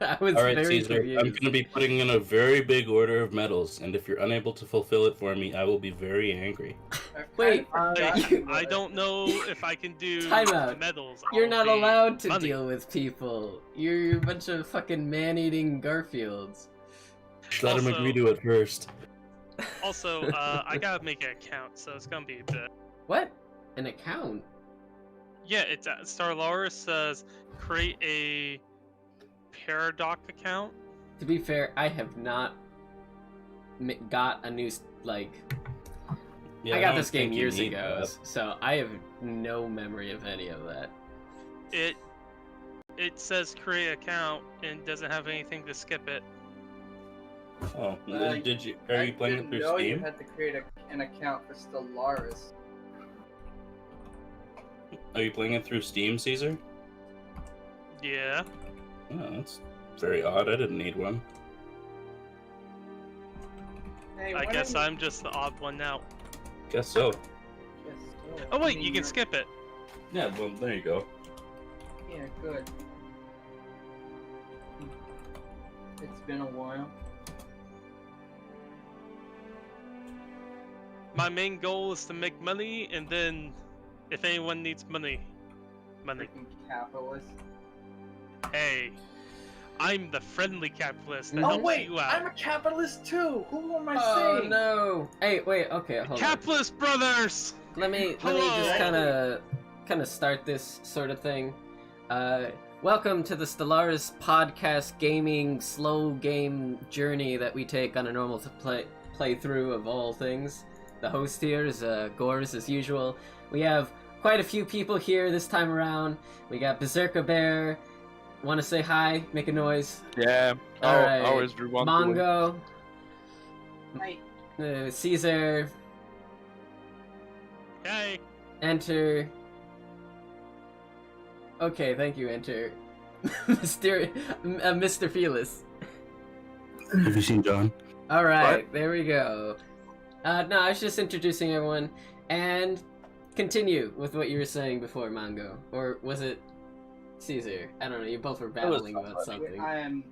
I was Alright, very Caesar, I'm confused. going to be putting in a very big order of medals, and if you're unable to fulfill it for me, I will be very angry. Wait, I don't know if I can do Time out. medals. You're I'll not be allowed to money. deal with people. You're a bunch of fucking man-eating Garfields. Let him Also- agree to it first. Also, I gotta make an account, so it's gonna be a bit. What? An account? Yeah, it's Starlaris says create a Paradox account. To be fair, I have not got a new, like... Yeah, I got don't this game think you years need ago, that. so I have no memory of any of that. It says create account and doesn't have anything to skip it. Oh, Uh, did you? Are you playing it through know you Steam? had to create an account for Stellaris. Are you playing it through Steam, Caesar? Yeah. Oh, that's very odd. I didn't need one. Hey, I why guess don't I'm just the odd one out. Guess so. you just- Oh I wait, mean, you can you're- skip it. Yeah, well, there you go. Yeah, good. It's been a while. My main goal is to make money, and then if anyone needs money. Freaking capitalist. Hey, I'm the friendly capitalist that Oh, helps wait, you out. I'm a capitalist too. Who am I Oh saying? no! Hey, wait, okay, hold on. Capitalist brothers. Let me Hello. just kind of start this sort of thing. Welcome to the Stellaris podcast gaming slow game journey that we take on a normal playthrough of all things. The host here is Gores as usual. We have quite a few people here this time around. We got Berserker Bear. Want to say hi? Make a noise. Yeah, All right. I always do want to. Mongo, Hey, Caesar, Hey. Enter. Okay, thank you, Enter. Mr. Felis. Have you seen John? Alright, there we go. No, I was just introducing everyone, and continue with what you were saying before, Mongo. Or was it Caesar? I don't know, you both were babbling about something. I am.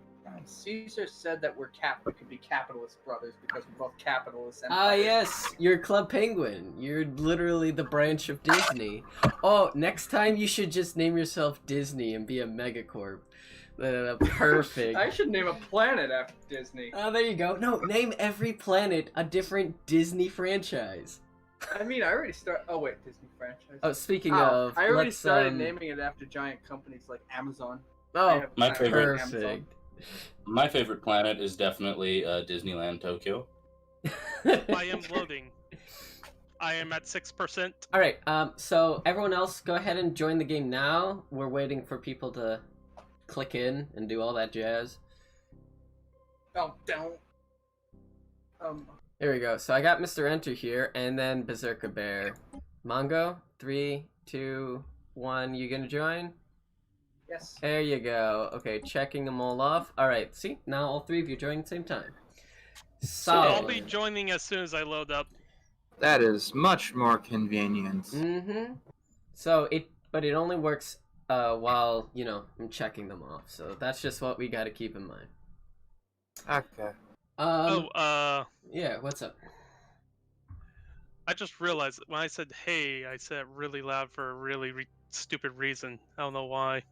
Caesar said that we could be capitalist brothers because we're both capitalists. Ah, yes, you're Club Penguin. You're literally the branch of Disney. Oh, next time you should just name yourself Disney and be a megacorp. Perfect. I should name a planet after Disney. Oh, there you go. No, name every planet a different Disney franchise. I mean, I already started. Oh wait, Disney franchise. Oh, speaking of, I already let's, started naming it after giant companies like Amazon. I Oh, have- My I have favorite- Amazon. perfect. My favorite planet is definitely Disneyland Tokyo. I am loading. I am at 6%. All right. So everyone else, go ahead and join the game now. We're waiting for people to click in and do all that jazz. Oh, don't. Here we go. So I got Mr. Enter here, and then Berserker Bear. Mongo, 3, 2, 1. You gonna join? Yes. There you go. Okay, checking them all off. All right. See, now all three of you join at the same time. I'll be Solid. joining as soon as I load up. That is much more convenient. Mm-hmm. So but it only works while I'm checking them off. So that's just what we got to keep in mind. Okay. Yeah. What's up? I just realized that when I said hey, I said it really loud for a really stupid reason. I don't know why.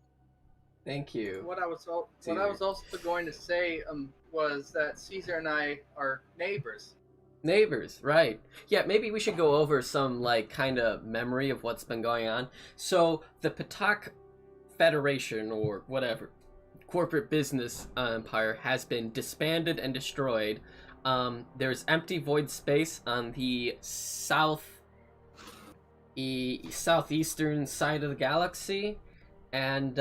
Thank you. What I was also going to say was that Caesar and I are neighbors. Neighbors, right? Yeah, maybe we should go over some kind of memory of what's been going on. So the Patak Federation or whatever corporate business empire has been disbanded and destroyed. There's empty void space on the southeastern side of the galaxy, and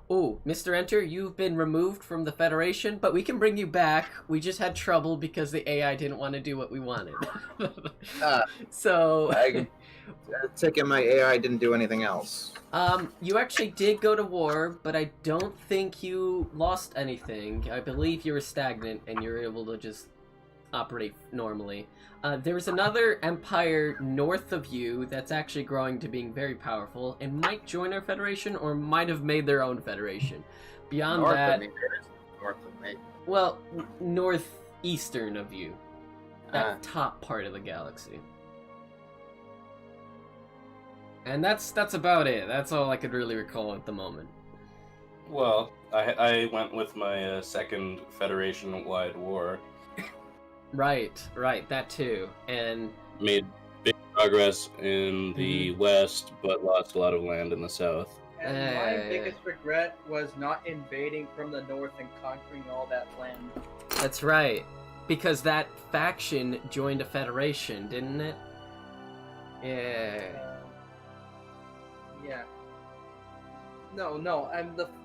oh, Mr. Enter, you've been removed from the Federation, but we can bring you back. We just had trouble because the AI didn't want to do what we wanted. So... Taking my AI didn't do anything else. You actually did go to war, but I don't think you lost anything. I believe you were stagnant, and you were able to just operate normally. There's another empire north of you that's actually growing to being very powerful and might join our federation or might have made their own federation. Beyond North that, of me, there is north of me. well, northeastern of you, that top part of the galaxy. And that's about it. That's all I could really recall at the moment. Well, I went with my second Federation-wide war. Right, that too. And Made big progress in the west, but lost a lot of land in the south. And my biggest regret was not invading from the north and conquering all that land. that's right, because that faction joined a federation, didn't it? Yeah. Yeah. No,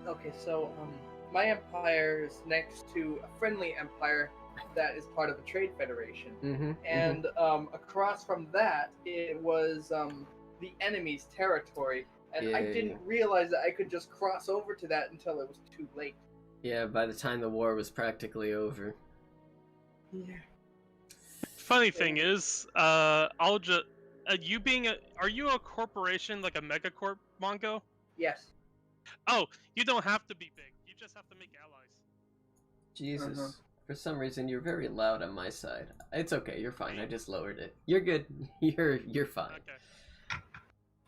okay, so, my empire is next to a friendly empire that is part of a trade federation. And, across from that, it was, the enemy's territory. And I didn't realize that I could just cross over to that until it was too late. Yeah, by the time the war was practically over. Yeah. Funny thing is, I'll just are you a corporation like a megacorp, Mongo? Yes. Oh, you don't have to be big. You just have to make allies. Jesus. For some reason, you're very loud on my side. It's okay, you're fine. I just lowered it. You're good. You're fine. Okay.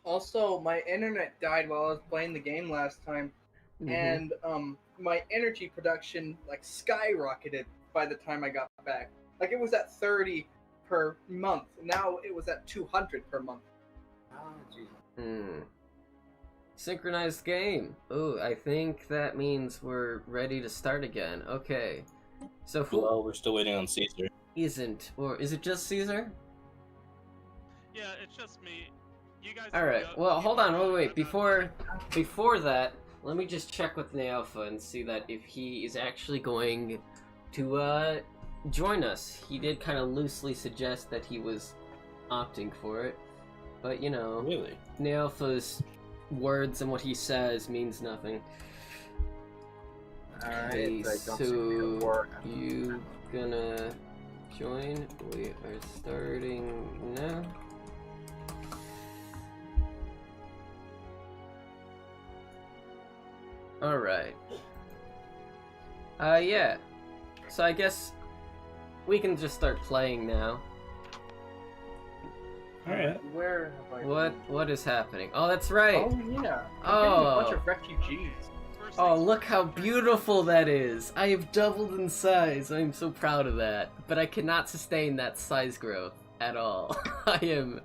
Also, my internet died while I was playing the game last time, and my energy production like skyrocketed by the time I got back. Like it was at 30 per month. Now it was at 200 per month. Oh, jeez. Synchronized game. Ooh, I think that means we're ready to start again. Okay. So who Well, we're still waiting on Caesar. isn't? Or is it just Caesar? Yeah, it's just me. You guys. Alright, well, hold on, wait. Before that, let me just check with Nealpha and see that if he is actually going to, join us. He did kind of loosely suggest that he was opting for it. But, you know, Really? Nealpha's words and what he says means nothing. Okay, so you gonna join? We are starting now. Alright. Yeah. So I guess we can just start playing now. Alright. Where have I What is happening? Oh, that's right! Oh yeah. Oh. I'm getting a bunch of refugees. First Oh, things look first, how first beautiful that is! I have doubled in size. I'm so proud of that. But I cannot sustain that size growth at all. I am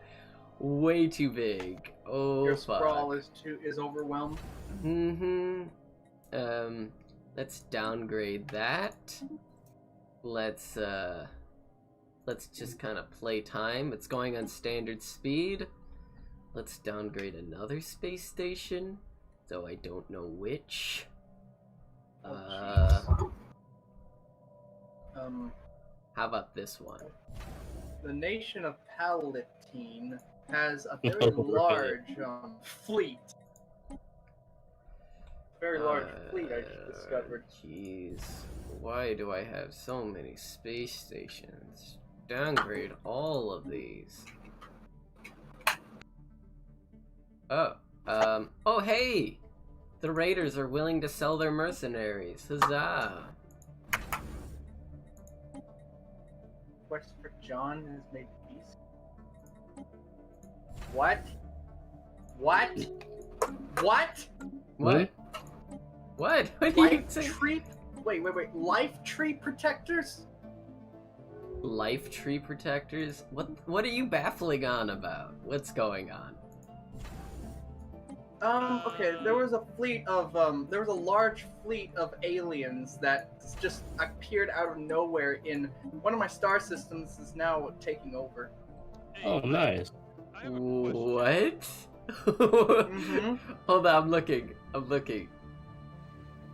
way too big. Oh, Your fuck. sprawl is overwhelmed. Let's downgrade that. Let's just kind of play time. It's going on standard speed. Let's downgrade another space station, though I don't know which. How about this one? The nation of Palatine has a very Oh, really? large fleet. Very large fleet, I just discovered. Jeez, why do I have so many space stations? Downgrade all of these. Oh, oh hey! The raiders are willing to sell their mercenaries. Huzzah! Quest for John has made peace. What? What? What? What? What? What are you Life saying? tree? Wait. Life tree protectors? Life tree protectors? What are you baffling on about? What's going on? Okay, there was a large fleet of aliens that just appeared out of nowhere in one of my star systems is now taking over. Hey, Oh, nice. I have a question. What? Hold on, I'm looking.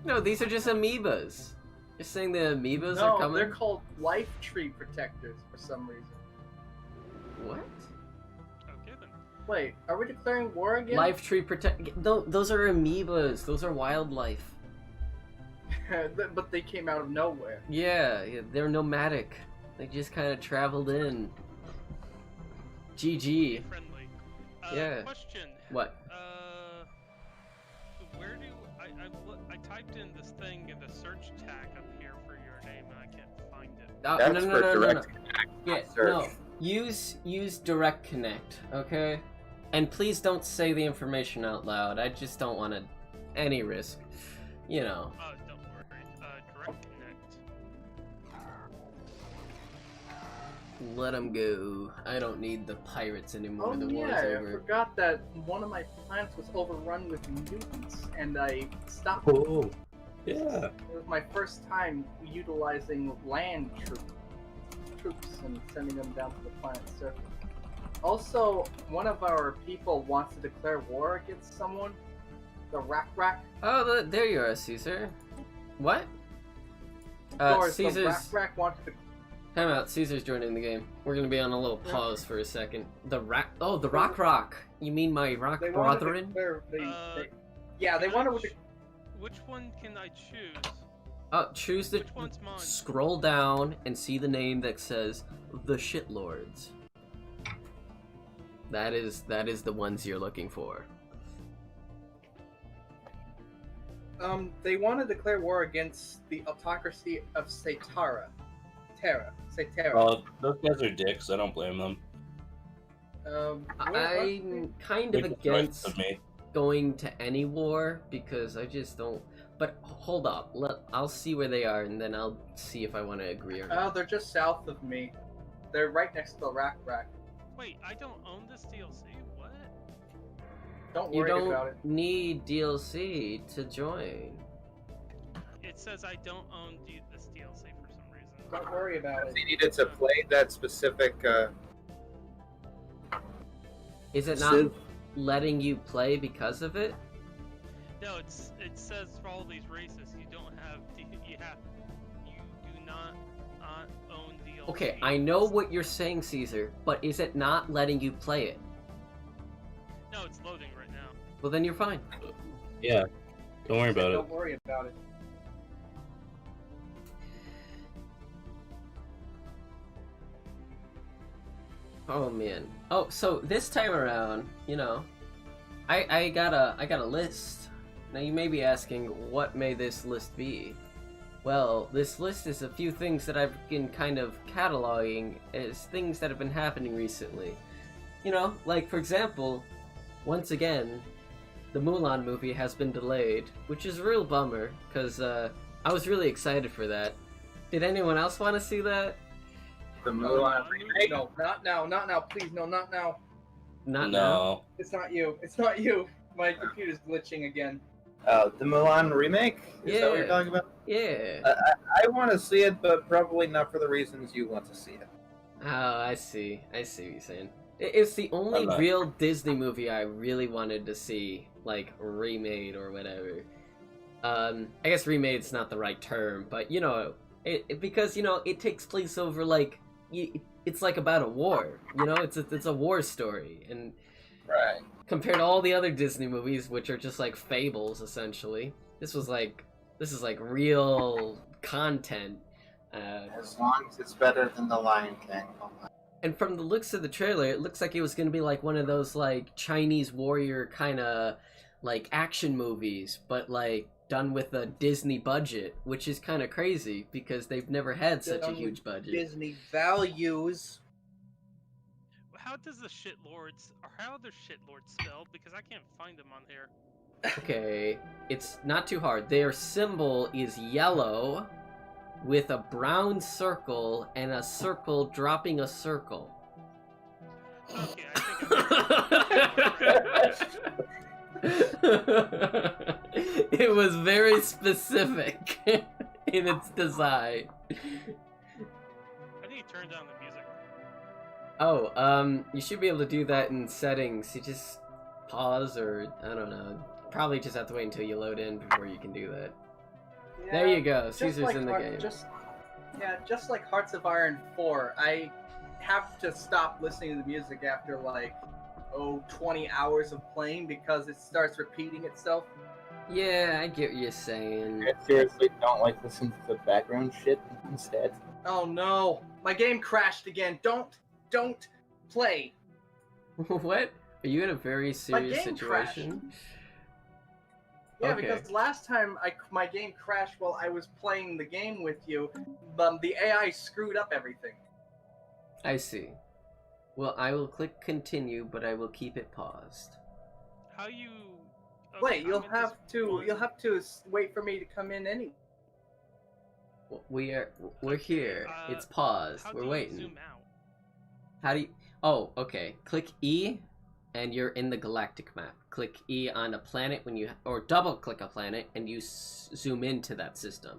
No, these are just amoebas. You're saying the amoebas are No, coming? they're called life tree protectors for some reason. What? Okay then. Wait, are we declaring war again? Life tree protect. Those are amoebas. Those are wildlife. But they came out of nowhere. Yeah, they're nomadic. They just kind of traveled in. GG. Friendly. Yeah. Question. What? Where do I typed in this thing in the search tag up here for your name and I can't find it. That's for direct connect, Yeah, search. no. Use direct connect, okay? And please don't say the information out loud. I just don't want any risk. You know. Don't worry. Direct connect. Let them go. I don't need the pirates anymore. Oh The war's yeah, I over. forgot that one of my planets was overrun with mutants, and I stopped. Oh, yeah. It was my first time utilizing land troops and sending them down to the planet's surface. Also, one of our people wants to declare war against someone. The Rack. Oh, there you are, Caesar. What? Caesar's... The Rack wanted to. Time out. Caesar's joining the game. We're gonna be on a little pause for a second. The Rock. You mean my rock They wanted to brethren? declare, they wanted to. Which one can I choose? Choose the... Which one's mine? Scroll down and see the name that says the Shitlords. That is the ones you're looking for. They want to declare war against the autocracy of Satara. Satara. Well, those guys are dicks. I don't blame them. I'm kind of Big against choice of me. going to any war because I just don't. But hold up, I'll see where they are and then I'll see if I want to agree or Oh, not. they're just south of me. They're right next to the Rack. Wait, I don't own this DLC? What? Don't You worry about don't it. need DLC to join. It says I don't own this DLC for some reason. Don't worry about it. They needed to play that specific. Is it not Civ. letting you play because of it? No, it says for all these races you don't have you do not own DLC. Okay, I know what you're saying, Caesar, but is it not letting you play it? No, it's loading right now. Well, then you're fine. Yeah. Don't worry about it. Don't worry about it. Oh man. Oh, so this time around, you know, I got a list. Now you may be asking, what may this list be? Well, this list is a few things that I've been kind of cataloging as things that have been happening recently. You know, like for example, once again, the Mulan movie has been delayed, which is a real bummer, because I was really excited for that. Did anyone else want to see that? The Mulan remake? No, not now, please, no, not now. Not now. No. It's not you. My computer's glitching again. The Mulan remake? Is that what you're Yeah. talking about? Yeah. I want to see it, but probably not for the reasons you want to see it. Oh, I see what you're saying. It's the only I'm not- real Disney movie I really wanted to see, like, remade or whatever. I guess remade's not the right term, but, you know, because, you know, it takes place over, like, it's like about a war, you know? It's a war story, and Right. compared to all the other Disney movies, which are just, like, fables, essentially, this is, like, real content. As long as it's better than The Lion King. And from the looks of the trailer, it looks like it was going to be like one of those like Chinese warrior kind of like action movies, but like done with a Disney budget, which is kind of crazy because they've never had such a huge budget. Disney values. How does the shitlords, or how are the shitlords spelled? Because I can't find them on here. Okay, it's not too hard. Their symbol is yellow with a brown circle and a circle dropping a circle. Okay, I think It was very specific in its design. I need to turn down the music. Oh, you should be able to do that in settings. You just pause or, I don't know. Probably just have to wait until you load in before you can do that. There you go, just Caesar's like in the game. Just like Hearts of Iron 4, I have to stop listening to the music after like 20 hours of playing because it starts repeating itself. Yeah, I get what you're saying. I seriously don't like listen to the background shit instead. Oh no, My game crashed again. Don't play. What? Are you in a very serious game situation? Yeah, Okay. because last time my game crashed while I was playing the game with you. The AI screwed up everything. I see. Well, I will click continue, but I will keep it paused. How you? Okay, Wait, I'm you'll in have this to one- wait for me to come in anyway. Well, we're Okay, here. It's paused. How We're do you waiting. zoom out? How do you... Oh, okay. Click E, and you're in the galactic map. Click E on a planet when you... Or double-click a planet, and you zoom into that system.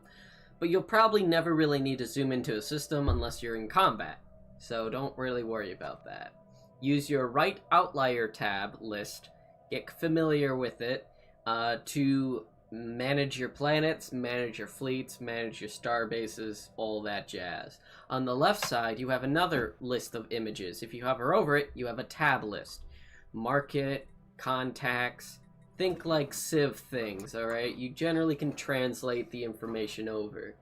But you'll probably never really need to zoom into a system unless you're in combat. So don't really worry about that. Use your right outlier tab list. Get familiar with it to manage your planets, manage your fleets, manage your star bases, all that jazz. On the left side, you have another list of images. If you hover over it, you have a tab list. Market, contacts, think like Civ things, alright? You generally can translate the information over.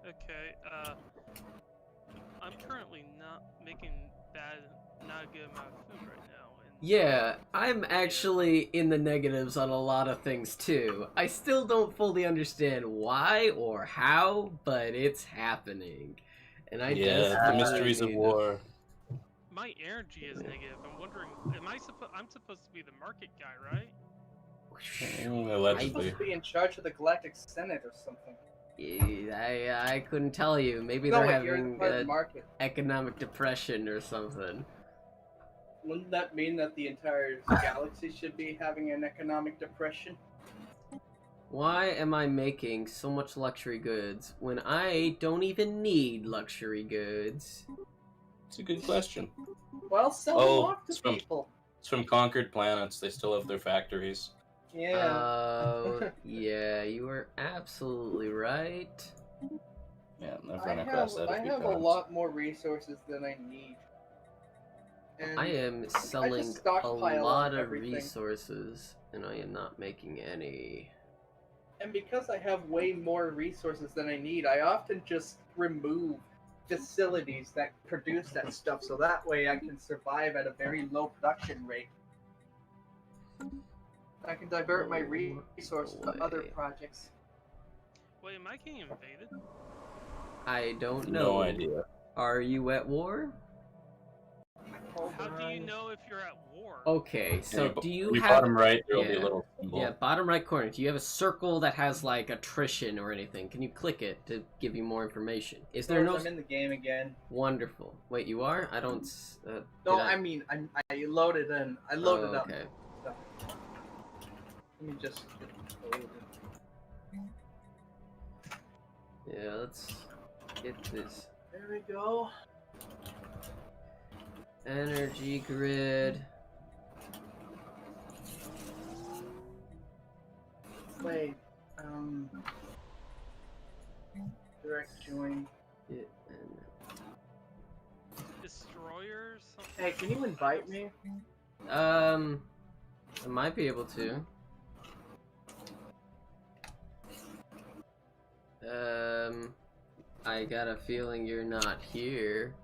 Okay. I'm currently not making not a good amount of food right now. And Yeah, I'm actually in the negatives on a lot of things too. I still don't fully understand why or how, but it's happening. And I Yeah, the desperately mysteries of need- war. my energy is negative. I'm wondering, I'm supposed to be the market guy, right? You're Allegedly. supposed to be in charge of the Galactic Senate or something. I couldn't tell you. Maybe No, they're wait, you're in having part of the market. economic depression or something. Wouldn't that mean that the entire galaxy should be having an economic depression? Why am I making so much luxury goods when I don't even need luxury goods? It's a good question. Well, sell them off to it's from- people. It's from conquered planets. They still have their factories. Yeah. Oh, yeah, you were absolutely right. Yeah, I've I run across have, that I a few have a times. lot more resources than I need. And I am selling a stockpile lot on of everything. resources, and I am not making any. And because I have way more resources than I need, I often just remove facilities that produce that stuff, so that way I can survive at a very low production rate. I can divert my resources to other Away. projects. Wait, am I getting invaded? I don't know. No idea. Are you at war? How do you know if you're at war? Okay, so Yeah, do you when have... bottom right, there will be a Yeah. little symbol. Yeah, bottom right corner. Do you have a circle that has like attrition or anything? Can you click it to give you more information? Is there no... I'm in the game again. Wonderful. Wait, you are? I don't... No, did I mean, I loaded in. I loaded up. Okay. So, let me just load it. Yeah, let's get this There we go. energy grid. Wait, direct join. Yeah, Destroyers? Something Hey, can you invite me? I might be able to. I got a feeling you're not here.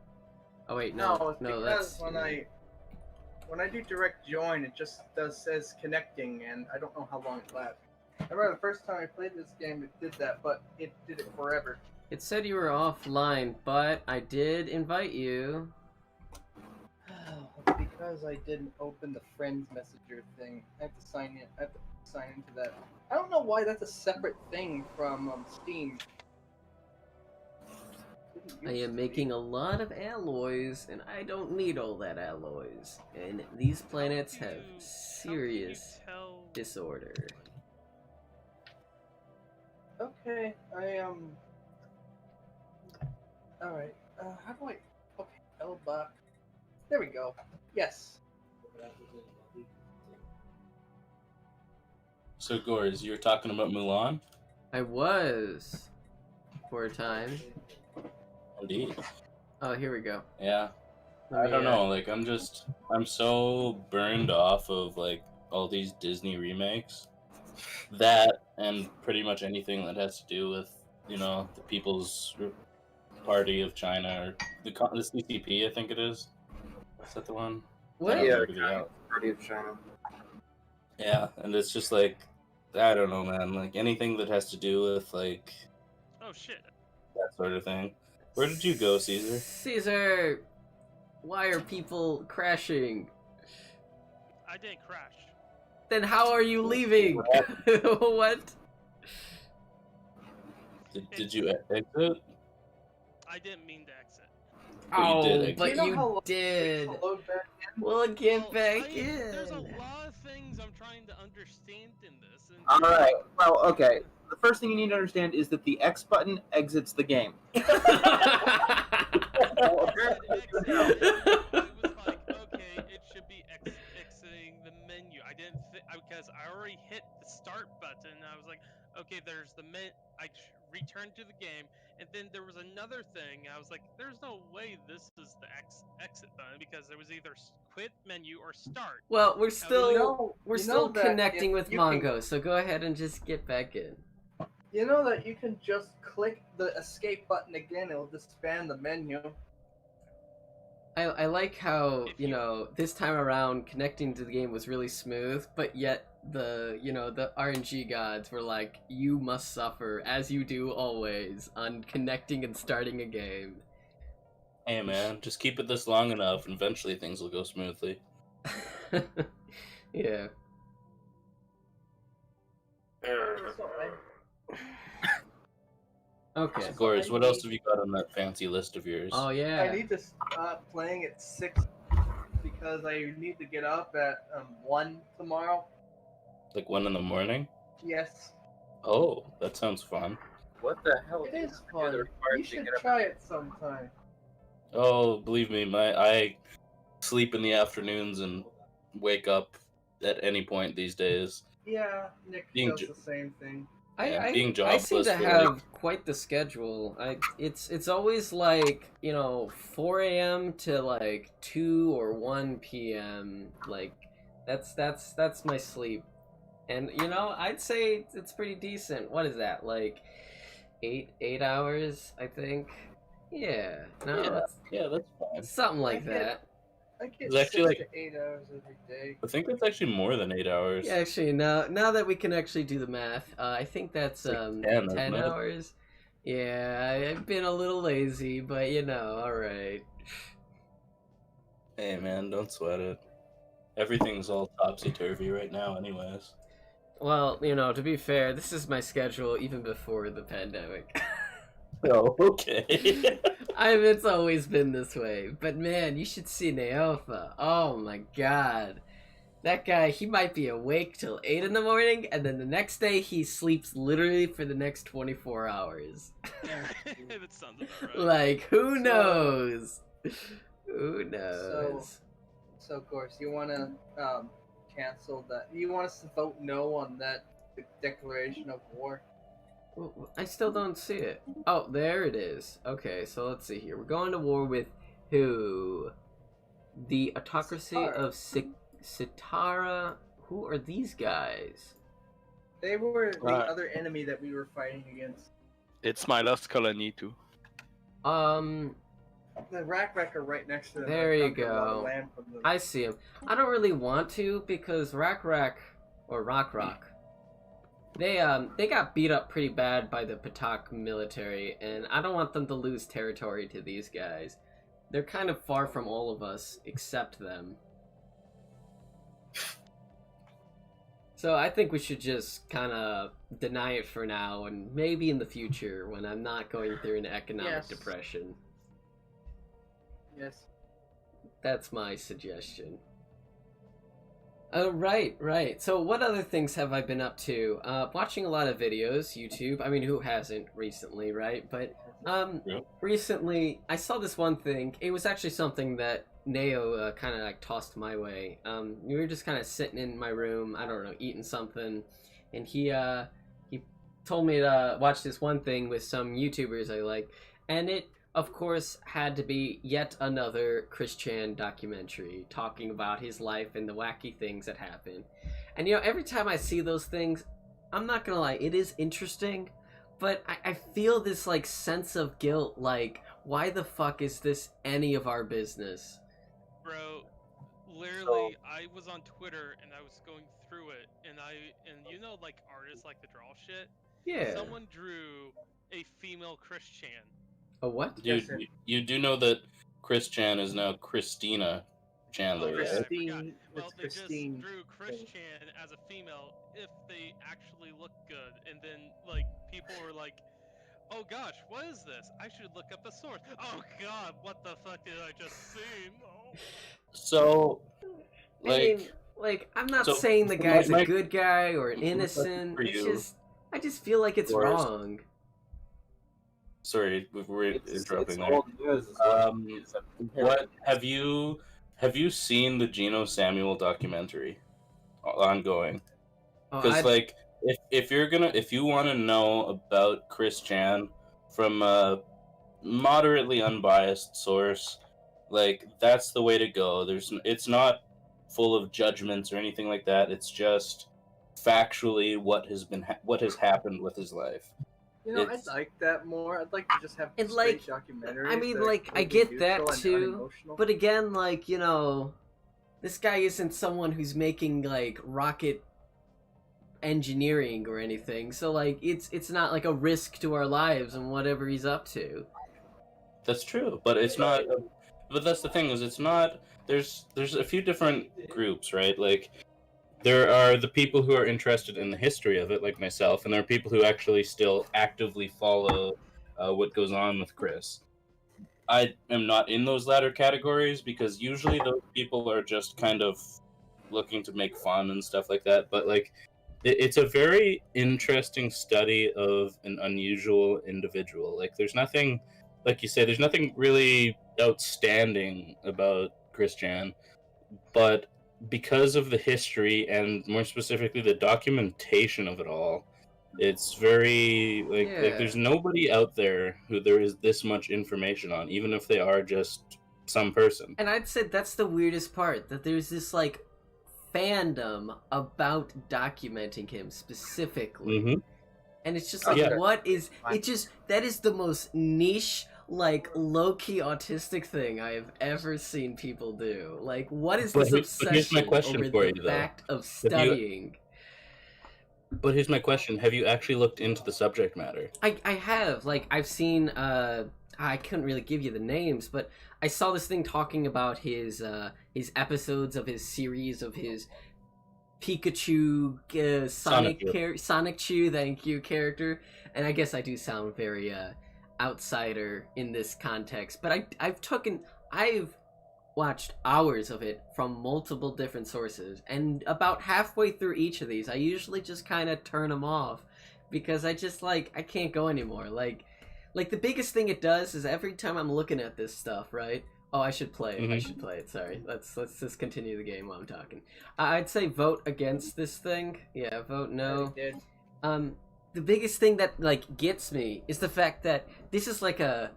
Oh wait, no, it's no, because that's when I do direct join, it just says connecting, and I don't know how long it lasts. I remember the first time I played this game, it did that, but it did it forever. It said you were offline, but I did invite you. It's because I didn't open the friends messenger thing. I have to sign in. I have to sign into that. I don't know why that's a separate thing from Steam. I am making a lot of alloys, and I don't need all that alloys. And these planets have serious disorder. Okay, Alright, how do I... Okay, L-Buck. There we go. Yes. So, Gores, you were talking about Mulan? I was for a time. Indeed. Oh, here we go. Yeah. Let I me, don't know. Like, I'm so burned off of like all these Disney remakes that and pretty much anything that has to do with, the People's Party of China, or the CCP, I think it is. Is that the one? What? I don't Yeah, remember the Party of China. Yeah, and it's just like, I don't know, man. Like anything that has to do with like Oh shit. that sort of thing. Where did you go, Caesar? Caesar, why are people crashing? I didn't crash. Then how are you leaving? What? Did you exit? I didn't mean to exit. But you did Oh, exit. but You know how you long it did. takes to load back in? We'll get Well, back There's a in. lot of things I'm trying to understand in this. And All right. Well, okay. The first thing you need to understand is that the X button exits the game. I said exit. I was like, okay, it should be exiting the menu. I didn't because I already hit the start button. And I was like, okay, there's the I returned to the game, and then there was another thing. I was like, there's no way this is the exit button because there was either quit menu or start. Well, we're You still know- we're you still know that connecting if with you can- Mongo, so go ahead and just get back in. You know that you can just click the escape button again, it'll disband the menu. I like how, If you- this time around connecting to the game was really smooth, but yet the RNG gods were like, you must suffer, as you do always, on connecting and starting a game. Hey man, just keep it this long enough, and eventually things will go smoothly. Yeah. So Okay. Of course, what else have you got on that fancy list of yours? Oh I yeah. need to stop playing at 6 because I need to get up at 1 tomorrow. Like 1 in the morning? Yes, Oh, that sounds fun. What the hell? it is You're fun. the required You to should get up. try it sometime. Oh, believe me, I sleep in the afternoons and wake up at any point these days. Yeah, Nick Being does jo- the same thing. Yeah, being I seem jobless to for, have like- quite the schedule. It's always like 4 a.m. to like 2 or 1 p.m. Like that's my sleep, and I'd say it's pretty decent. What is that, like 8 hours? I think. Yeah. No. Yeah. It's Yeah, that's fine. something like I get- that. I get It's actually 6 to 8 hours every day. I think that's actually more than 8 hours. Yeah, actually, now that we can actually do the math, I think that's It's like 10, 10 isn't it? hours. Yeah, I've been a little lazy, but all right. Hey man, don't sweat it. Everything's all topsy-turvy right now anyways. Well, to be fair, this is my schedule even before the pandemic. Oh, okay. It's always been this way. But man, you should see Neofa. Oh my god. That guy, he might be awake till 8 in the morning, and then the next day he sleeps literally for the next 24 hours. that sounds about right. Like, who knows? Who knows? So, of course, you want to cancel that. You want us to vote no on that declaration of war? I still don't see it. Oh, there it is. Okay, so let's see here. We're going to war with who? The autocracy Sitara. of Sitara. Who are these guys? They were the Right. other enemy that we were fighting against. It's my last colony too. The Rack are right next to them. There They you conquered a lot of go. land from them. I see them. I don't really want to because Rock or Rock, they got beat up pretty bad by the Patak military, and I don't want them to lose territory to these guys. They're kind of far from all of us except them. So I think we should just kind of deny it for now, and maybe in the future when I'm not going through an economic Yes. depression. Yes. That's my suggestion. Oh, right. So what other things have I been up to? Watching a lot of videos, YouTube. I mean, who hasn't recently, right? But Yeah. recently I saw this one thing. It was actually something that Neo kind of like tossed my way. We were just kind of sitting in my room, I don't know, eating something, and he told me to watch this one thing with some YouTubers I like, and it of course had to be yet another Chris Chan documentary talking about his life and the wacky things that happen. And every time I see those things, I'm not gonna lie, it is interesting, but I feel this like sense of guilt, like, why the fuck is this any of our business? Bro, literally, I was on Twitter and I was going through it, and you know, like artists like to draw shit. Yeah. Someone drew a female Chris Chan. A what? Dude, you do know that Chris Chan is now Christina Chandler, Oh, right? yeah, I Christine. forgot. Well, It's they Christine. just drew Chris Chan as a female if they actually look good, and then like people were like, "Oh gosh, what is this? I should look up the source." Oh god, what the fuck did I just see? Oh. So, like, I mean, like, I'm not so, saying the my- guy's my- a good guy or an my question innocent. for It's you, just, I just feel like it's Forrest, wrong. sorry, we're interrupting there. old news. What have you seen the Geno Samuel documentary ongoing? Oh, Because like, if you want to know about Chris Chan from a moderately unbiased source, like that's the way to go. It's not full of judgments or anything like that. It's just factually what has happened with his life. You know, It's- I'd like that more. I'd like to just have And, straight like, documentaries. I mean, that are like, I completely get that neutral and too, unemotional. but again, like, you know, this guy isn't someone who's making like rocket engineering or anything, so like it's not like a risk to our lives and whatever he's up to. That's true, but it's not. But that's the thing, is it's not. There's a few different groups, right? Like, there are the people who are interested in the history of it, like myself, and there are people who actually still actively follow what goes on with Chris. I am not in those latter categories because usually those people are just kind of looking to make fun and stuff like that. But like, it's a very interesting study of an unusual individual. Like, there's nothing, like you said, there's nothing really outstanding about Chris Chan, but because of the history and more specifically the documentation of it all, it's very like Yeah. there's nobody out there who there is this much information on, even if they are just some person. And I'd say that's the weirdest part, that there's this like fandom about documenting him specifically. Mm-hmm. And it's just like, Yeah. what is that is the most niche, like low-key autistic thing I have ever seen people do. Like, what is But this but here's my obsession question over for the you, though. fact of you- studying? But here's my question: have you actually looked into the subject matter? I have, like, I've seen I couldn't really give you the names, but I saw this thing talking about his episodes of his series of his Pikachu Sonic Chew, thank you, character. And I guess I do sound very outsider in this context, but I've watched hours of it from multiple different sources, and about halfway through each of these I usually just kind of turn them off because I just like I can't go anymore. Like the biggest thing it does is every time I'm looking at this stuff, right? Oh, I should play it. I should play it. Sorry. Let's just continue the game while I'm talking. I'd say vote against this thing. Yeah, vote no. The biggest thing that like gets me is the fact that this is like a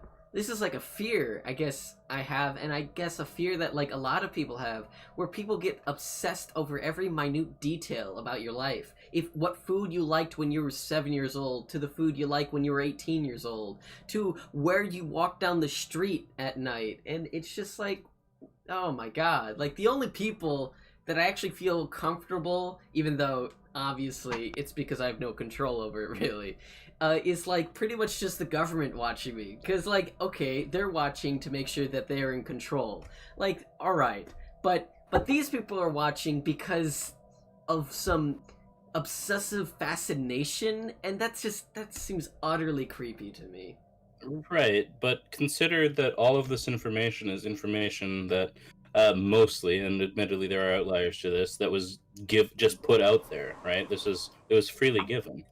fear I guess I have, and I guess a fear that like a lot of people have, where people get obsessed over every minute detail about your life. If what food you liked when you were 7 years old, to the food you like when you were 18 years old, to where you walk down the street at night. And it's just like, oh my god. Like, the only people that I actually feel comfortable, even though obviously it's because I have no control over it really, is like pretty much just the government watching me. Because like, okay, they're watching to make sure that they're in control. Like, alright, but these people are watching because of some obsessive fascination, and that seems utterly creepy to me. Right, but consider that all of this information is information that mostly, and admittedly there are outliers to this, that was just put out there, right? It was freely given.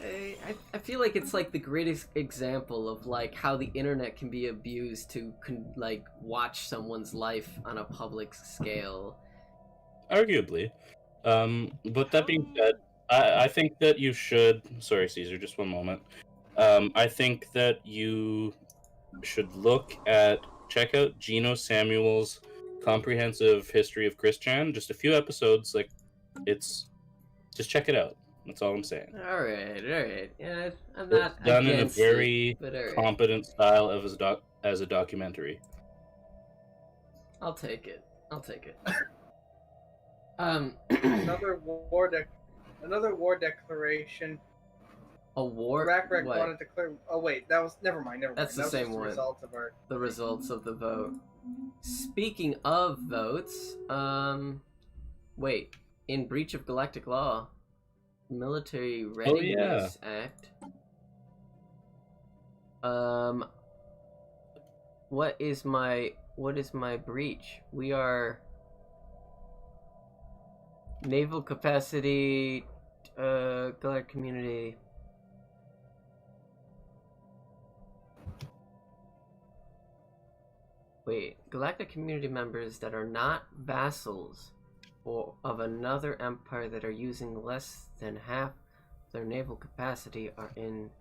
I feel like it's like the greatest example of like how the internet can be abused to like watch someone's life on a public scale. Arguably. But that being said, I think that you should... Sorry, Caesar, just one moment. I think that you should check out Geno Samuel's comprehensive history of Chris Chan. Just a few episodes, just check it out. That's all I'm saying. All right. Yeah, I'm not It's done in a against very it, but all right. competent style of as a documentary. I'll take it. Another war declaration. A war. Rack What? wanted to declare. Oh wait, that was never mind. That's the that was same just the one. result of our. The results of the vote. Speaking of votes, wait. In breach of galactic law, Military Readiness Act. What is my breach? We are naval capacity, galactic community. Wait, galactic community members that are not vassals or of another empire that are using less than half their naval capacity are in.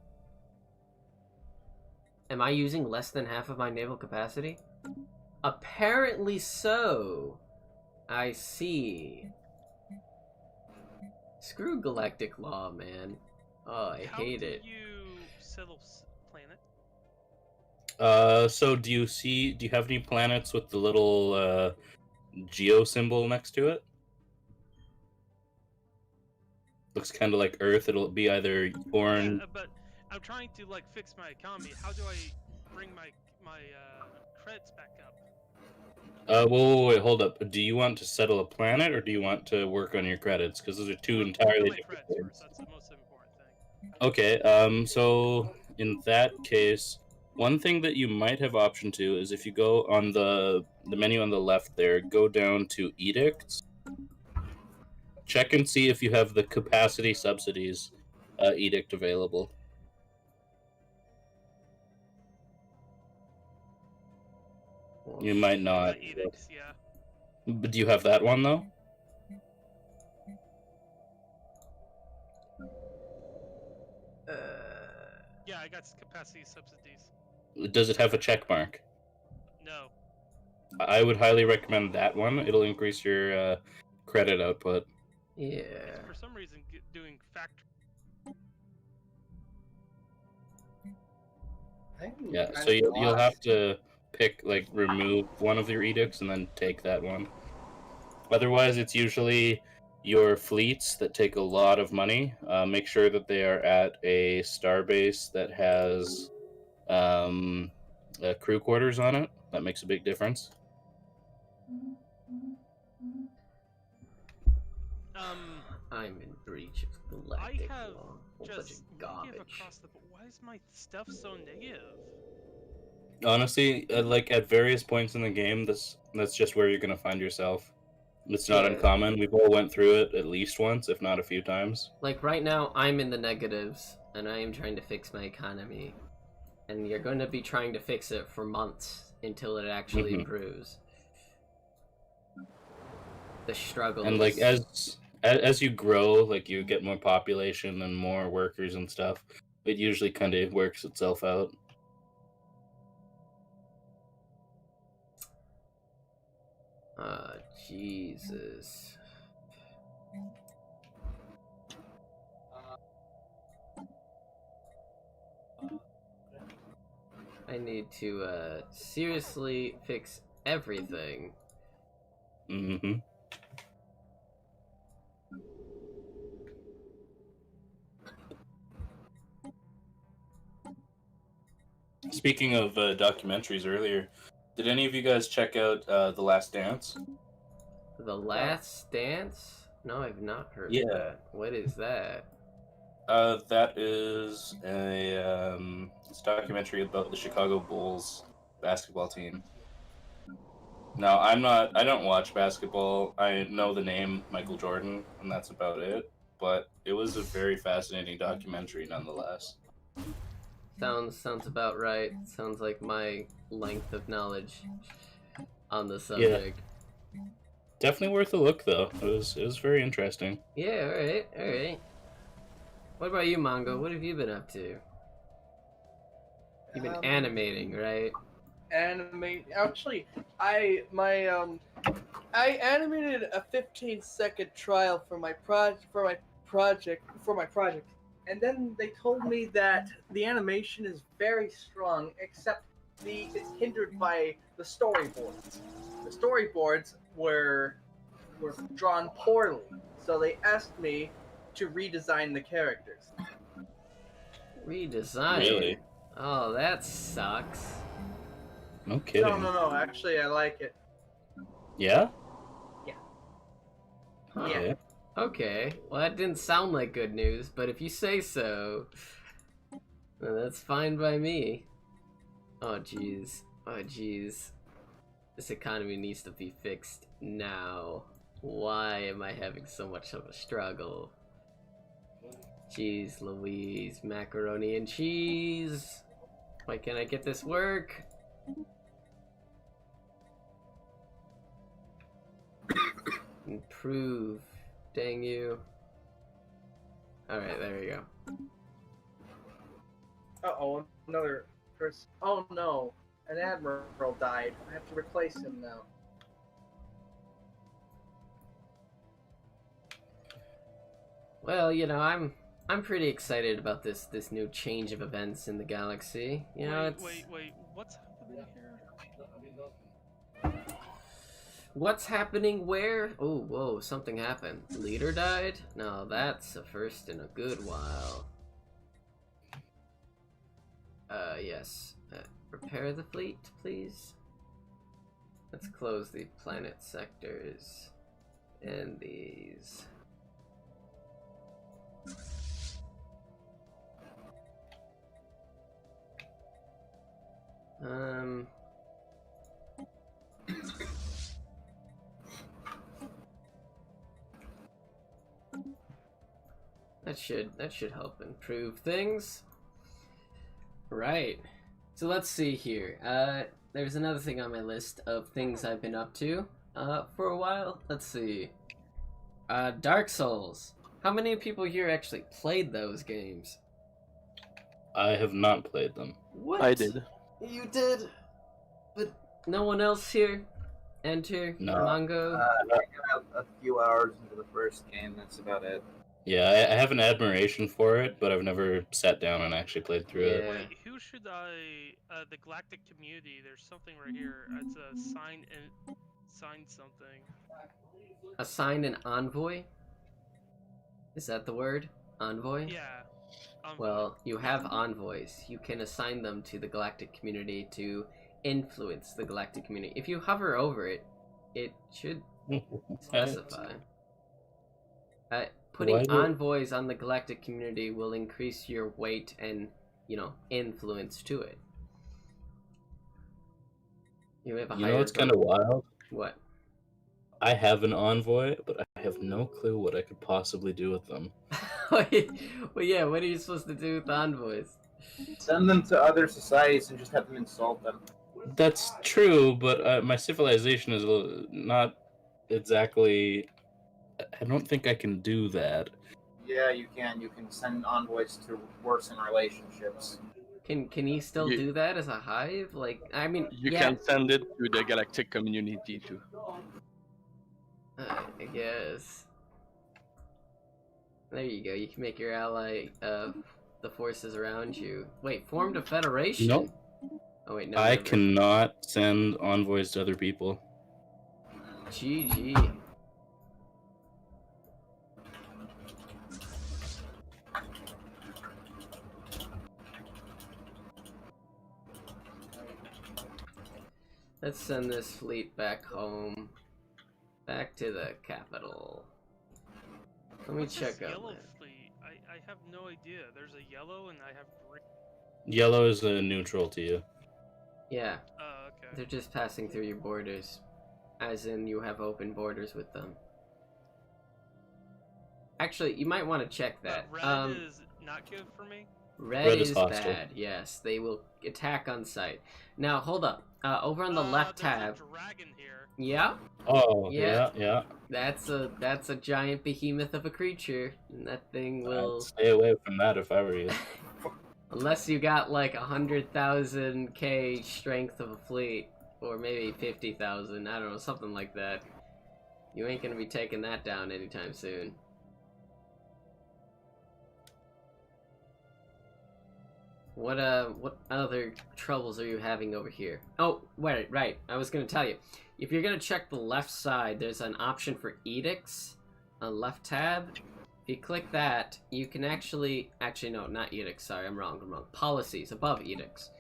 Am I using less than half of my naval capacity? Apparently so. I see. Screw galactic law, man. Oh, I hate it. How do you settle planet? So do you have any planets with the little geo symbol next to it? Looks kind of like Earth. It'll be either orange. Yeah, but I'm trying to like fix my economy. How do I bring my credits back up? Wait, hold up. Do you want to settle a planet or do you want to work on your credits? Because those are two entirely different things. First. That's the most important thing. Okay. So in that case, one thing that you might have option to is if you go on the menu on the left there, go down to edicts. Check and see if you have the capacity subsidies edict available. You might not. Edicts, yeah. But do you have that one though? Yeah, I got capacity subsidies. Does it have a check mark? No. I would highly recommend that one. It'll increase your credit output. Yeah. It's for some reason doing factory. Yeah, so you'll have to pick, like, remove one of your edicts and then take that one. Otherwise, it's usually your fleets that take a lot of money. Make sure that they are at a starbase that has crew quarters on it. That makes a big difference. I'm in breach of galactic I have law. just negative across the board. Why is my stuff so negative? Honestly, like at various points in the game, that's just where you're gonna find yourself. It's not uncommon. We've all went through it at least once, if not a few times. Like right now, I'm in the negatives, and I am trying to fix my economy. And you're going to be trying to fix it for months until it actually improves. The struggle. And like as you grow, like you get more population and more workers and stuff, it usually kind of works itself out. Jesus. I need to seriously fix everything. Mm-hmm. Speaking of documentaries earlier, did any of you guys check out The Last Dance? The Last Dance? No, I've not heard Yeah. of that. What is that? That is it's a documentary about the Chicago Bulls basketball team. Now, I don't watch basketball. I know the name Michael Jordan, and that's about it. But it was a very fascinating documentary nonetheless. Sounds about right. Sounds like my length of knowledge on the subject. Yeah. Definitely worth a look, though. It was very interesting. Yeah, alright. What about you, Mongo? What have you been up to? You've been animating, right? Actually, I animated a 15-second trial for my project for my project, and then they told me that the animation is very strong, except it's hindered by the storyboards. The storyboards were drawn poorly, so they asked me to redesign the characters. Redesign? Really? Oh, that sucks. No kidding. No. Actually, I like it. Yeah? Yeah. Okay. Okay, well that didn't sound like good news, but if you say so, then that's fine by me. Oh jeez. Oh jeez. This economy needs to be fixed now. Why am I having so much of a struggle? Jeez Louise, macaroni and cheese. Why can't I get this work? Improve. Dang you. Alright, there we go. Uh-oh, another person. Oh no, an admiral died. I have to replace him now. Well, you know, I'm pretty excited about this new change of events in the galaxy. You know, it's Wait, what's happening here? what's happening where? Oh, whoa, something happened. Leader died? No, that's a first in a good while. Yes. Repair the fleet, please. Let's close the planet sectors and these. That should help improve things. Right. So let's see here. There's another thing on my list of things I've been up to for a while. Let's see. Dark Souls. How many people here actually played those games? I have not played them. What? I did. You did? But no one else here? Enter? No. Mongo? I got a few hours into the first game. That's about it. Yeah, I have an admiration for it, but I've never sat down and actually played through it. Yeah. Wait, who should I? The galactic community. There's something right here. It's a sign something. Assign an envoy? Is that the word? Envoy? Yeah. Well, you have envoys. You can assign them to the galactic community to influence the galactic community. If you hover over it, it should specify. Putting envoys on the galactic community will increase your weight and, you know, influence to it. You have a You know what's kind of wild? What? I have an envoy, but I have no clue what I could possibly do with them. Well, yeah, what are you supposed to do with envoys? Send them to other societies and just have them insult them. That's true, but my civilization is not exactly... I don't think I can do that. Yeah, you can. You can send envoys to worsen relationships. Can he still do that as a hive? Like, I mean, You yeah, can send it to the galactic community too. I guess. There you go. You can make your ally the forces around you. Wait, formed a federation? Nope. Oh wait, no. I never. cannot send envoys to other people. GG. Let's send this fleet back home. Back to the capital. Let me What's check this out yellow that. fleet? I have no idea. There's a yellow and I have green. Yellow is neutral to you. Yeah, Oh, okay. they're just passing through your borders. As in, you have open borders with them. Actually, you might want to check that. Red is not good for me. Red is is hostile. bad, yes. They will attack on sight. Now, hold up. Over on the left there's tab. a dragon here. Yeah, Oh, Yeah. yeah. that's a giant behemoth of a creature. And that thing will... I'd stay away from that if I were you. Unless you got like 100,000 K strength of a fleet. Or maybe 50,000, I don't know, something like that. You ain't gonna be taking that down anytime soon. What other troubles are you having over here? Oh, wait, right. I was gonna tell you. If you're gonna check the left side, there's an option for edicts, a left tab. If you click that, you can actually no, not edicts. Sorry, I'm wrong. Policies above edicts.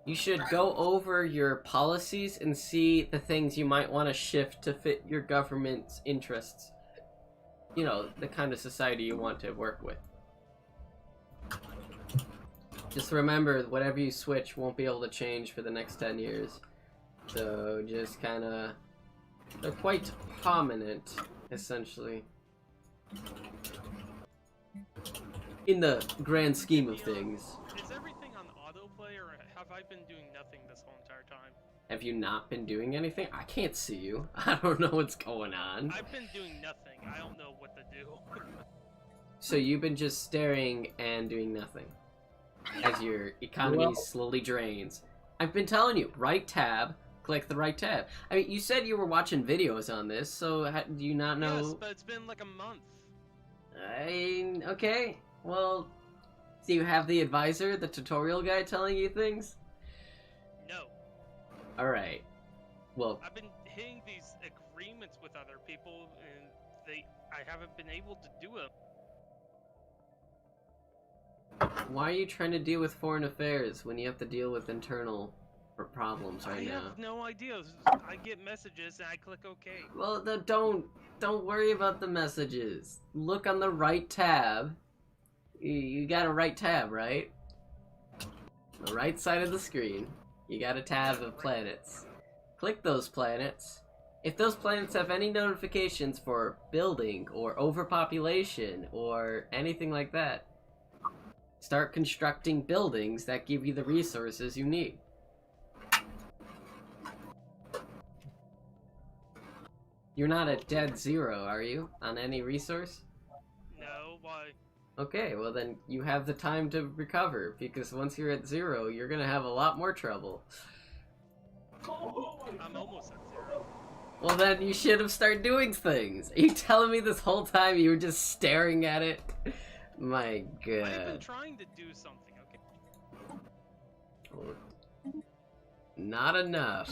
You should go over your policies and see the things you might want to shift to fit your government's interests. You know, the kind of society you want to work with. Just remember, whatever you switch won't be able to change for the next 10 years. So, just kind of... They're quite prominent, essentially. In the grand scheme of things. Is everything on autoplay, or have I been doing nothing this whole entire time? Have you not been doing anything? I can't see you. I don't know what's going on. I've been doing nothing. I don't know what to do. So you've been just staring and doing nothing as your economy slowly drains. I've been telling you, right tab, click the right tab. I mean, you said you were watching videos on this, so do you not know? Yes, but it's been like a month. Okay. Well, do you have the advisor, the tutorial guy telling you things? No. Alright. Well, I've been hitting these agreements with other people, and I haven't been able to do them. why are you trying to deal with foreign affairs when you have to deal with internal problems right now? I have no idea. I get messages and I click OK. Well, don't worry about the messages. Look on the right tab. You got a right tab, right? The right side of the screen. You got a tab of planets. Click those planets. If those planets have any notifications for building or overpopulation or anything like that, start constructing buildings that give you the resources you need. You're not at dead zero, are you? On any resource? No, why? Okay, well then you have the time to recover, because once you're at zero, you're gonna have a lot more trouble. I'm almost at zero. Well then you should have started doing things. Are you telling me this whole time you were just staring at it? My god. I've been trying to do something, okay? Not enough.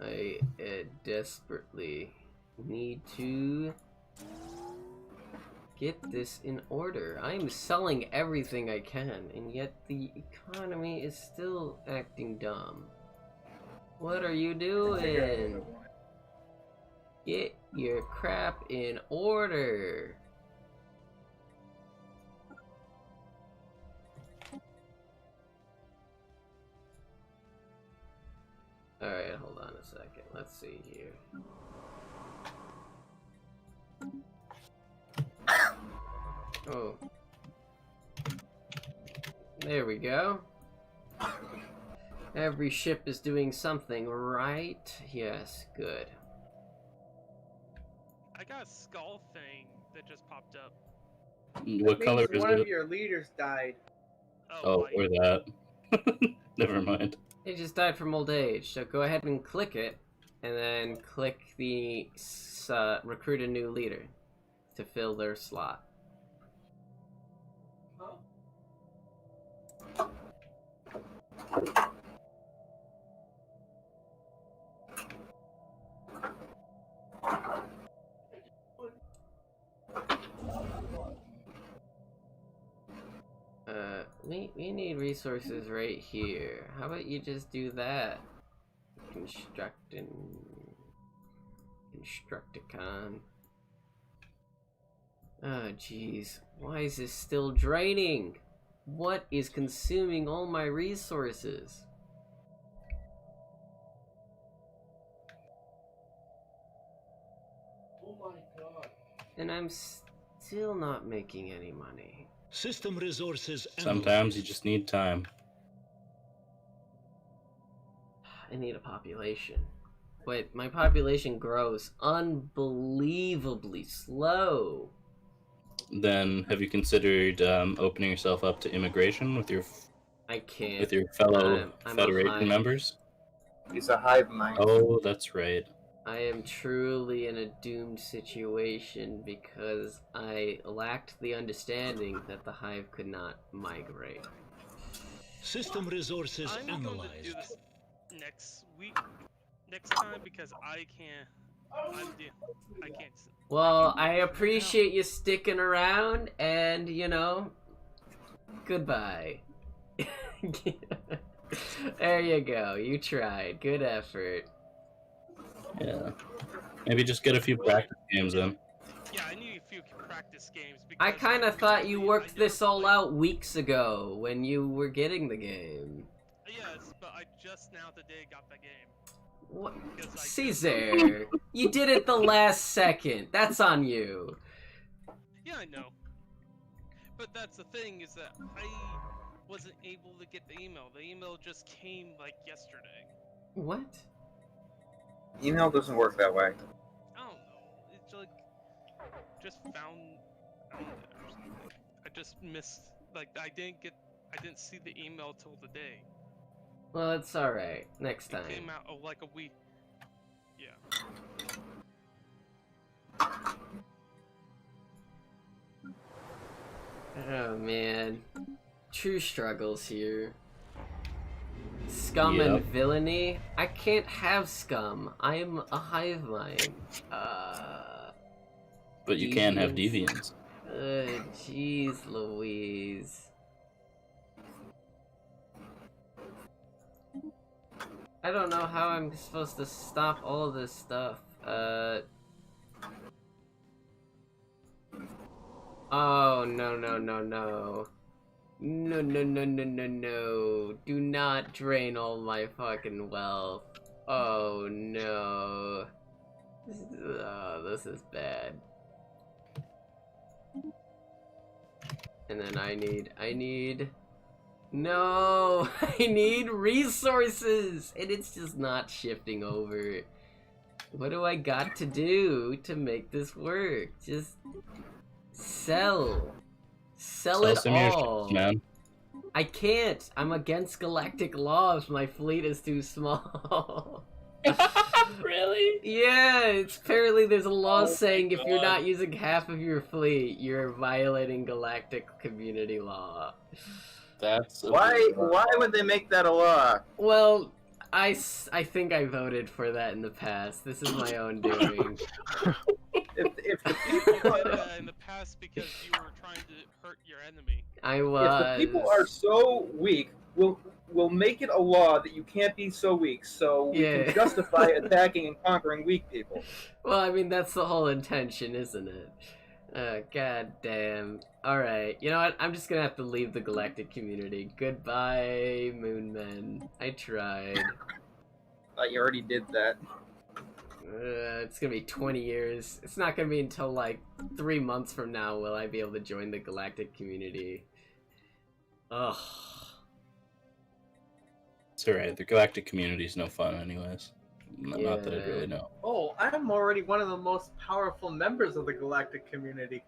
I desperately need to get this in order. I am selling everything I can, and yet the economy is still acting dumb. What are you doing? Get your crap in order. Alright, hold on a second. Let's see here. Oh. There we go. Every ship is doing something, right? Yes, good. I got a skull thing that just popped up. What color is One it? of your leaders died. Oh, white. or that. Never mind. It just died from old age, so go ahead and click it, and then click the recruit a new leader to fill their slot. We need resources right here. How about you just do that? Constructicon. Oh, jeez. Why is this still draining? What is consuming all my resources? Oh my god. And I'm still not making any money. System resources. Sometimes you just need time. I need a population. But my population grows unbelievably slow. Then, have you considered opening yourself up to immigration with your I can't. fellow I'm Federation behind. members? He's a hive mind. Oh, that's right. I am truly in a doomed situation because I lacked the understanding that the hive could not migrate. System resources I'm going to do analyzed. this next week, next time, because I can't. I can't. Well, I appreciate you sticking around, and, you know, goodbye. There you go. You tried. Good effort. Yeah. Maybe just get a few practice games in. Yeah, I need a few practice games. I Because, kind of thought you recently, worked I this never all played- out weeks ago when you were getting the game. Yes, but I just now today got the game. What? Because I just- Caesar, you did it the last second. That's on you. Yeah, I know. But that's the thing, is that I wasn't able to get the email. The email just came like yesterday. What? Email doesn't work that way. I don't know. It's like just found it or something. I just missed, like, I didn't see the email till today. Well, it's alright. Next It came time. out like a week. Yeah. Oh, man. True struggles here. Scum Yep. and villainy? I can't have scum. I'm a hive mind. But you can have deviants. Jeez Louise. I don't know how I'm supposed to stop all of this stuff. Oh, no, no, no, no. No, no, no, no, no, no. Do not drain all my fucking wealth. Oh, no. This is bad. And then I need... No! I need resources! And it's just not shifting over. What do I got to do to make this work? Just... sell. Sell it some of your all. ships, man. I can't. I'm against galactic laws. My fleet is too small. Really? Yeah, it's apparently there's a law Oh saying my if you're not God. using half of your fleet, you're violating galactic community law. That's Why would they make that a law? Well, I think I voted for that in the past. This is my own doing. If the You people did that in the past because you were trying to hurt your enemy. I if was. the people are so weak, we'll make it a law that you can't be so weak, so we Yeah. can justify attacking and conquering weak people. Well, I mean, that's the whole intention, isn't it? God damn. Alright, you know what? I'm just gonna have to leave the galactic community. Goodbye, Moonmen. I tried. You already did that. It's gonna be 20 years. It's not gonna be until like 3 months from now will I be able to join the galactic community. Ugh. It's alright. The galactic community's no fun, anyways. Not that I Yeah. really know. Oh, I'm already one of the most powerful members of the galactic community.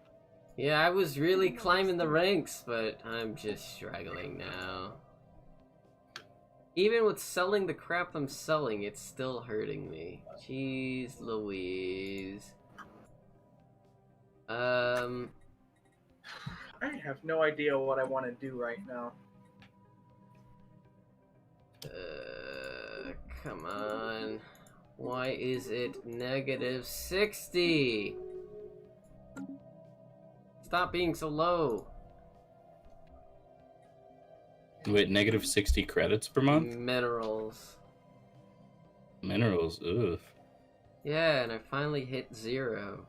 Yeah, I was really climbing the ranks, but I'm just struggling now. Even with selling the crap I'm selling, it's still hurting me. Jeez Louise. I have no idea what I want to do right now. Come on. Why is it negative 60? Stop being so low. Wait, negative 60 credits per month? Minerals. Minerals, ugh. Yeah, and I finally hit 0.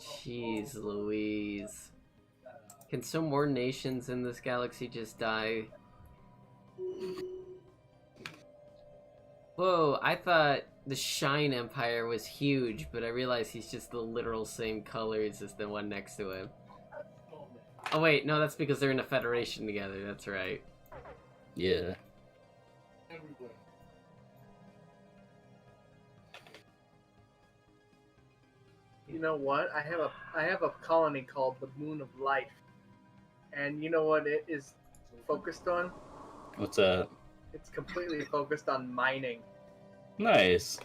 Jeez Louise. Can some more nations in this galaxy just die? Whoa, I thought the Shine Empire was huge, but I realized he's just the literal same colors as the one next to him. Oh wait, no, that's because they're in a federation together, that's right. Yeah. You know what? I have a colony called the Moon of Life, and you know what it is focused on? What's that? It's completely focused on mining. Nice.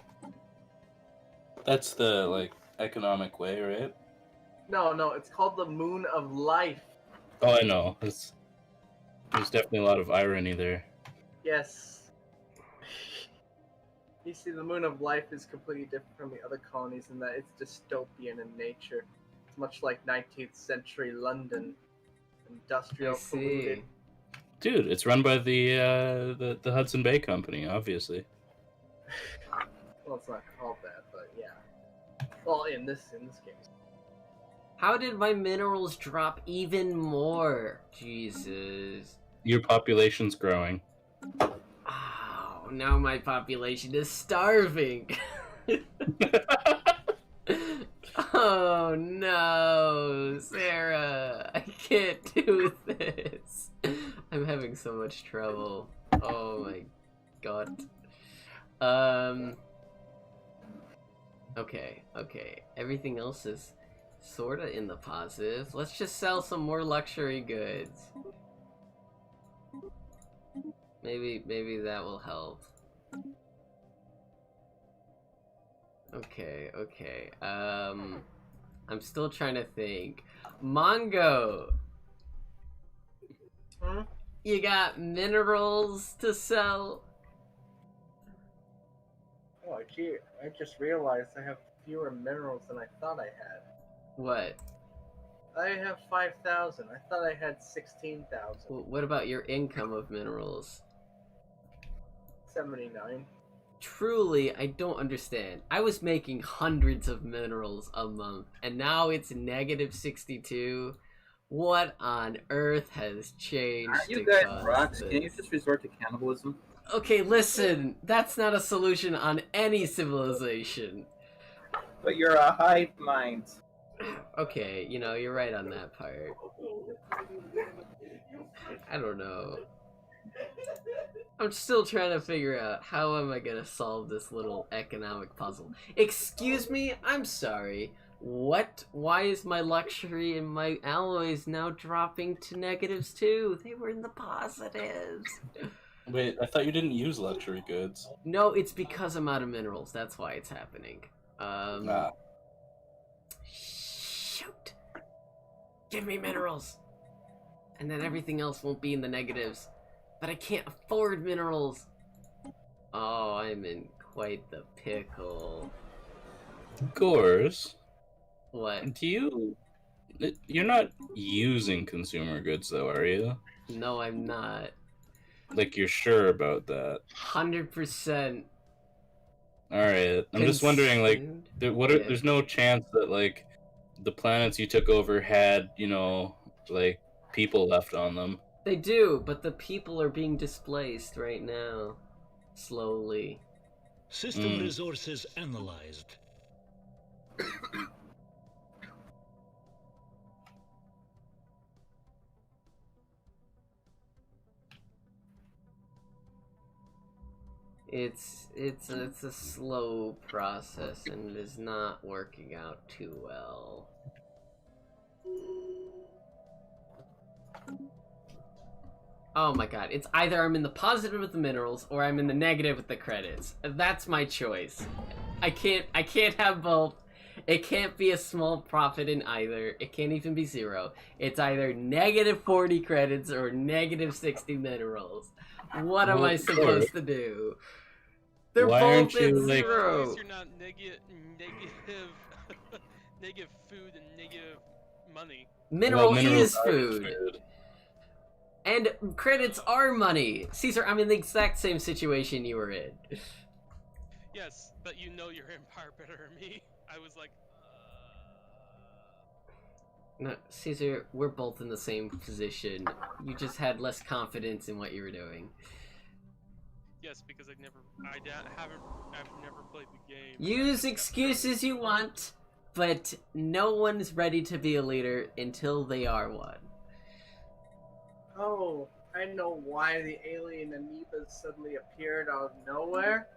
That's the like economic way, right? No, it's called the Moon of Life. Oh, I know. There's definitely a lot of irony there. Yes. You see, the Moon of Life is completely different from the other colonies in that it's dystopian in nature. It's much like 19th century London, industrial, polluted. Dude, it's run by the Hudson Bay Company, obviously. Well, it's not called that, but yeah. Well, in this case. How did my minerals drop even more? Jesus. Your population's growing. Oh, now my population is starving. Oh no, Sarah, I can't do this. I'm having so much trouble. Oh my god. Okay. Everything else is sorta in the positive. Let's just sell some more luxury goods. Maybe that will help. Okay. I'm still trying to think. Mongo! Hmm? You got minerals to sell? Oh, gee, I just realized I have fewer minerals than I thought I had. What? I have 5,000. I thought I had 16,000. What about your income of minerals? 79. Truly, I don't understand. I was making hundreds of minerals a month, and now it's negative 62. What on earth has changed? Aren't you to guys cause rocks? this? Can you just resort to cannibalism? Okay, listen. That's not a solution on any civilization. But you're a hive mind. Okay, you're right on that part. I don't know. I'm still trying to figure out how am I gonna solve this little economic puzzle. Excuse me? I'm sorry. What? Why is my luxury and my alloys now dropping to negatives too? They were in the positives. Wait, I thought you didn't use luxury goods. No, it's because I'm out of minerals. That's why it's happening. Shoot. Give me minerals. And then everything else won't be in the negatives. But I can't afford minerals. Oh, I'm in quite the pickle. Gores, What? you're not using consumer goods though, are you? No, I'm not. Like, you're sure about that? 100%. Alright, I'm just wondering, like, there's no chance that, like, the planets you took over had, like, people left on them. They do, but the people are being displaced right now. Slowly. System resources analyzed. It's a slow process and it is not working out too well. Oh my god, it's either I'm in the positive with the minerals or I'm in the negative with the credits. That's my choice. I can't have both. It can't be a small profit in either. It can't even be zero. It's either negative 40 credits or negative 60 minerals. What am I supposed to do? They're Why both aren't you, at like- At zero. least you're not negative negative food and negative money. Mineral minerals is are food. And credits are money. Caesar, I'm in the exact same situation you were in. Yes, but you know your empire better than me. I was like, No, Caesar, we're both in the same position. You just had less confidence in what you were doing. yes, because I've never played the game. Use excuses you want, but no one's ready to be a leader until they are one. Oh, I know why the alien amoebas suddenly appeared out of nowhere.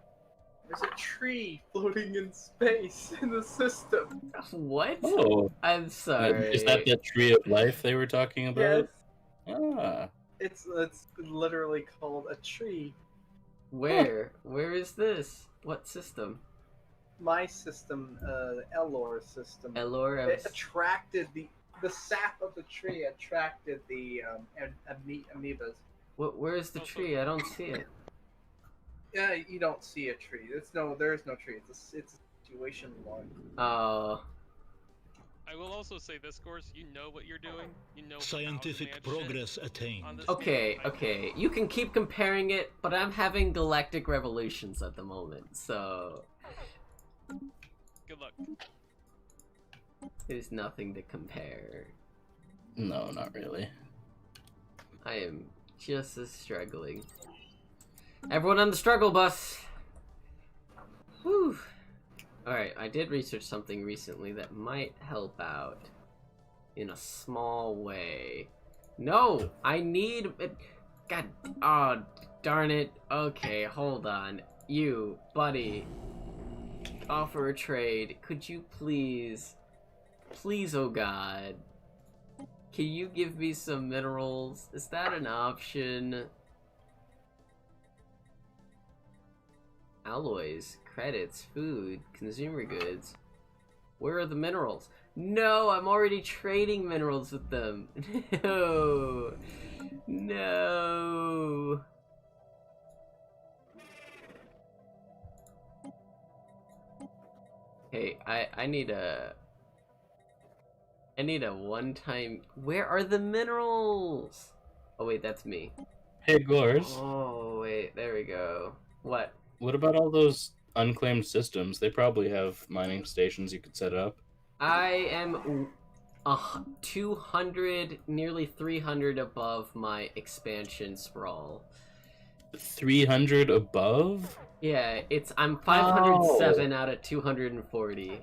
There's a tree floating in space in the system. What? Oh, I'm sorry. is that the tree of life they were talking about? Yes, Ah, it's literally called a tree. Where? Where is this? What system? My system, the Elor system. Elor? It attracted the sap of the tree attracted the amoebas. Where's the tree? I don't see it. Yeah, you don't see a tree. There is no tree. It's a situation log. Oh. I will also say this, course, you know what you're doing. You know Scientific how to progress on attained. this Okay, game. I- okay. You can keep comparing it, but I'm having galactic revolutions at the moment, so Good luck. there's nothing to compare. No, not really. I am just as struggling. Everyone on the struggle bus! Whew. Alright, I did research something recently that might help out in a small way. No! I need... God... Oh, darn it. Okay, hold on. You, buddy. Offer a trade. Could you please... Please, oh god. Can you give me some minerals? Is that an option? Alloys, credits, food, consumer goods. Where are the minerals? No, I'm already trading minerals with them. No. No. Hey, I need a one-time... Where are the minerals? Oh wait, that's me. Hey, Gores. Oh wait, there we go. What? What about all those unclaimed systems? They probably have mining stations you could set up. I am 200, nearly 300 above my expansion sprawl. 300 above? Yeah, I'm 507 out of 240.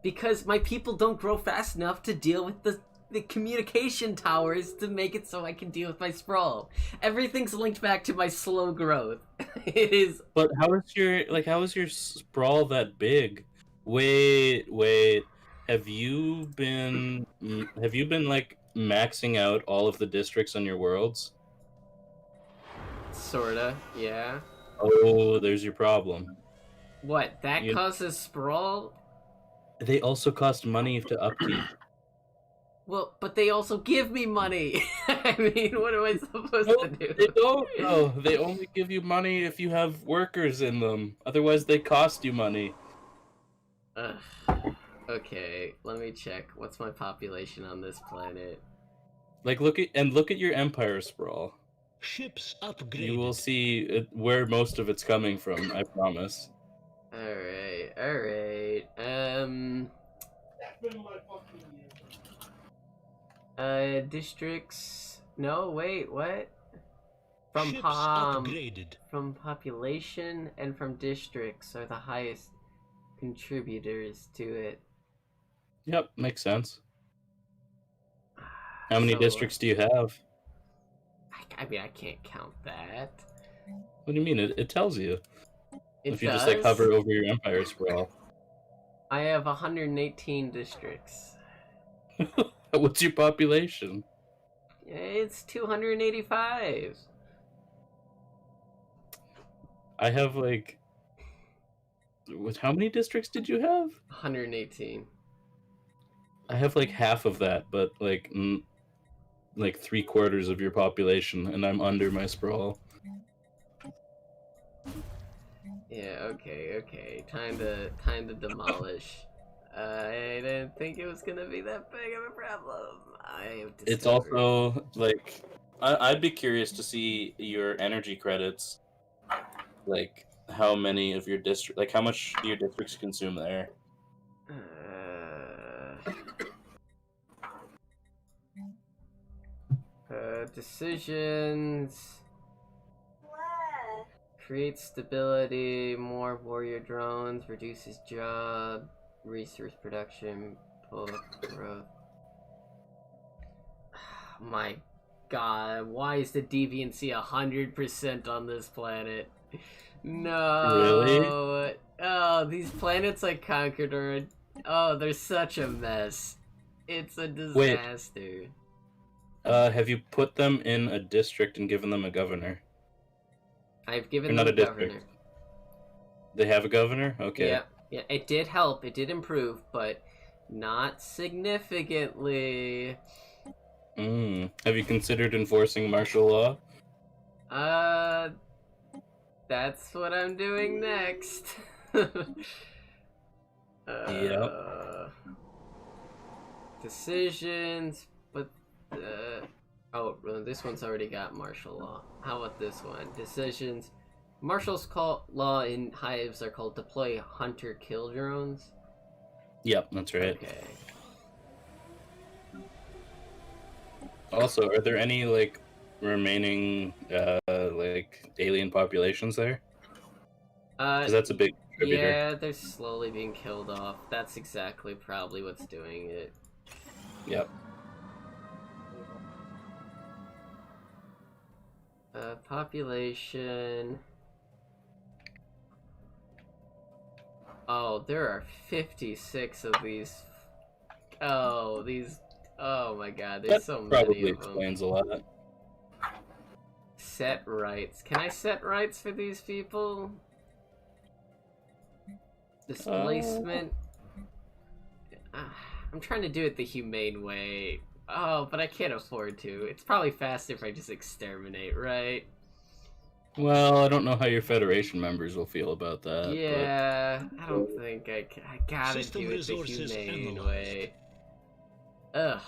Because my people don't grow fast enough to deal with the communication towers to make it so I can deal with my sprawl. Everything's linked back to my slow growth. It is... But how is your sprawl that big? Wait. Have you been like maxing out all of the districts on your worlds? Sorta, yeah. Oh, there's your problem. What, that causes sprawl? They also cost money to upkeep. Well, but they also give me money. I mean, what am I supposed to do? They don't. No, they only give you money if you have workers in them. Otherwise, they cost you money. Okay, let me check. What's my population on this planet? Like, look at your empire sprawl. Ships upgraded. You will see where most of it's coming from. I promise. All right. Districts. No, wait, what? From Ships upgraded. from population and from districts are the highest contributors to it. Yep, makes sense. How many districts do you have? I mean, I can't count that. What do you mean? It tells you. If you does? just like hover over your empire sprawl. I have 118 districts. What's your population? It's 285. I have like... How many districts did you have? 118. I have like half of that, but like 3/4 of your population, and I'm under my sprawl. Yeah, okay. Time to demolish. I didn't think it was gonna be that big of a problem. It's also like I'd be curious to see your energy credits. Like how many of your district, like how much do your districts consume there? Decisions. Creates stability, more warrior drones, reduces job, resource production, pull up growth. My god, why is the deviancy 100% on this planet? No. Really? Oh, these planets I conquered are... Oh, they're such a mess. It's a disaster. Have you put them in a district and given them a governor? I've given You're them not a a governor. district. They have a governor? Okay. Yeah, yeah, it did help. It did improve, but not significantly. Have you considered enforcing martial law? That's what I'm doing next. Decisions, but oh, well, this one's already got martial law. How about this one? Decisions. Martial's law in hives are called deploy hunter-kill drones. Yep, that's right. Okay. Also, are there any like remaining like alien populations there? Because that's a big contributor. Yeah, they're slowly being killed off. That's exactly probably what's doing it. Yep. Population. Oh, there are 56 of these. Oh, these. Oh my god, there's so many probably of them. explains a lot. Set rights. Can I set rights for these people? Displacement. I'm trying to do it the humane way. Oh, but I can't afford to. It's probably faster if I just exterminate, right? Well, I don't know how your Federation members will feel about that. Yeah, I don't think I can. I gotta System do it the resources humane analyzed. way. Ugh.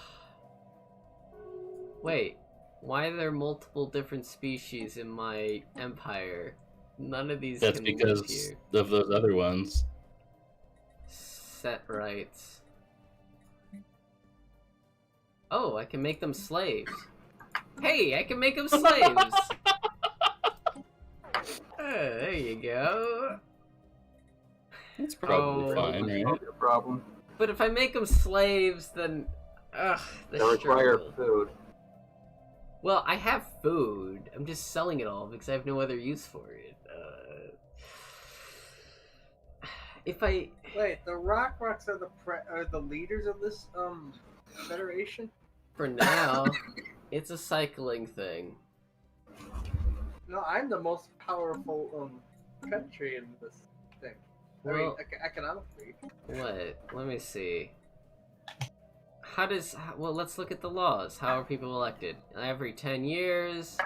Wait, why are there multiple different species in my empire? None of these That's can because live here. of those other ones. Set rights. Oh, I can make them slaves. Hey, I can make them slaves! There you go. That's probably fine, right? Not a problem. But if I make them slaves, then... Ugh, the They require struggle. food. Well, I have food. I'm just selling it all because I have no other use for it. If I... Wait, the Rocks are the leaders of this federation? For now, it's a cycling thing. No, I'm the most powerful country in this thing. I mean, Well, economically. what? Let me see. How does... Well, let's look at the laws. How are people elected? Every 10 years.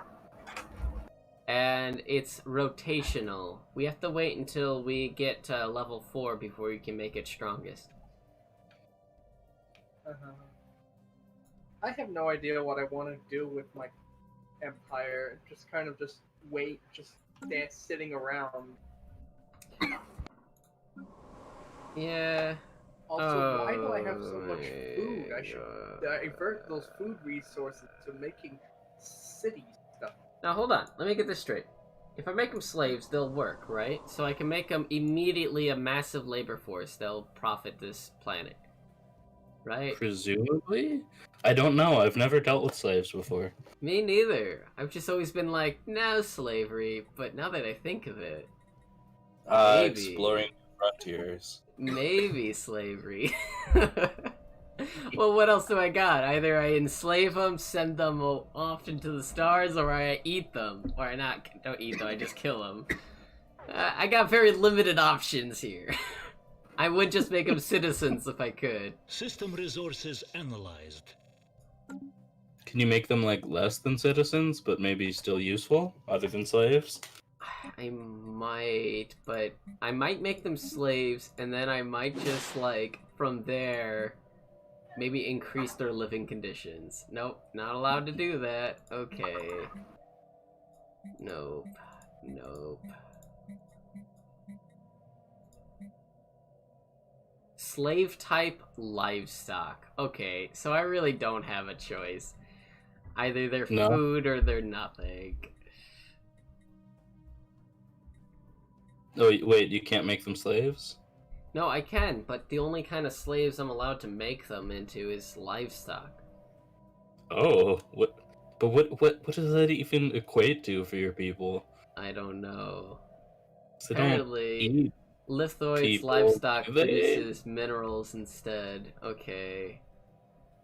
And it's rotational. We have to wait until we get to level 4 before we can make it strongest. I have no idea what I want to do with my empire. Just kind of just wait, just sitting around. Yeah. Also, why do I have so much food? I should divert those food resources to making city stuff. Now hold on, let me get this straight. If I make them slaves, they'll work, right? So I can make them immediately a massive labor force. They'll profit this planet. Right? Presumably? I don't know. I've never dealt with slaves before. Me neither. I've just always been like, no slavery, but now that I think of it, maybe. Exploring frontiers. Maybe slavery. Well, what else do I got? Either I enslave them, send them off into the stars, or I eat them. Or I don't eat them, I just kill them. I got very limited options here. I would just make them citizens if I could. System resources analyzed. Can you make them like less than citizens, but maybe still useful, other than slaves? I might, but I might make them slaves, and then I might just, like, from there, maybe increase their living conditions. Nope, not allowed to do that. Okay. Nope. Nope. Slave type livestock. Okay, so I really don't have a choice. Either they're No. food or they're nothing. Oh, wait, you can't make them slaves? No, I can, but the only kind of slaves I'm allowed to make them into is livestock. Oh, what? But what does that even equate to for your people? I don't know. So they don't Apparently, eat. Lithoid's people, livestock do they? produces minerals instead. Okay.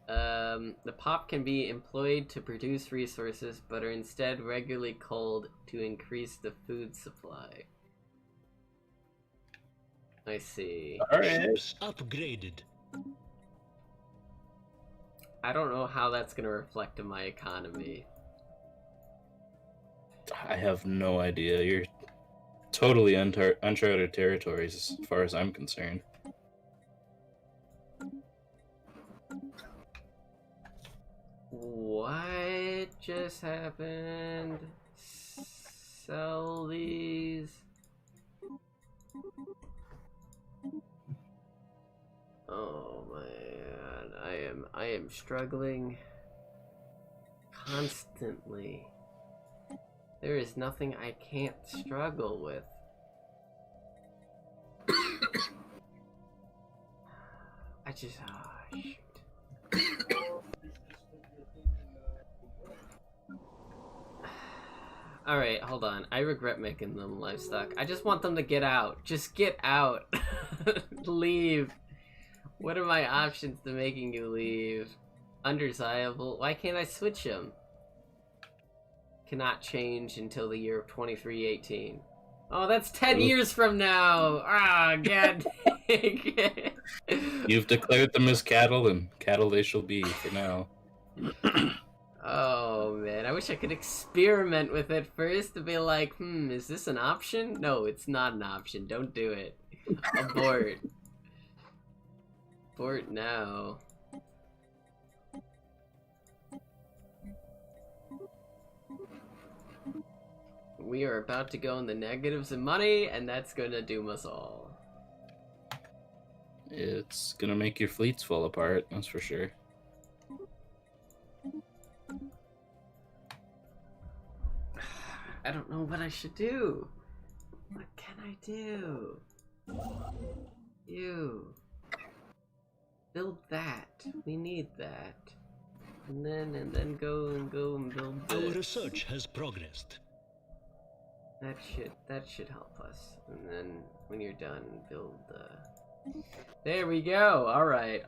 The pop can be employed to produce resources, but are instead regularly culled to increase the food supply. I see. Alright. Ships upgraded. I don't know how that's gonna reflect in my economy. I have no idea. You're totally uncharted territories as far as I'm concerned. What just happened? Sell these. Oh man, I am struggling constantly. There is nothing I can't struggle with. I just shoot. Alright, hold on. I regret making them livestock. I just want them to get out. Just get out. Leave. What are my options to making you leave? Undesirable. Why can't I switch them? Cannot change until the year of 2318. Oh, that's 10 years from now! Ah, god dang it. You've declared them as cattle, and cattle they shall be for now. Oh man, I wish I could experiment with it first to be like, is this an option? No, it's not an option. Don't do it. Abort. Abort now. We are about to go in the negatives in money, and that's gonna doom us all. It's gonna make your fleets fall apart, that's for sure. I don't know what I should do. What can I do? You. Build that. We need that. And then go and build Our this. research has progressed. That should help us. And then when you're done, build there we go. Alright.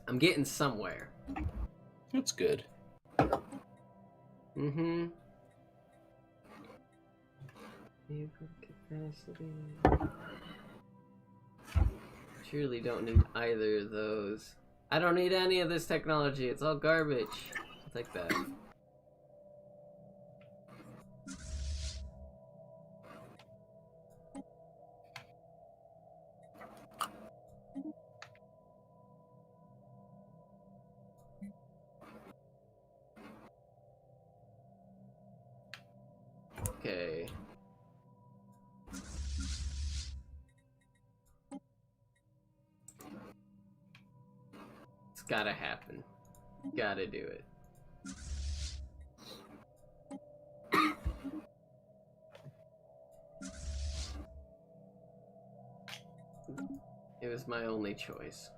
I'm getting somewhere. That's good. Mm-hmm. Capacity. Truly don't need either of those. I don't need any of this technology. It's all garbage. I'll take that. Okay. It's gotta happen. Gotta do it. It was my only choice.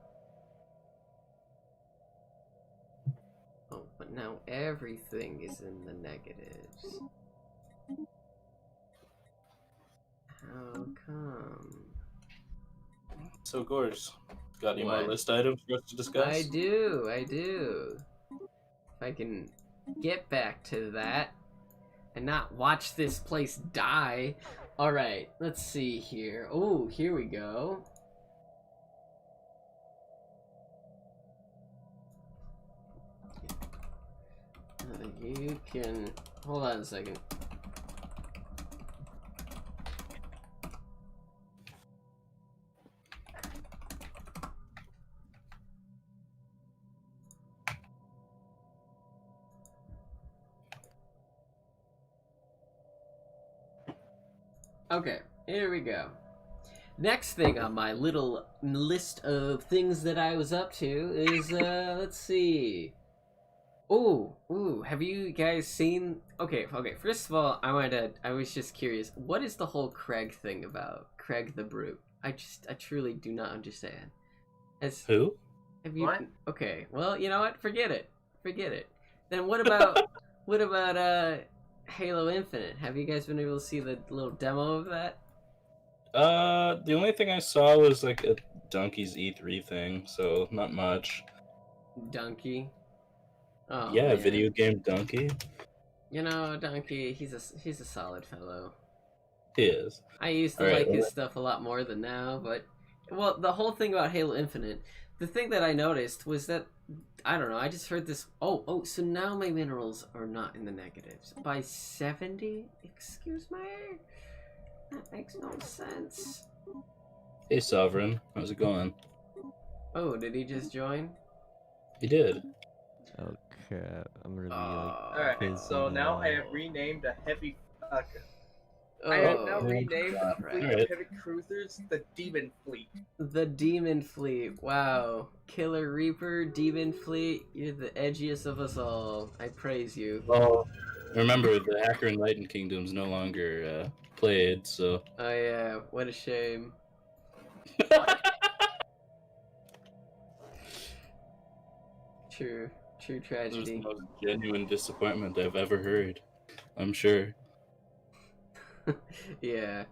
Oh, but now everything is in the negatives. How come? So, Gores, got any What? more list items for us to discuss? I do. If I can get back to that and not watch this place die. Alright, let's see here. Oh, here we go. You can... Hold on a second. Okay, here we go. Next thing on my little list of things that I was up to is, let's see. Ooh, have you guys seen... Okay, first of all, I was just curious, what is the whole Craig thing about? Craig the Brute? I truly do not understand. Who? Have you... What? Okay, well, you know what? Forget it. Then what about... what about, Halo Infinite? Have you guys been able to see the little demo of that? The only thing I saw was like a Donkey's E3 thing, so not much. Donkey. Oh, yeah, man. video game donkey. You know, Donkey, he's a solid fellow. He is. I used to Alright, like his stuff a lot more than now, but well, the whole thing about Halo Infinite, the thing that I noticed was that I don't know, I just heard this. Oh, so now my minerals are not in the negatives by 70. Excuse me. That makes no sense. Hey, Sovereign, how's it going? Oh, did he just join? He did. Okay, I'm really Alright, Crazy. so now I have renamed a heavy. Oh, I have now renamed the fleet Alright. of heavy cruisers the Demon Fleet. the Demon Fleet. Wow, Killer Reaper, Demon Fleet. You're the edgiest of us all. I praise you. Well, remember the Hacker and Lighten Kingdom's no longer played, so. Oh yeah, what a shame. True It was the tragedy. most genuine disappointment I've ever heard. I'm sure. Yeah,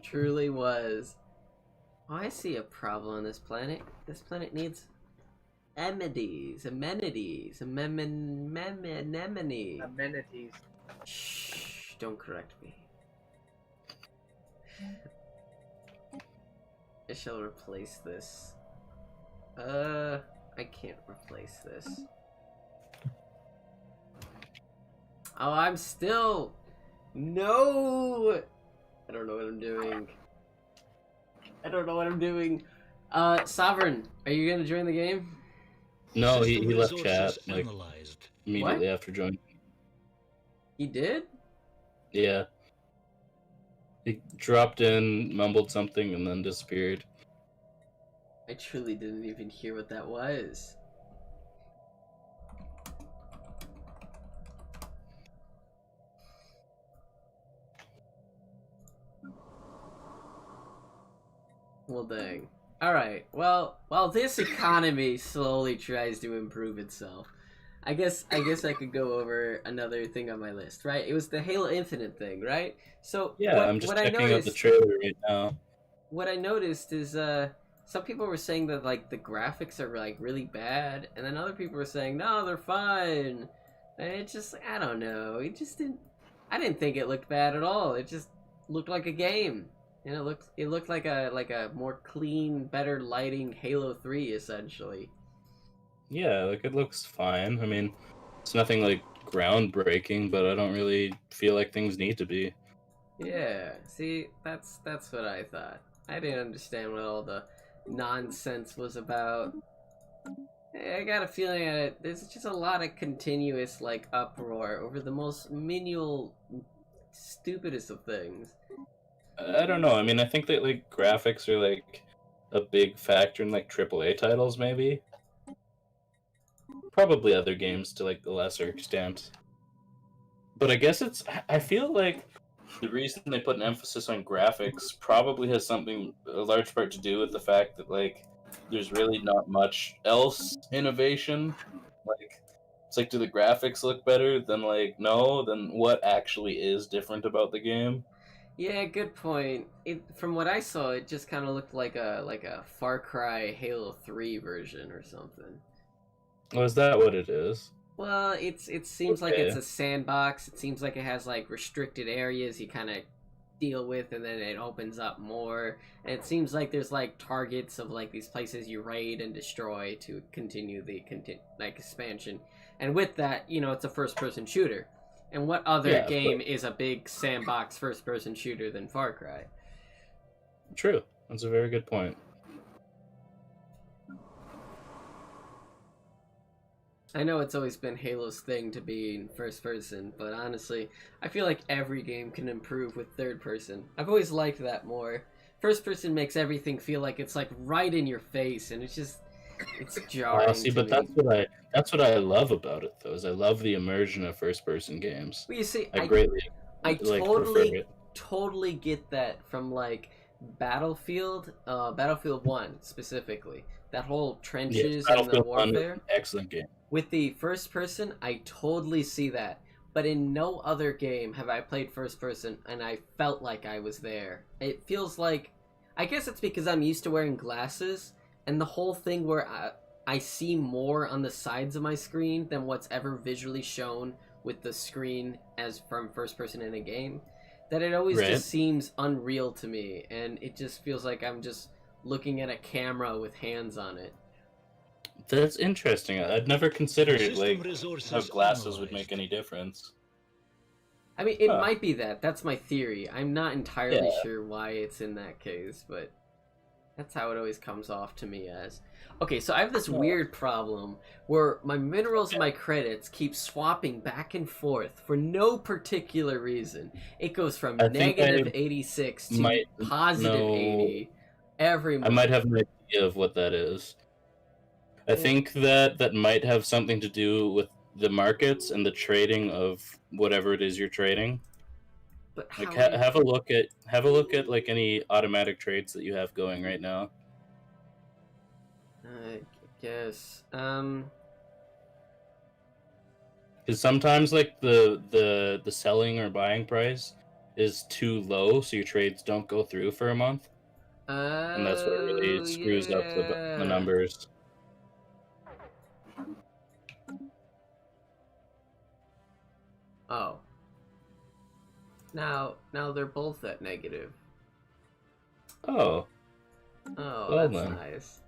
truly was. Oh, I see a problem on this planet. This planet needs amenities. Amenities. Shh, don't correct me. I shall replace this. I can't replace this. Oh, I'm still... No! I don't know what I'm doing. Sovereign, are you gonna join the game? No, he System left chat resources like analyzed. immediately after joining. He did? Yeah. He dropped in, mumbled something, and then disappeared. I truly didn't even hear what that was. Well, dang. Alright, well, while this economy slowly tries to improve itself, I guess I could go over another thing on my list, right? It was the Halo Infinite thing, right? So Yeah, I'm just checking out the trailer right now. what I noticed is some people were saying that like the graphics are like really bad, and then other people were saying no, they're fine. And it just I don't know. I didn't think it looked bad at all. It just looked like a game. And it looked like a more clean, better lighting Halo 3 essentially. Yeah, like it looks fine. I mean, it's nothing like groundbreaking, but I don't really feel like things need to be. Yeah, see, that's what I thought. I didn't understand what all the nonsense was about. I got a feeling that there's just a lot of continuous like uproar over the most menial, stupidest of things. I don't know. I mean, I think that like graphics are like a big factor in like AAA titles, maybe. Probably other games to like a lesser extent. But I guess I feel like the reason they put an emphasis on graphics probably has a large part to do with the fact that like there's really not much else innovation. Like it's like, do the graphics look better? Then like no, then what actually is different about the game? Yeah, good point. From what I saw, it just kind of looked like a Far Cry Halo 3 version or something. Oh, is that what it is? Well, it seems like Okay. it's a sandbox. It seems like it has like restricted areas you kind of deal with, and then it opens up more. And it seems like there's like targets of like these places you raid and destroy to continue the expansion. And with that, it's a first-person shooter. And what other Yeah, game is a big sandbox first-person shooter than Far Cry? True. That's a very good point. I know it's always been Halo's thing to be in first person, but honestly, I feel like every game can improve with third person. I've always liked that more. First person makes everything feel like it's like right in your face, and it's jarring. See, to but me. that's what I love about it, though. Is I love the immersion of first-person games. Well, you see, I greatly I like prefer it. totally get that from like Battlefield 1 specifically. That whole trenches and the Battlefield 1 is warfare. an excellent game. With the first person, I totally see that. But in no other game have I played first person and I felt like I was there. It feels like... I guess it's because I'm used to wearing glasses, and the whole thing where I see more on the sides of my screen than what's ever visually shown with the screen as from first person in a game, that it always just seems unreal to me, and it just feels like I'm just looking at a camera with hands on it. That's interesting. I'd never considered it, like, how glasses would make any difference. I mean, it might be that. That's my theory. I'm not entirely sure why it's in that case, but that's how it always comes off to me as. Okay, so I have this weird problem where my minerals and my credits keep swapping back and forth for no particular reason. It goes from negative 86 to positive 80 every month. I might have an idea of what that is. I think that might have something to do with the markets and the trading of whatever it is you're trading. But like, have a look at like any automatic trades that you have going right now. I guess. Because sometimes like the selling or buying price is too low, so your trades don't go through for a month, and that's what really screws up the numbers. Oh. Now they're both at negative. Oh. Oh, well, that's then. nice.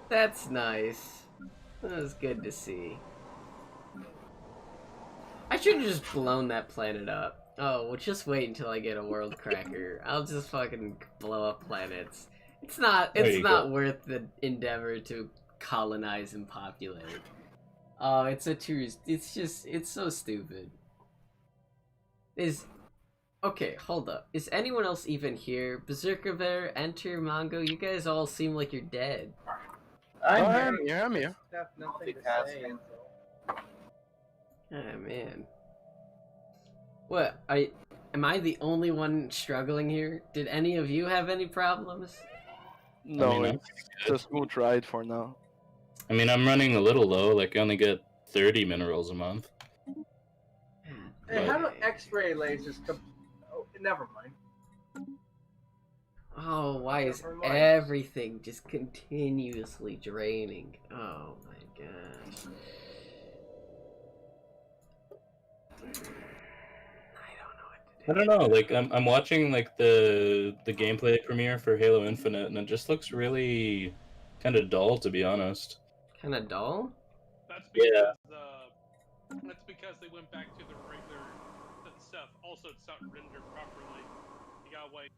That's nice. That was good to see. I should have just blown that planet up. Oh, well, just wait until I get a world cracker. I'll just fucking blow up planets. It's not worth the endeavor to colonize and populate. Oh, it's so stupid. Okay, hold up. Is anyone else even here? Berserker Bear, Enter, Mongo, you guys all seem like you're dead. I'm here. I have nothing to say. Oh, man. What, am I the only one struggling here? Did any of you have any problems? No, it's a smooth ride for now. I mean, I'm running a little low. Like, I only get 30 minerals a month. Hey, how do X-ray lasers come? Oh, never mind. Oh, why is everything just continuously draining? Oh my gosh. I don't know. Like, I'm watching like the gameplay premiere for Halo Infinite, and it just looks really kind of dull, to be honest. Kind of dull? That's because that's because they went back to the regular stuff. Also, it's not rendered properly. You gotta wait.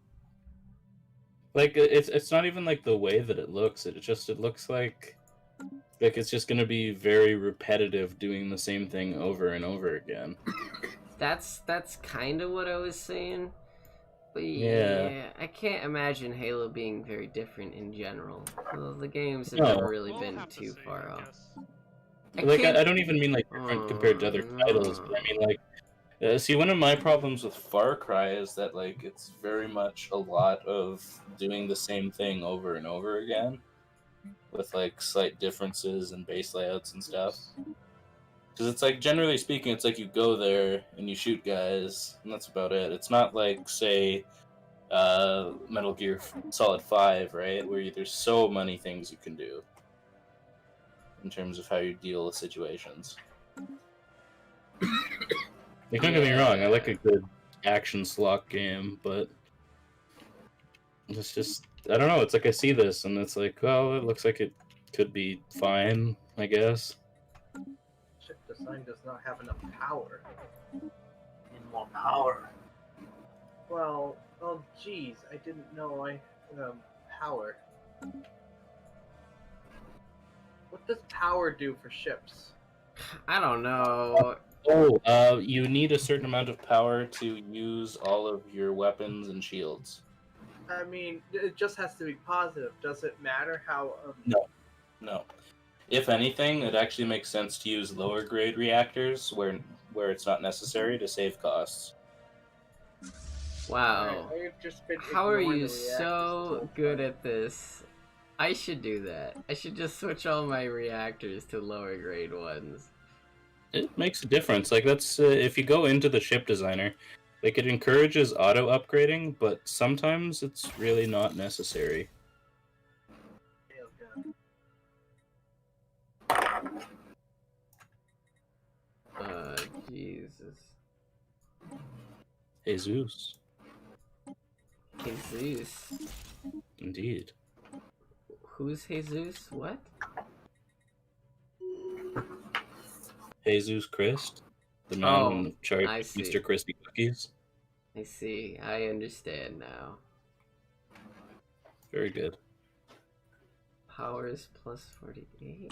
Like, it's not even like the way that it looks. It looks like it's just gonna be very repetitive, doing the same thing over and over again. That's kind of what I was saying. But yeah, I can't imagine Halo being very different in general. Well, the games have never really been too far off. I don't even mean like different compared to other titles, but I mean like, see, one of my problems with Far Cry is that like it's very much a lot of doing the same thing over and over again, with like slight differences in base layouts and stuff. Because it's like, generally speaking, it's like you go there and you shoot guys, and that's about it. It's not like, say, Metal Gear Solid 5, right? Where there's so many things you can do in terms of how you deal with situations. Like, don't get me wrong, I like a good action slot game, but it's just, I don't know, it's like I see this, and it's like, well, it looks like it could be fine, I guess. Chip design does not have enough power. Need more power. Well, oh geez, I didn't know I power. What does power do for ships? I don't know. You need a certain amount of power to use all of your weapons and shields. I mean, it just has to be positive. Does it matter how? No. If anything, it actually makes sense to use lower grade reactors where it's not necessary to save costs. Wow. How are you so good at this? I should do that. I should just switch all my reactors to lower grade ones. It makes a difference. Like, that's if you go into the ship designer, like, it encourages auto upgrading, but sometimes it's really not necessary. Jesus. Jesus. Jesus. Indeed. Who's Jesus? What? Jesus Christ, the man in charge I of see. Mr. Crispy Cookies. I see. I understand now. Very good. Powers plus 48.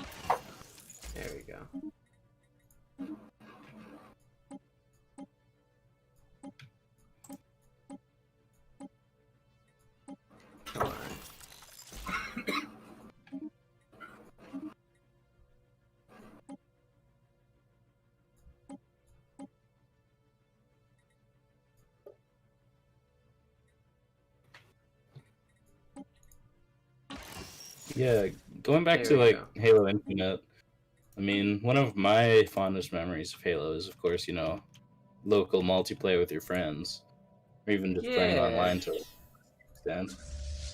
There we go. Come on. Yeah, going back There to we like go. Halo Infinite. I mean, one of my fondest memories of Halo is, of course, local multiplayer with your friends, or even just playing online to an extent.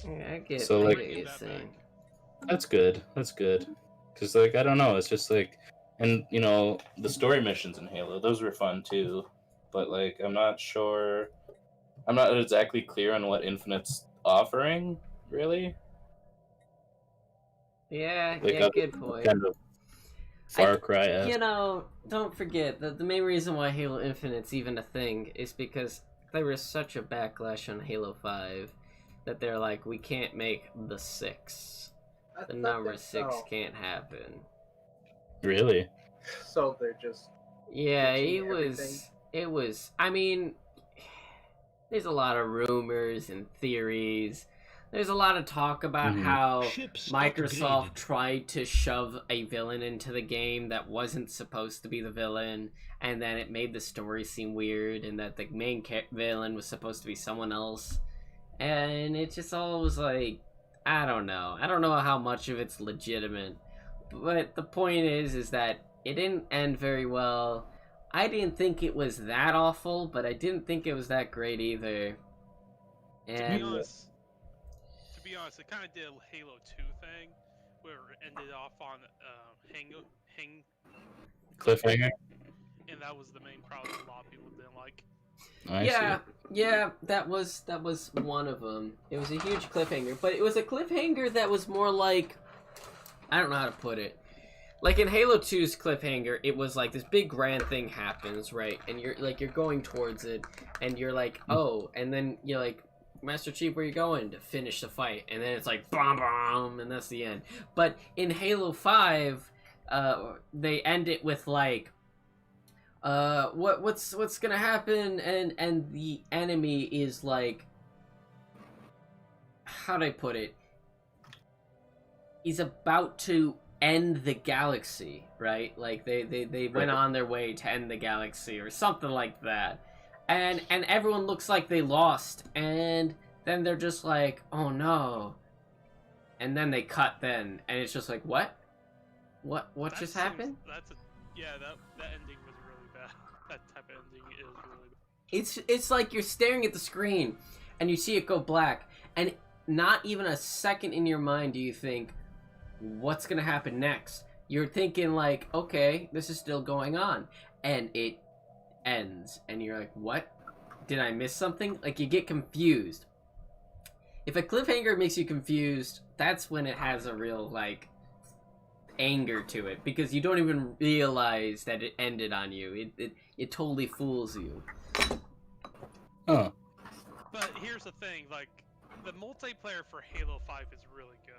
Yeah, I get So, what like- you're That saying. That's good. That's good. Because, like, I don't know, it's just like, and the story missions in Halo, those were fun too. But like, I'm not exactly clear on what Infinite's offering, really. Yeah, Like, yeah, other good than point. kind of Far Cry. Don't forget that the main reason why Halo Infinite's even a thing is because there was such a backlash on Halo 5 that they're like, we can't make the 6. I The thought number that- 6 oh, can't happen. Really? So they're just Yeah, ditching everything. it was, I mean, there's a lot of rumors and theories. There's a lot of talk about Mhm. how Ships Microsoft upgraded. tried to shove a villain into the game that wasn't supposed to be the villain, and then it made the story seem weird, and that the main villain was supposed to be someone else. And it just all was like, I don't know. I don't know how much of it's legitimate. But the point is that it didn't end very well. I didn't think it was that awful, but I didn't think it was that great either. To be And honest, it kind of did a Halo 2 thing, where it ended off on hang, Cliffhanger? and that was the main problem a lot of people didn't like. I yeah, that was one of them. It was a huge cliffhanger, but it was a cliffhanger that was more like, I don't know how to put it. Like in Halo 2's cliffhanger, it was like this big grand thing happens, right? And you're going towards it, and you're like, oh, and then you're like, Master Chief, where you going? To finish the fight. And then it's like, bomb, bomb, and that's the end. But in Halo 5, they end it with like, what's gonna happen? And the enemy is like, how'd I put it? He's about to end the galaxy, right? Like they went on their way to end the galaxy or something like that. And everyone looks like they lost, and then they're just like, oh no. And then they cut then, and it's just like, what That just seems- happened? That ending was really bad. That type of ending is really bad. It's like you're staring at the screen and you see it go black, and not even a second in your mind do you think, what's gonna happen next? You're thinking like, okay, this is still going on, and it ends, and you're like, what? Did I miss something? Like, you get confused. If a cliffhanger makes you confused, that's when it has a real, like, anger to it, because you don't even realize that it ended on you. It totally fools you. Huh. But here's the thing, like, the multiplayer for Halo 5 is really good.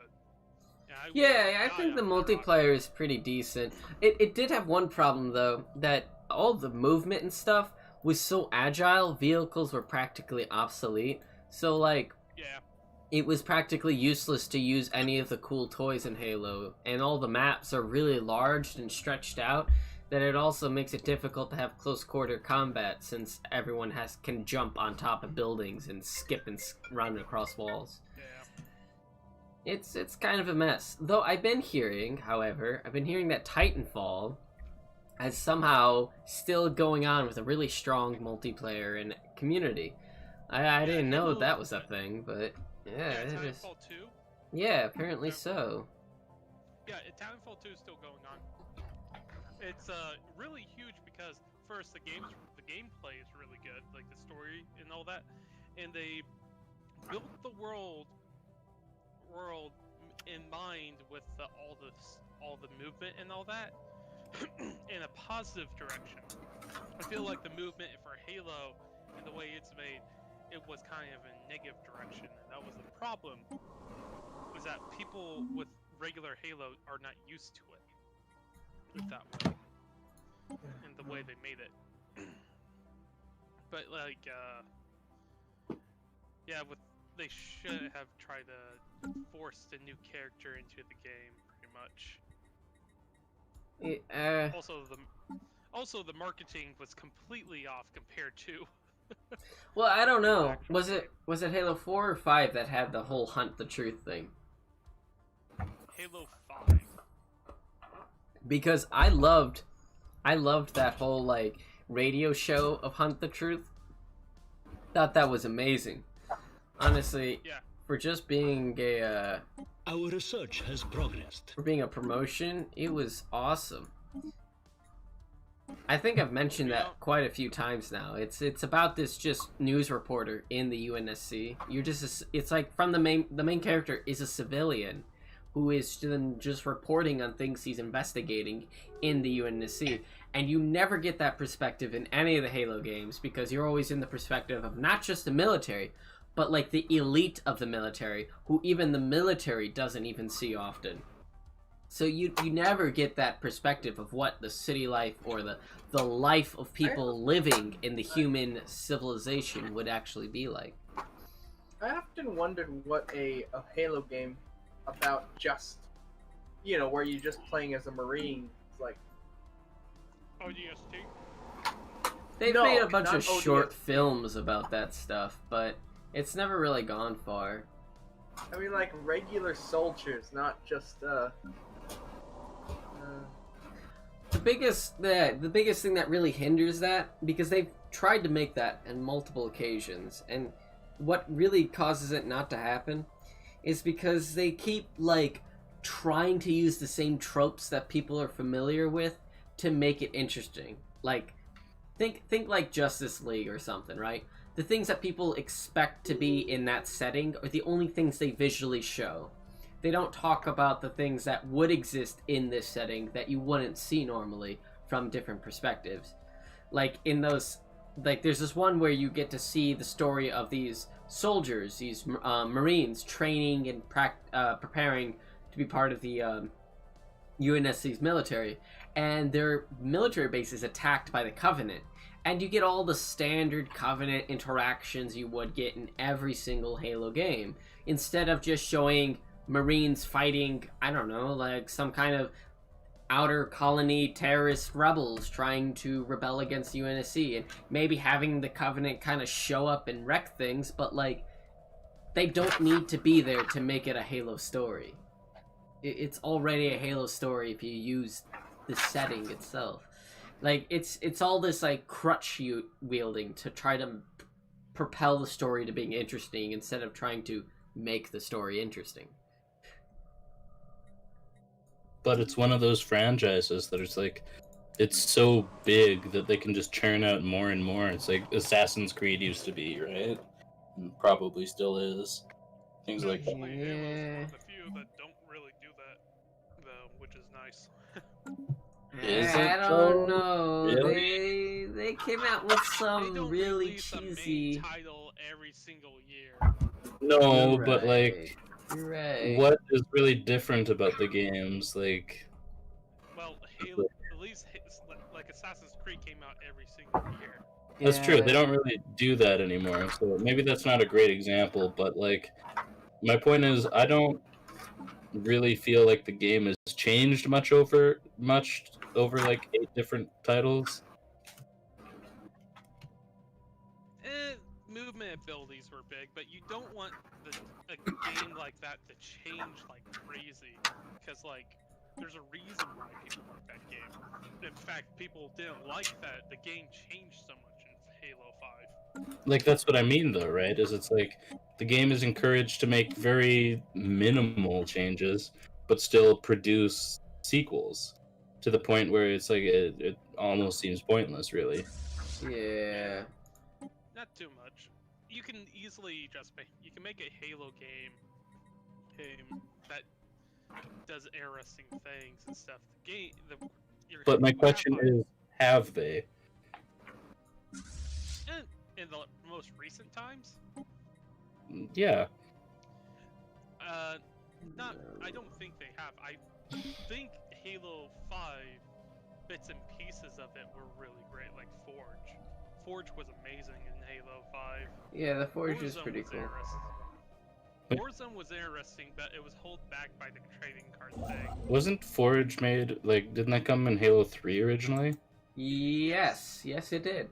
And Yeah, I think the multiplayer is pretty decent. It did have one problem, though, that all the movement and stuff was so agile, vehicles were practically obsolete. So, like, Yeah. it was practically useless to use any of the cool toys in Halo, and all the maps are really large and stretched out, that it also makes it difficult to have close quarter combat, since everyone can jump on top of buildings and skip and run across walls. Yeah. It's kind of a mess. Though I've been hearing that Titanfall is somehow still going on with a really strong multiplayer and community. I didn't know Halo- that was a thing, but yeah, it is. Titanfall 2? Yeah, apparently so. Yeah, Titanfall 2 is still going on. it's really huge because first the gameplay is really good, like the story and all that, and they built the world in mind with all the movement and all that in a positive direction. I feel like the movement for Halo and the way it's made, it was kind of a negative direction, and that was the problem. Was that people with regular Halo are not used to it that way, and the way they made it. But like, yeah, they should have tried to force the new character into the game, pretty much. Also the marketing was completely off compared to. Well, I don't know. Was it Halo 4 or 5 that had the whole hunt the truth thing? Halo 5. Because I loved that whole like radio show of Hunt the Truth. Thought that was amazing. Honestly, yeah. For just being a our research has progressed. For being a promotion, it was awesome. I think I've mentioned that quite a few times now. It's about this just news reporter in the UNSC. It's like from the main character is a civilian who is then just reporting on things he's investigating in the UNSC. And you never get that perspective in any of the Halo games because you're always in the perspective of not just the military, but like the elite of the military, who even the military doesn't even see often. So you never get that perspective of what the city life or the life of people living in the human civilization would actually be like. I often wondered what a Halo game about just, where you're just playing as a Marine is like. ODST? They've made a bunch of short films about that stuff, but it's never really gone far. I mean, like regular soldiers, not just The biggest thing that really hinders that, because they've tried to make that on multiple occasions, and what really causes it not to happen is because they keep like trying to use the same tropes that people are familiar with to make it interesting. Like think like Justice League or something, right? The things that people expect to be in that setting are the only things they visually show. They don't talk about the things that would exist in this setting that you wouldn't see normally from different perspectives. Like in those, like there's this one where you get to see the story of these soldiers, these Marines training and preparing to be part of the UNSC's military, and their military base is attacked by the Covenant. And you get all the standard Covenant interactions you would get in every single Halo game, instead of just showing Marines fighting, I don't know, like some kind of outer colony terrorist rebels trying to rebel against the UNSC, and maybe having the Covenant kind of show up and wreck things, but like they don't need to be there to make it a Halo story. It's already a Halo story if you use the setting itself. Like it's all this like crutch wielding to try to propel the story to being interesting instead of trying to make the story interesting. But it's one of those franchises that it's like, it's so big that they can just churn out more and more. It's like Assassin's Creed used to be, right? And probably still is. Things like that. Actually, Halo's one of the few that don't really do that, though, which is nice. I don't know. Really? They came out with some really cheesy a main title every single year. No, but like, you're right. What is really different about the games? Like, well, Halo, at least like Assassin's Creed came out every single year. That's true. They don't really do that anymore. So maybe that's not a great example. But like, my point is, I don't really feel like the game has changed much over like 8 different titles. Movement abilities were big, but you don't want a game like that to change like crazy, because like there's a reason why people like that game. In fact, people didn't like that the game changed so much in Halo 5. Like, that's what I mean though, right? It's like the game is encouraged to make very minimal changes but still produce sequels to the point where it's like it almost seems pointless, really. Yeah. Not too much. You can easily you can make a Halo game that does interesting things and stuff. But my question is, have they? In the most recent times? Yeah. I don't think they have. I think Halo 5 bits and pieces of it were really great, like Forge. Forge was amazing in Halo 5. Yeah, the Forge is pretty cool. Warzone was interesting, but it was held back by the trading card thing. Wasn't Forge made, like, didn't that come in Halo 3 originally? Yes, it did.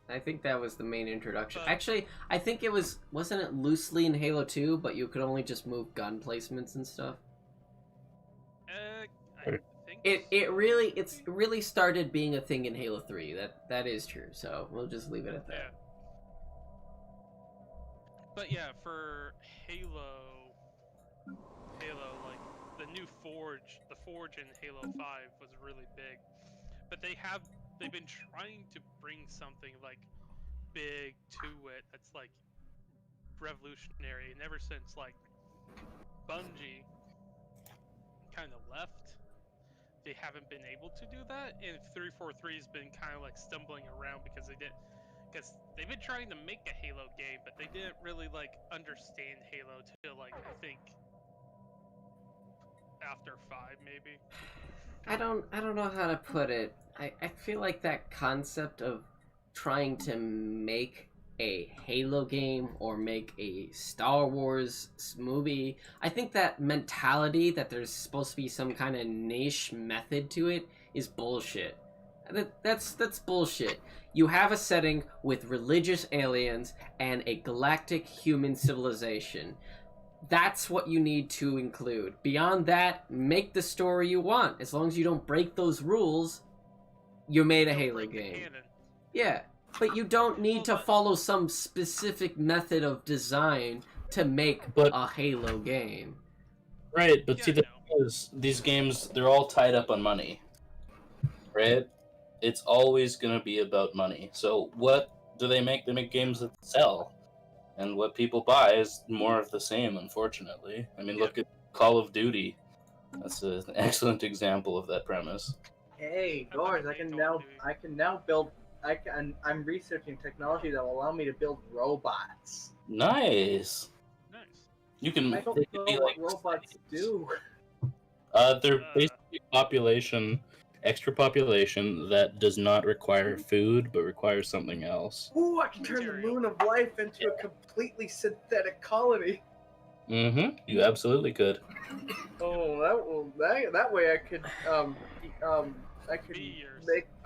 I think that was the main introduction. Actually, I think wasn't it loosely in Halo 2, but you could only just move gun placements and stuff? I think It really started being a thing in Halo 3. That is true. So we'll just leave it at that. Yeah. But yeah, for Halo, like the new Forge, the Forge in Halo 5 was really big. But they've been trying to bring something like big to it that's like revolutionary, and ever since like Bungie kind of left, they haven't been able to do that, and 343 has been kind of like stumbling around because they've been trying to make a Halo game, but they didn't really like understand Halo till like I think after 5 maybe. I don't know how to put it. I feel like that concept of trying to make a Halo game or make a Star Wars movie, I think that mentality that there's supposed to be some kind of niche method to it is bullshit. That's bullshit. You have a setting with religious aliens and a galactic human civilization. That's what you need to include. Beyond that, make the story you want. As long as you don't break those rules, you made a Halo game. Yeah, but you don't need to follow some specific method of design to make a Halo game. Right, but see, the thing is, these games, they're all tied up on money. Right? It's always going to be about money. So what do they make? They make games that sell. And what people buy is more of the same, unfortunately. I mean, look at Call of Duty. That's an excellent example of that premise. Hey, Gors, I'm researching technology that will allow me to build robots. Nice. You can. I don't know what robots do. They're basically extra population that does not require food, but requires something else. Ooh, I can turn the moon of life into a completely synthetic colony. Mm-hmm. You absolutely could. Oh, that way I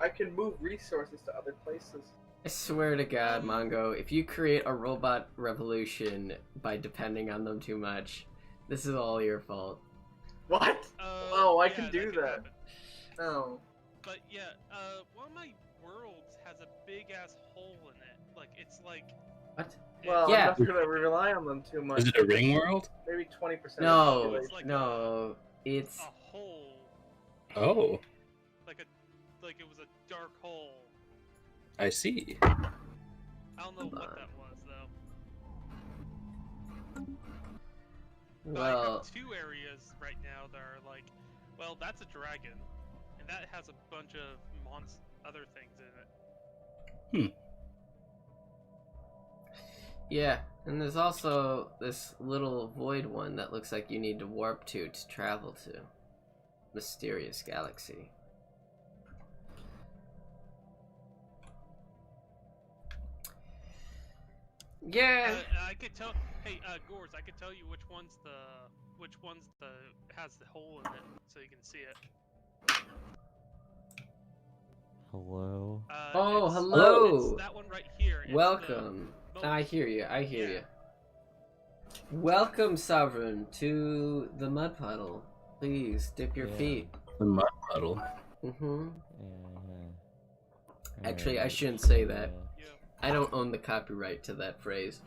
can move resources to other places. I swear to God, Mongo, if you create a robot revolution by depending on them too much, this is all your fault. What? I can do that. Oh. But yeah, one of my worlds has a big ass hole in it. Like it's like. What? Well, yeah. I'm not gonna rely on them too much. Is it a ring world? Maybe 20%. No, it's a hole. Oh. Like it was a dark hole. I see. I don't know what that was though. But I have 2 areas right now that are like, well, that's a dragon, and that has a bunch of other things in it. Yeah, and there's also this little void one that looks like you need to warp to travel to. Mysterious galaxy. Yeah. I could tell. Hey, Gors, I could tell you which one's has the hole in it, so you can see it. Hello. Hello. It's that one right here. Welcome. I hear you. You. Welcome, Sovereign, to the mud puddle. Please dip your feet. The mud puddle. Mm-hmm. Actually, I shouldn't say that. I don't own the copyright to that phrase.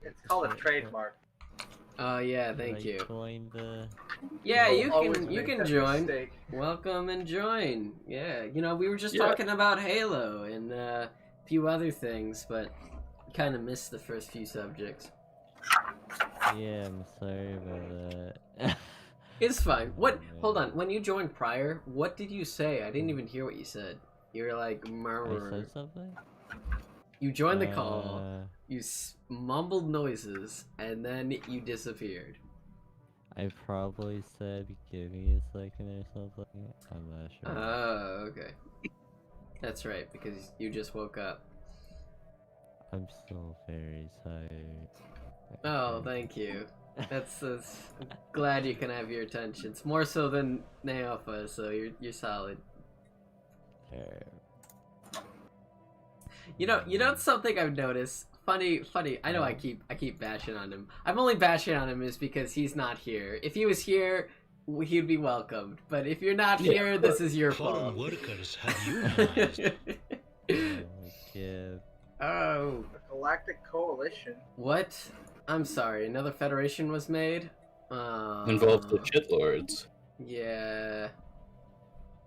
It's called a trademark. Oh yeah, Can thank I you. join the... Yeah, you Always can make that join. mistake. Welcome and join. Yeah, you know, we were just Yeah. talking about Halo and a few other things, but kind of missed the first few subjects. Yeah, I'm sorry about that. It's fine. What? Oh, Hold man. on. When you joined prior, what did you say? I didn't even hear what you said. You were like, I "Murr." said something? You joined the call. Uh, You mumbled noises, and then you disappeared. I probably said give me a second or something. I'm not sure. Oh, okay. That's right, because you just woke up. I'm still very tired. Oh, thank you. That's glad you can have your attention. It's more so than Neofa, so you're solid. You know something I've noticed. Funny. I know I keep bashing on him. I'm only bashing on him is because he's not here. If he was here, he'd be welcomed. But if you're not here, this is your Foreign fault. workers have unionized. Yeah. Oh, The Galactic Coalition. what? I'm sorry. Another federation was made. Involves the shitlords. Yeah.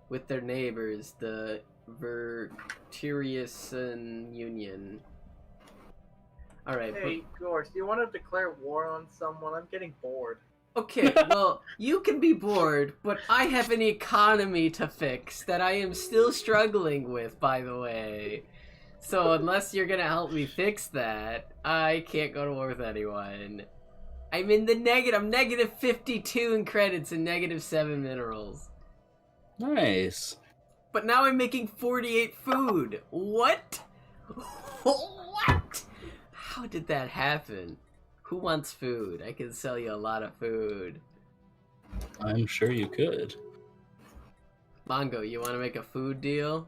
With their neighbors, the Vertiriusan Union. Alright, Hey, Gorse, do you want to declare war on someone? I'm getting bored. okay, well, you can be bored, but I have an economy to fix that I am still struggling with, by the way. So unless you're gonna help me fix that, I can't go to war with anyone. I'm in the negative. I'm negative 52 in credits and negative 7 minerals. Nice. But now I'm making 48 food. What? What? How did that happen? Who wants food? I can sell you a lot of food. I'm sure you could. Mongo, you want to make a food deal?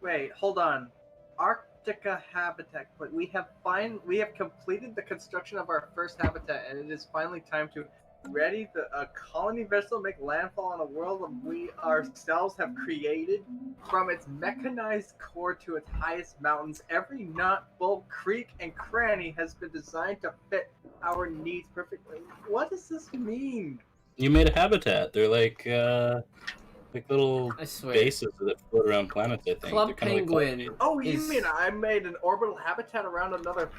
Wait, hold on. Arctica habitat. But we have completed the construction of our first habitat, and it is finally time to ready a colony vessel make landfall on a world that we ourselves have created. From its mechanized core to its highest mountains, every knot, bolt, creek, and cranny has been designed to fit our needs perfectly. What does this mean? You made a habitat. They're like little I swear. bases that float around planets. I think. Club They're kinda like Penguin. Oh, you is- mean I made an orbital habitat around another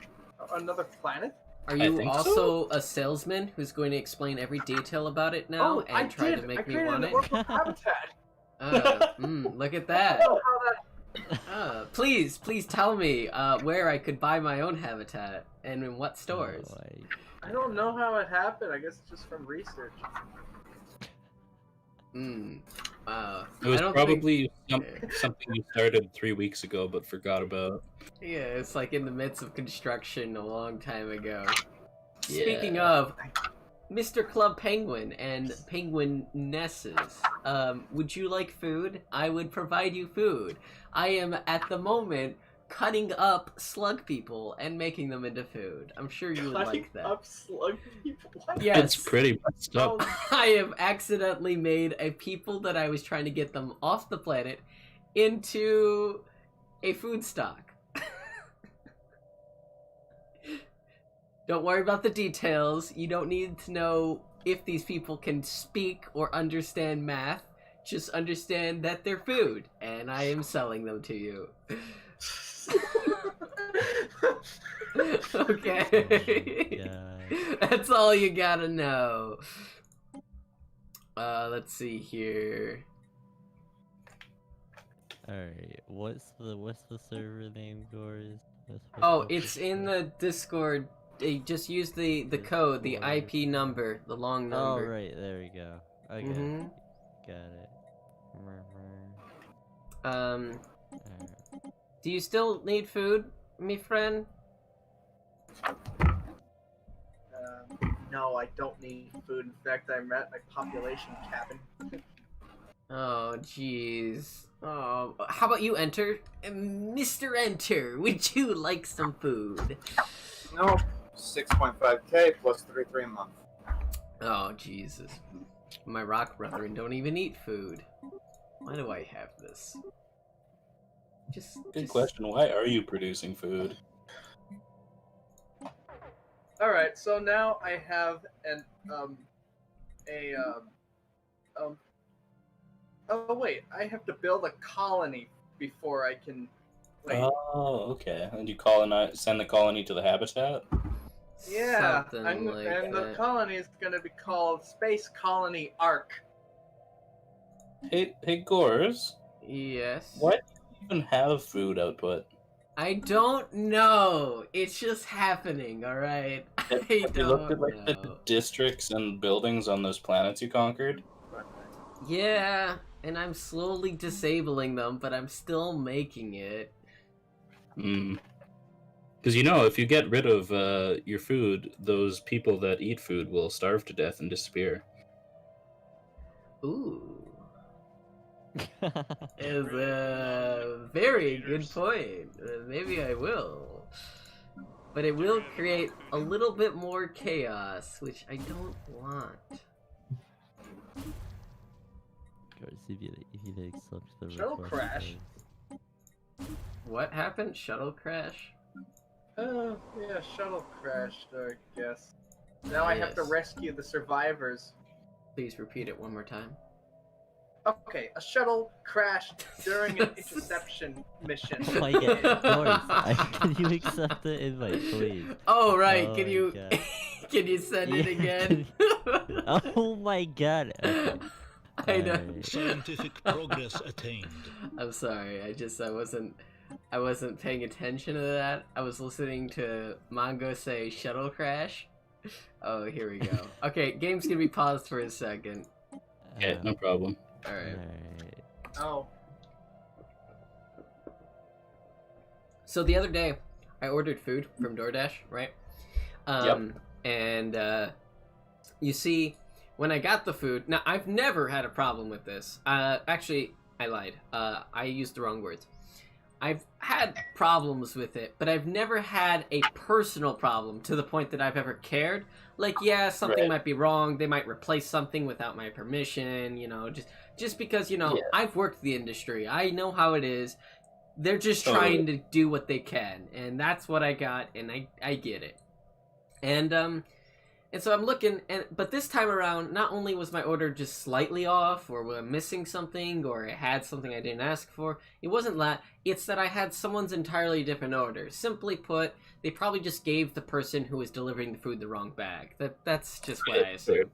planet? Are I you think also a salesman who's going to explain every detail about it now I and try did. to make I me created want an it? orbital habitat. Look at I that. don't know how that. Please tell me where I could buy my own habitat and in what stores. Oh, I don't know how it happened. I guess it's just from research. Wow. It was I don't probably think... something you started 3 weeks ago but forgot about. Yeah, it's like in the midst of construction a long time ago. Yeah. Speaking of, Mr. Club Penguin and Penguinesses, would you like food? I would provide you food. I am, at the moment, cutting up slug people and making them into food. I'm sure you would like that. Up slug people. What? Yes. It's pretty messed up. I have accidentally made a people that I was trying to get them off the planet into a food stock. Don't worry about the details. You don't need to know if these people can speak or understand math. Just understand that they're food, and I am selling them to you. Okay. That's all you gotta know. Let's see here. Alright, what's the server name, Gores? Oh, it's in the Discord. Just use the code, the IP number, the long number. Oh, right, there we go. Okay, Mhm. got it. Um, Alright. do you still need food, me friend? No, I don't need food. In fact, I'm at my population cabin. Oh, jeez. Oh, how about you enter? Mr. Enter, would you like some food? No, 6.5k plus 33 a month. Oh, Jesus. My rock brethren don't even eat food. Why do I have this? Good question. Why are you producing food? All right, so now I have oh wait, I have to build a colony before I can. Wait. Oh, okay. And you send the colony to the habitat? Yeah, Something like and the that. colony is going to be called Space Colony Ark. Hey, Gores. Yes. Why do you even have food output? I don't know. It's just happening, alright? Have you looked at the districts and buildings on those planets you conquered? Yeah, and I'm slowly disabling them, but I'm still making it. Because if you get rid of your food, those people that eat food will starve to death and disappear. Ooh. Is a very good point. Maybe I will. But it will create a little bit more chaos, which I don't want. Shuttle crash. What happened? Shuttle crash? Yeah, shuttle crashed, I guess. Now I have to rescue the survivors. Please repeat it one more time. Okay, a shuttle crashed during an interception mission. Oh my god, of course. Can you accept the invite, please? Oh, right, Oh can my you God. can you send it again? Oh my god. Okay. I know. Alright. Scientific progress attained. I'm sorry, I wasn't paying attention to that. I was listening to Mongo say shuttle crash. Oh, here we go. Okay, game's gonna be paused for a second. Okay, no problem. Alright. Oh. So the other day, I ordered food from DoorDash, right? And you see, when I got the food, now I've never had a problem with this. Actually, I lied. I used the wrong words. I've had problems with it, but I've never had a personal problem to the point that I've ever cared. Like, yeah, something might be wrong. They might replace something without my permission, just because, I've worked the industry. I know how it is. They're just trying to do what they can, and that's what I got, and I get it. And so I'm looking, but this time around, not only was my order just slightly off, or was I missing something, or I had something I didn't ask for, it wasn't that, it's that I had someone's entirely different order. Simply put, they probably just gave the person who was delivering the food the wrong bag. That's just what I assume.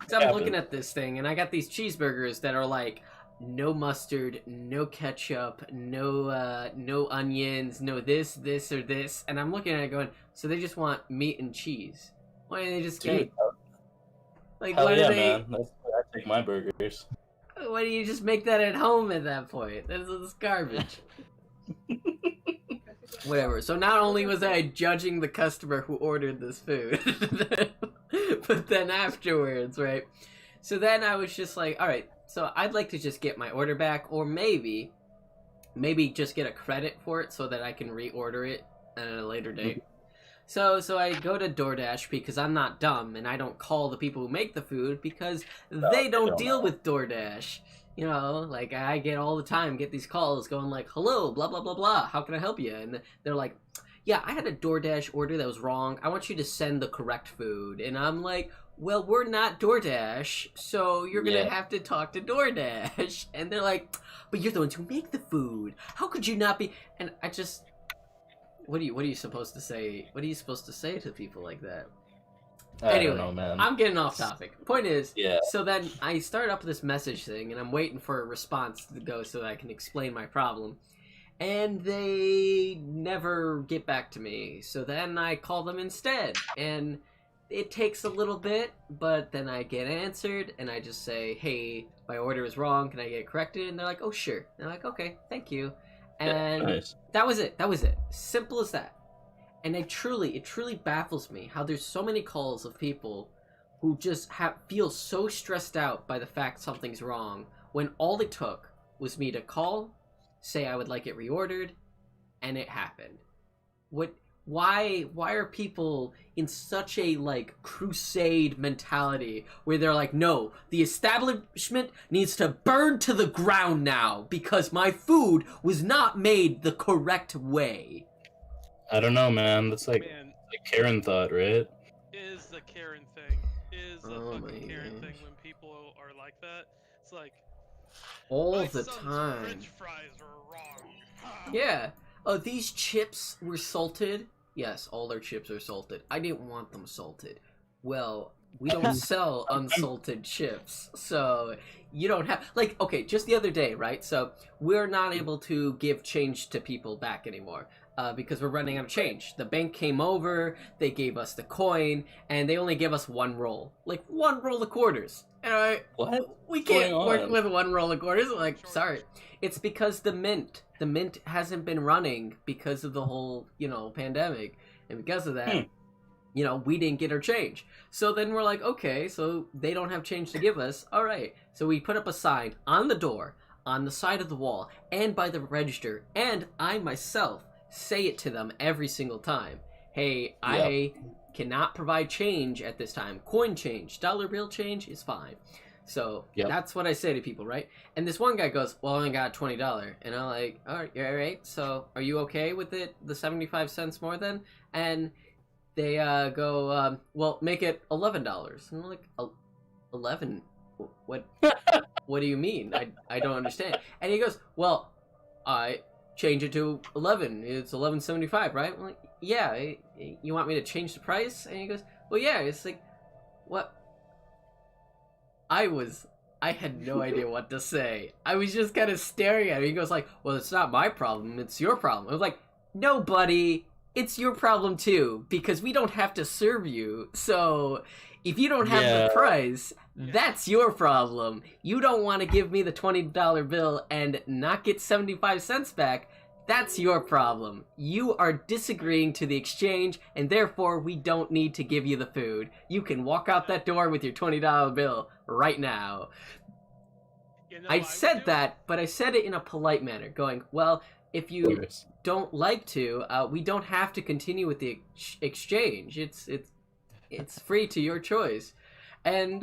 So I'm looking at this thing, and I got these cheeseburgers that are like, no mustard, no ketchup, no onions, no this, or this, and I'm looking at it going, so they just want meat and cheese. Why didn't they just get... Like, Hell why yeah, do they... man. That's where I take my burgers. Why do you just make that at home at that point? That's garbage. Whatever. So not only was I judging the customer who ordered this food, but then afterwards, right? So then I was just like, alright, so I'd like to just get my order back, or maybe just get a credit for it so that I can reorder it at a later date. So I go to DoorDash because I'm not dumb, and I don't call the people who make the food because they don't deal with DoorDash. Like I get all the time, get these calls going like, hello, blah, blah, blah, blah, how can I help you? And they're like, yeah, I had a DoorDash order that was wrong. I want you to send the correct food. And I'm like, well, we're not DoorDash, so you're going to have to talk to DoorDash. And they're like, but you're the ones who make the food. How could you not be? And I just... What are you supposed to say? What are you supposed to say to people like that? Anyway, I don't know, man. I'm getting off topic. Point is, Yeah. So then I start up this message thing, and I'm waiting for a response to go so that I can explain my problem. And they never get back to me. So then I call them instead. And it takes a little bit, but then I get answered, and I just say, hey, my order is wrong. Can I get it corrected? And they're like, oh, sure. And they're like, okay, thank you. And Nice. that was it. Simple as that. And it truly baffles me how there's so many calls of people who just feel so stressed out by the fact something's wrong when all it took was me to call, say I would like it reordered, and it happened. Why are people in such a crusade mentality where they're like, no, the establishment needs to burn to the ground now because my food was not made the correct way? I don't know, man. That's like Karen thought, right? is the Karen thing. Is the Oh fucking my Karen thing gosh. when people are like that. It's like All my the son's time. French fries are wrong. Ha! Yeah. Oh, these chips were salted? Yes, all their chips are salted. I didn't want them salted. Well, we don't sell unsalted chips, so you don't have... Like, okay, just the other day, right? So, we're not able to give change to people back anymore. Because we're running out of change. The bank came over, they gave us the coin, and they only give us one roll. Like, one roll of quarters. And What? we can't going work on? with one roll of quarters. Like, sorry. It's because the mint hasn't been running because of the whole, pandemic. And because of that, we didn't get our change. So then we're like, okay, so they don't have change to give us. All right. So we put up a sign on the door, on the side of the wall, and by the register. And I myself say it to them every single time. Hey, I cannot provide change at this time. Coin change, dollar bill change is fine. So that's what I say to people, right? And this one guy goes, well, I only got $20. And I'm like, all right, so are you okay with it, the 75 cents more then? And they go, well, make it $11. And I'm like, 11? What What do you mean? I don't understand. And he goes, well, I change it to 11. It's 11.75, right? I'm like, yeah. You want me to change the price? And he goes, well, yeah. It's like, what? I had no idea what to say. I was just kind of staring at him. He goes like, well, it's not my problem. It's your problem. I was like, no, buddy. It's your problem too, because we don't have to serve you. So if you don't have the price, that's your problem. You don't want to give me the $20 bill and not get 75 cents back. That's your problem. You are disagreeing to the exchange, and therefore we don't need to give you the food. You can walk out that door with your $20 bill right now. I said that, but I said it in a polite manner, going, well, if you don't like to, we don't have to continue with the exchange. It's free to your choice. And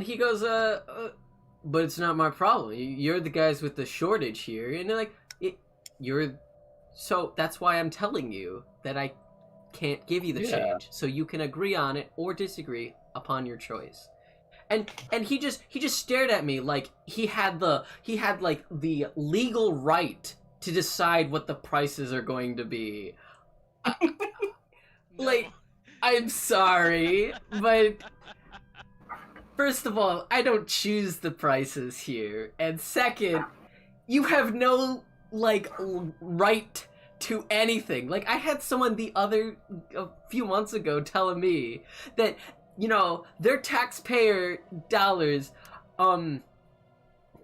he goes, but it's not my problem. You're the guys with the shortage here. And they're like, so that's why I'm telling you that I can't give you the change. So you can agree on it or disagree upon your choice. And he just stared at me like he had like the legal right to decide what the prices are going to be. Like, I'm sorry, but first of all, I don't choose the prices here. And second, you have no, right to anything. Like, I had someone a few months ago telling me that, their taxpayer dollars,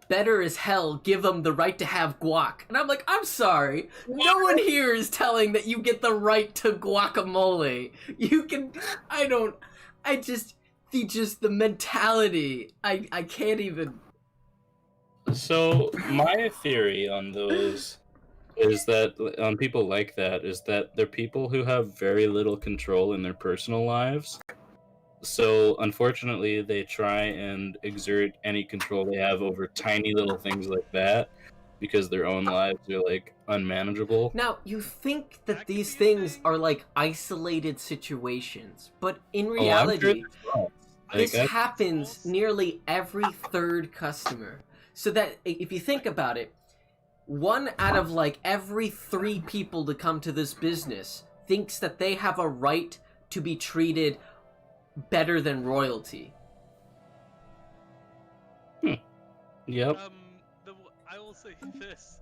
better as hell give them the right to have guac. And I'm like, I'm sorry. No one here is telling that you get the right to guacamole. You can, the mentality, I can't even. So my theory on those is that, on people like that, is that they're people who have very little control in their personal lives. So, unfortunately, they try and exert any control they have over tiny little things like that because their own lives are, unmanageable. Now, you think that these things are, isolated situations, but in reality, this happens nearly every third customer. So that, if you think about it, 1 out of, every 3 people to come to this business thinks that they have a right to be treated better than royalty. Yep. I will say this: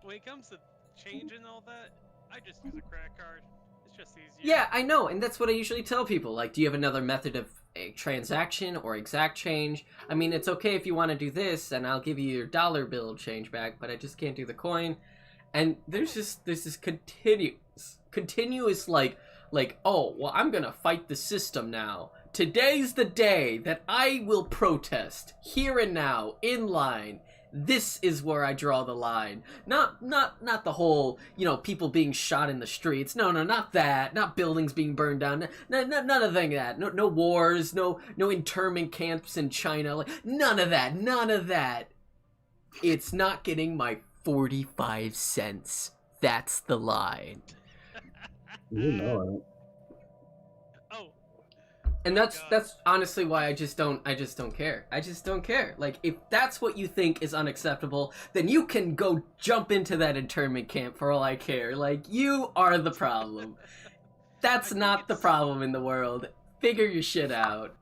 when it comes to change and all that, I just use a credit card. It's just easier. Yeah, I know, and that's what I usually tell people. Like, do you have another method of a transaction or exact change? I mean, it's okay if you want to do this, and I'll give you your dollar bill change back, but I just can't do the coin. And there's this continuous oh, well, I'm gonna fight the system now. Today's the day that I will protest, here and now, in line. This is where I draw the line. Not the whole, people being shot in the streets. No, not that. Not buildings being burned down. None of that. No wars. No internment camps in China. None of that. It's not getting my 45 cents. That's the line. You know it. Oh, And that's honestly why I just don't care. I just don't care. Like, if that's what you think is unacceptable, then you can go jump into that internment camp for all I care. Like, you are the problem. That's not the problem in the world. Figure your shit out.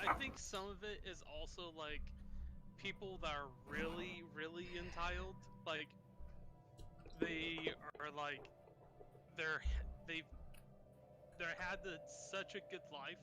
I think some of it is also like people that are really, really entitled. Like, they are like they've had such a good life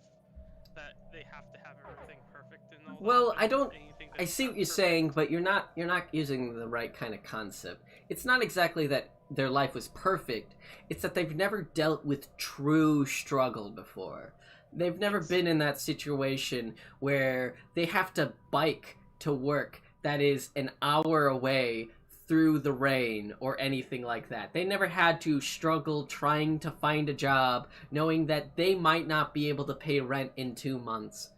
that they have to have everything perfect and all Well, that. I see what you're saying, but you're not using the right kind of concept. It's not exactly that their life was perfect. It's that they've never dealt with true struggle before. They've never been in that situation where they have to bike to work that is an hour away through the rain or anything like that. They never had to struggle trying to find a job, knowing that they might not be able to pay rent in 2 months.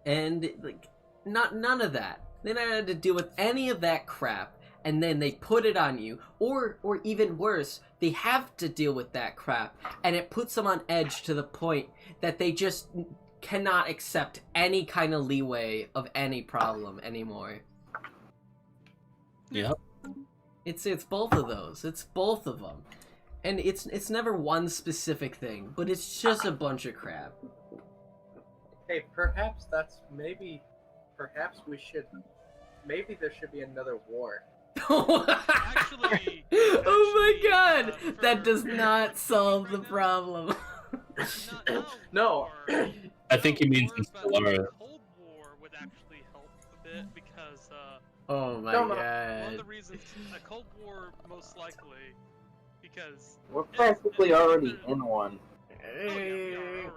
And like, none of that. They never had to deal with any of that crap, and then they put it on you, or even worse, they have to deal with that crap, and it puts them on edge to the point that they just cannot accept any kind of leeway of any problem anymore. Yep. It's both of those. It's both of them. And it's never one specific thing, but it's just a bunch of crap. Hey, perhaps maybe there should be another war. Actually, oh my god! That does not solve the problem. No. I think he means in Cold Stellaris. War would actually help a bit because oh my No. one god. of the reasons a Cold War most likely because We're practically already in one. we are already in one.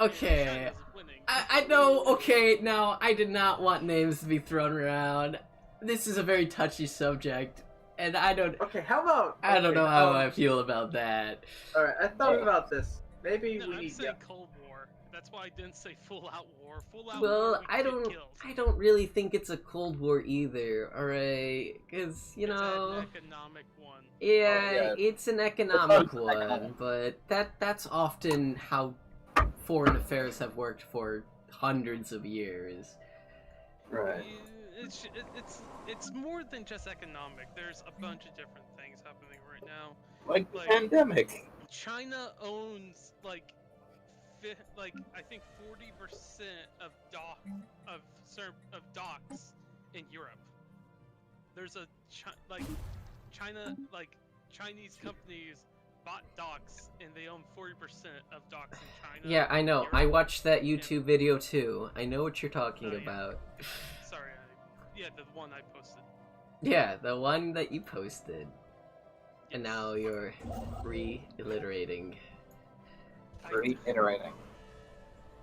Okay. China's winning. I know, okay, now, I did not want names to be thrown around. This is a very touchy subject, and I don't Okay, how about... I don't know how I feel about that. Alright, I thought about this. Maybe No, we I'm need... saying Cold War. That's why I didn't say full-out war. Full-out war, Well, we get killed. I don't really think it's a Cold War either, alright? Because, you know... It's an economic one. Yeah, it's an economic It's one, but that's often how foreign affairs have worked for hundreds of years. Right. It's more than just economic. There's a bunch of different things happening right now. Like the Like- pandemic. China owns like I think 40% of docks in Europe. There's a Chinese companies bought docks and they own 40% of docks in China. Yeah, I know. Europe. I watched that YouTube video too. I know what you're talking Oh, yeah. about. Sorry, the one I posted. Yeah, the one that you posted. And now you're reiterating. Reiterating.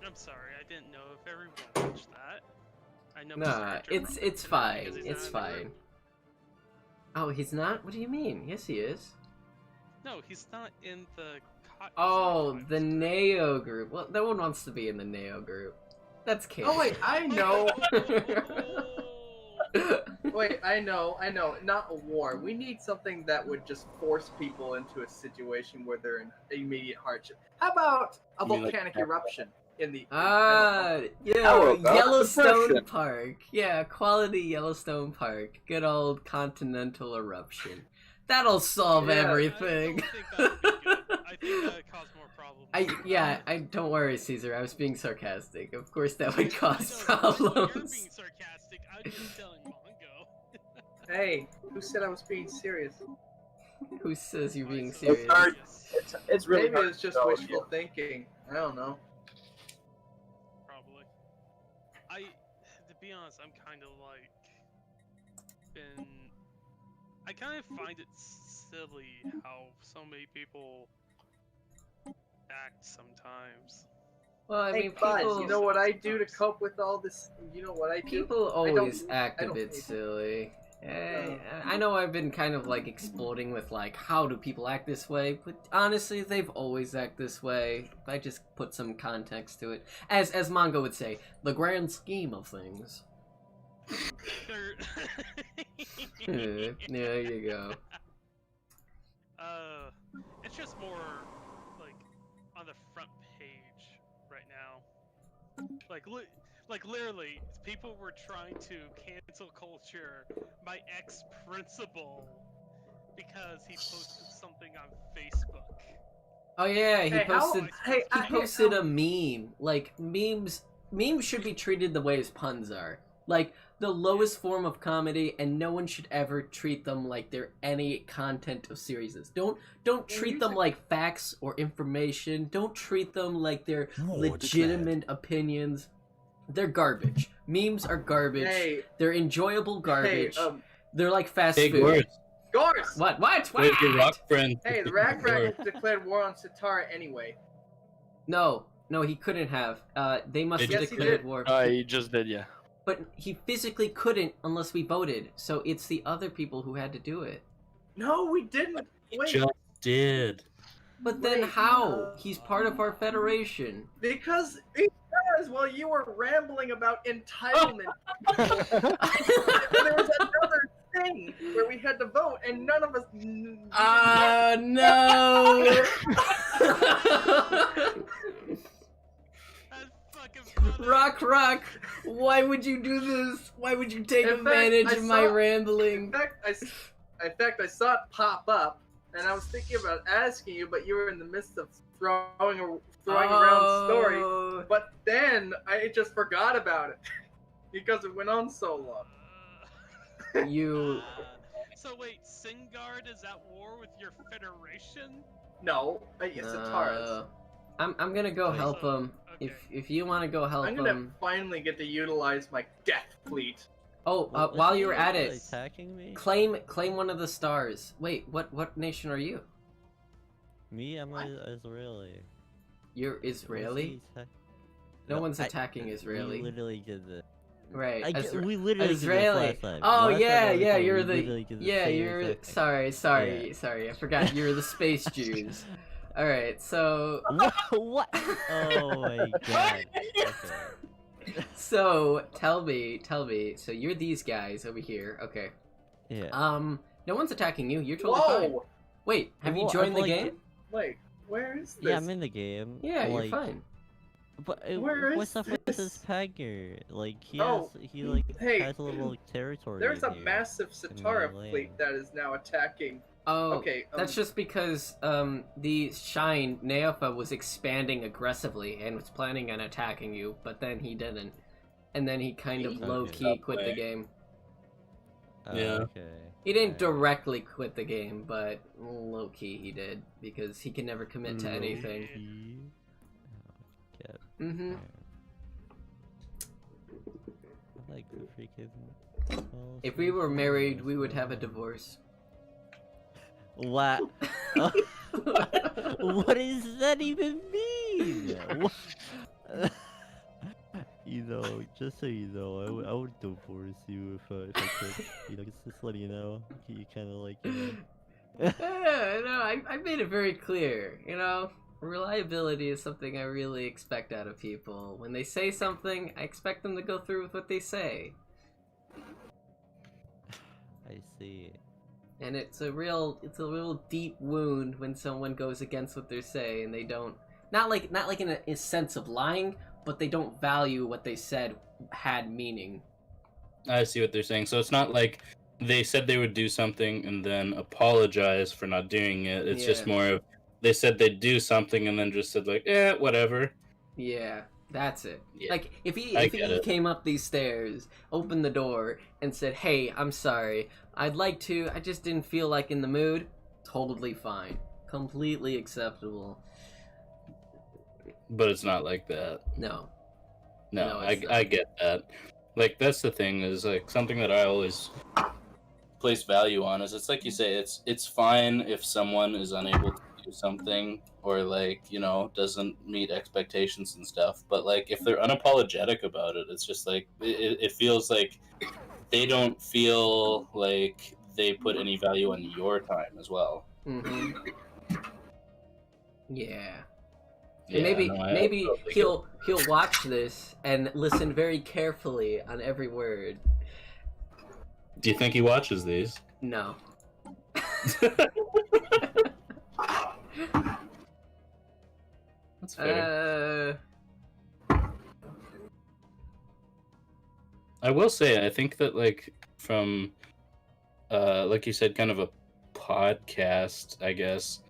I'm sorry, I didn't know if everyone watched that. I know. Nah, Mr. Hunter it's because fine. he's It's not in the fine. group. Oh, he's not? What do you mean? Yes, he is. No, he's not in the. Oh, the Neo group. Well, no one wants to be in the Neo group. That's canon. Oh, wait, I know. Oh. Wait, I know. Not a war. We need something that would just force people into a situation where they're in immediate hardship. How about a You mean like- volcanic eruption in the... Ah, yeah, How about Yellowstone depression? Park. Yeah, quality Yellowstone Park. Good old continental eruption. That'll solve Yeah. everything. I don't think that would be good. I think that would cause more problems. I don't worry, Caesar. I was being sarcastic. Of course, that would cause I know you're problems. being sarcastic. I'm just telling Mongo. Hey, who said I was being serious? Who says you're being It's serious? hard. It's really Maybe hard it's to just tell wishful you. thinking. I don't know. Probably. To be honest, I'm kind of like I kind of find it silly how so many people act sometimes. Well, I Hey, mean, bud, people. you know what I do to cope with all this? You know what I do? People I don't- always act I a don't bit hate it. silly. I know I've been kind of like exploding with like how do people act this way, but honestly they've always act this way. I just put some context to it. As Mongo would say, the grand scheme of things. There you go. It's just more like on the front Like literally, people were trying to cancel culture my ex-principal because he posted something on Facebook. Oh yeah, he Hey, posted a meme. Like memes should be treated the way as puns are. Like the lowest form of comedy, and no one should ever treat them like they're any content of seriousness. Don't treat them like facts or information. Don't treat them like they're legitimate opinions. They're garbage. Memes are garbage. Hey, they're enjoyable garbage. Hey, they're like fast Big food. words. Gors! What? With your rock friend. Hey, the Rack declared war on Satara anyway. No, he couldn't have. They must have Yes, he declared did. war. He just did, yeah. But he physically couldn't unless we voted. So it's the other people who had to do it. No, we didn't. Wait, Just did. But then how? He's part of our federation. because while you were rambling about entitlement, there was another thing where we had to vote, and none of us. No! That's fucking funny. Rock, why would you do this? Why would you take In fact, advantage I of my saw- rambling? In fact, I saw it pop up, and I was thinking about asking you, but you were in the midst of throwing around story. Oh. But then I just forgot about it because it went on so long. You. So wait, Singard is at war with your federation? No, it's a Taurus. I'm gonna go Wait. help him. Okay. If you want to go help I'm gonna him. finally get to utilize my death fleet. Oh, while you're at it, attacking me? claim one of the stars. Wait, what nation are you? Me? I'm Israeli. You're Israeli? No one's attacking Israeli. We literally did this. Right. We literally Israeli. did this last time. Oh Last yeah, time I was yeah. there, You're we the literally did the yeah. same You're exact thing. sorry. I forgot. You're the space Jews. All right. So What? Oh my god. Okay. so tell me. So you're these guys over here. Okay. Yeah. No one's attacking you. You're totally fine. Whoa! Wait, have you Well, joined the like- game? Wait, where is this? Yeah, I'm in the game. Yeah, like, you're fine. But Where what's is up with this? this Pagger? Like he Oh, has hey, a little territory. There's a here. massive Satara land. fleet that is now attacking. Oh, Okay, that's just because the Shine Neofa was expanding aggressively and was planning on attacking you, but then he didn't, and then he kind of Okay. low key quit the Way. game. Yeah. Okay. He didn't Alright. directly quit the game, but low key he did because he can never commit to anything. Low-key? Oh, yeah. Mm-hmm. I like the freaking. Well, If we were married, we would have a divorce. What? What does that even mean? What- You know, just so you know, I would divorce you if I could. You know, just letting you know. You kind of like, you know. No, I made it very clear. You know, reliability is something I really expect out of people. When they say something, I expect them to go through with what they say. I see. And it's a real deep wound when someone goes against what they say and they don't, not like in a sense of lying, but they don't value what they said had meaning. I see what they're saying. So it's not like they said they would do something and then apologize for not doing it. It's just Yeah. more of they said they'd do something and then just said like, whatever. Yeah, that's it. Yeah, Like if he I get it. came up these stairs, opened the door, and said, "Hey, I'm sorry. I'd like to. I just didn't feel like in the mood." Totally fine. Completely acceptable. But it's not like that. No. No, No, I it's not. I get that. Like that's the thing is like something that I always place value on is it's like you say it's fine if someone is unable to do something or like you know doesn't meet expectations and stuff, but like if they're unapologetic about it, it's just like it feels like they don't feel like they put any value on your time as well. Mm-hmm. Yeah. Yeah, maybe no, I maybe totally he'll watch this and listen very carefully on every word. Do you think he watches these? No. That's fair. I will say, I think that like from, like you said, kind of a podcast, I guess,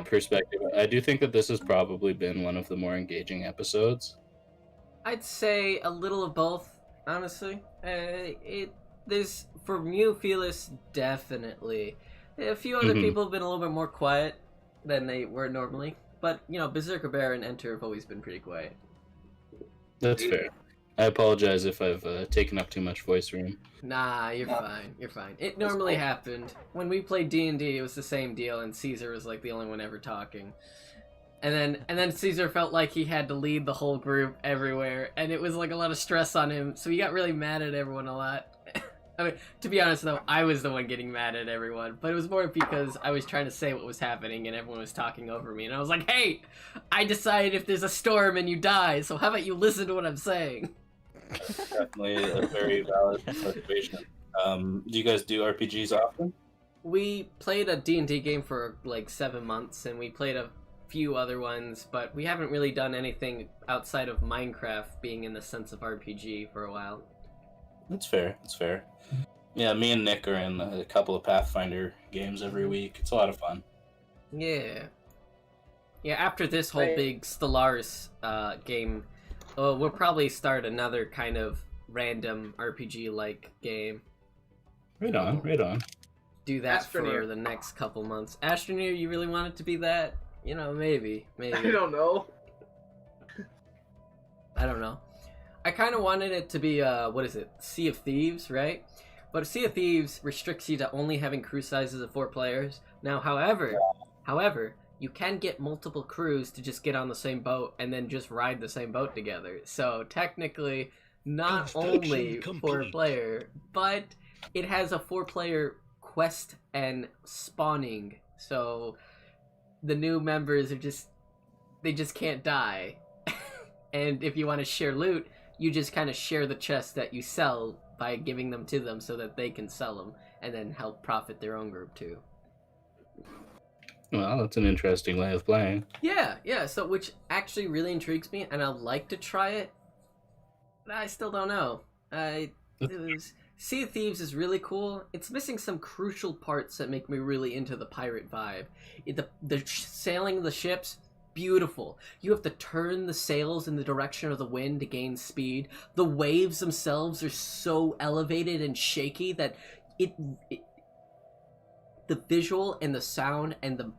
perspective, I do think that this has probably been one of the more engaging episodes. I'd say a little of both, honestly. There's for you, Felix, definitely. A few other people have been a little bit more quiet than they were normally, but you know, Berserker Bear and Enter have always been pretty quiet. That's fair. I apologize if I've taken up too much voice room. Nah, you're fine. You're fine. It normally happened when we played D&D. It was the same deal, and Caesar was like the only one ever talking. And then Caesar felt like he had to lead the whole group everywhere, and it was like a lot of stress on him. So he got really mad at everyone a lot. I mean, to be honest though, I was the one getting mad at everyone, but it was more because I was trying to say what was happening and everyone was talking over me, and I was like, "Hey, I decide if there's a storm and you die, so how about you listen to what I'm saying?" Definitely a very valid motivation. Do you guys do RPGs often? We played a D&D game for like 7 months, and we played a few other ones, but we haven't really done anything outside of Minecraft being in the sense of RPG for a while. That's fair. That's fair. Yeah, me and Nick are in a couple of Pathfinder games every week. It's a lot of fun. Yeah. Yeah, after this whole big Stellaris game, we'll probably start another kind of random RPG-like game. Right on, right on. Do that for the next couple months. Astroneer, you really want it to be that? You know, maybe. I don't know. I don't know. I kind of wanted it to be, what is it? Sea of Thieves, right? But Sea of Thieves restricts you to only having crew sizes of 4 players. Now, however, you can get multiple crews to just get on the same boat and then just ride the same boat together. So technically, not only 4-player, but it has a 4-player quest and spawning. So the new members they just can't die. And if you want to share loot, you just kind of share the chests that you sell by giving them to them so that they can sell them and then help profit their own group too. Well, that's an interesting way of playing. Yeah, so which actually really intrigues me, and I'd like to try it, but I still don't know. Sea of Thieves is really cool. It's missing some crucial parts that make me really into the pirate vibe. The sailing the ships, beautiful. You have to turn the sails in the direction of the wind to gain speed. The waves themselves are so elevated and shaky that the visual and the sound and the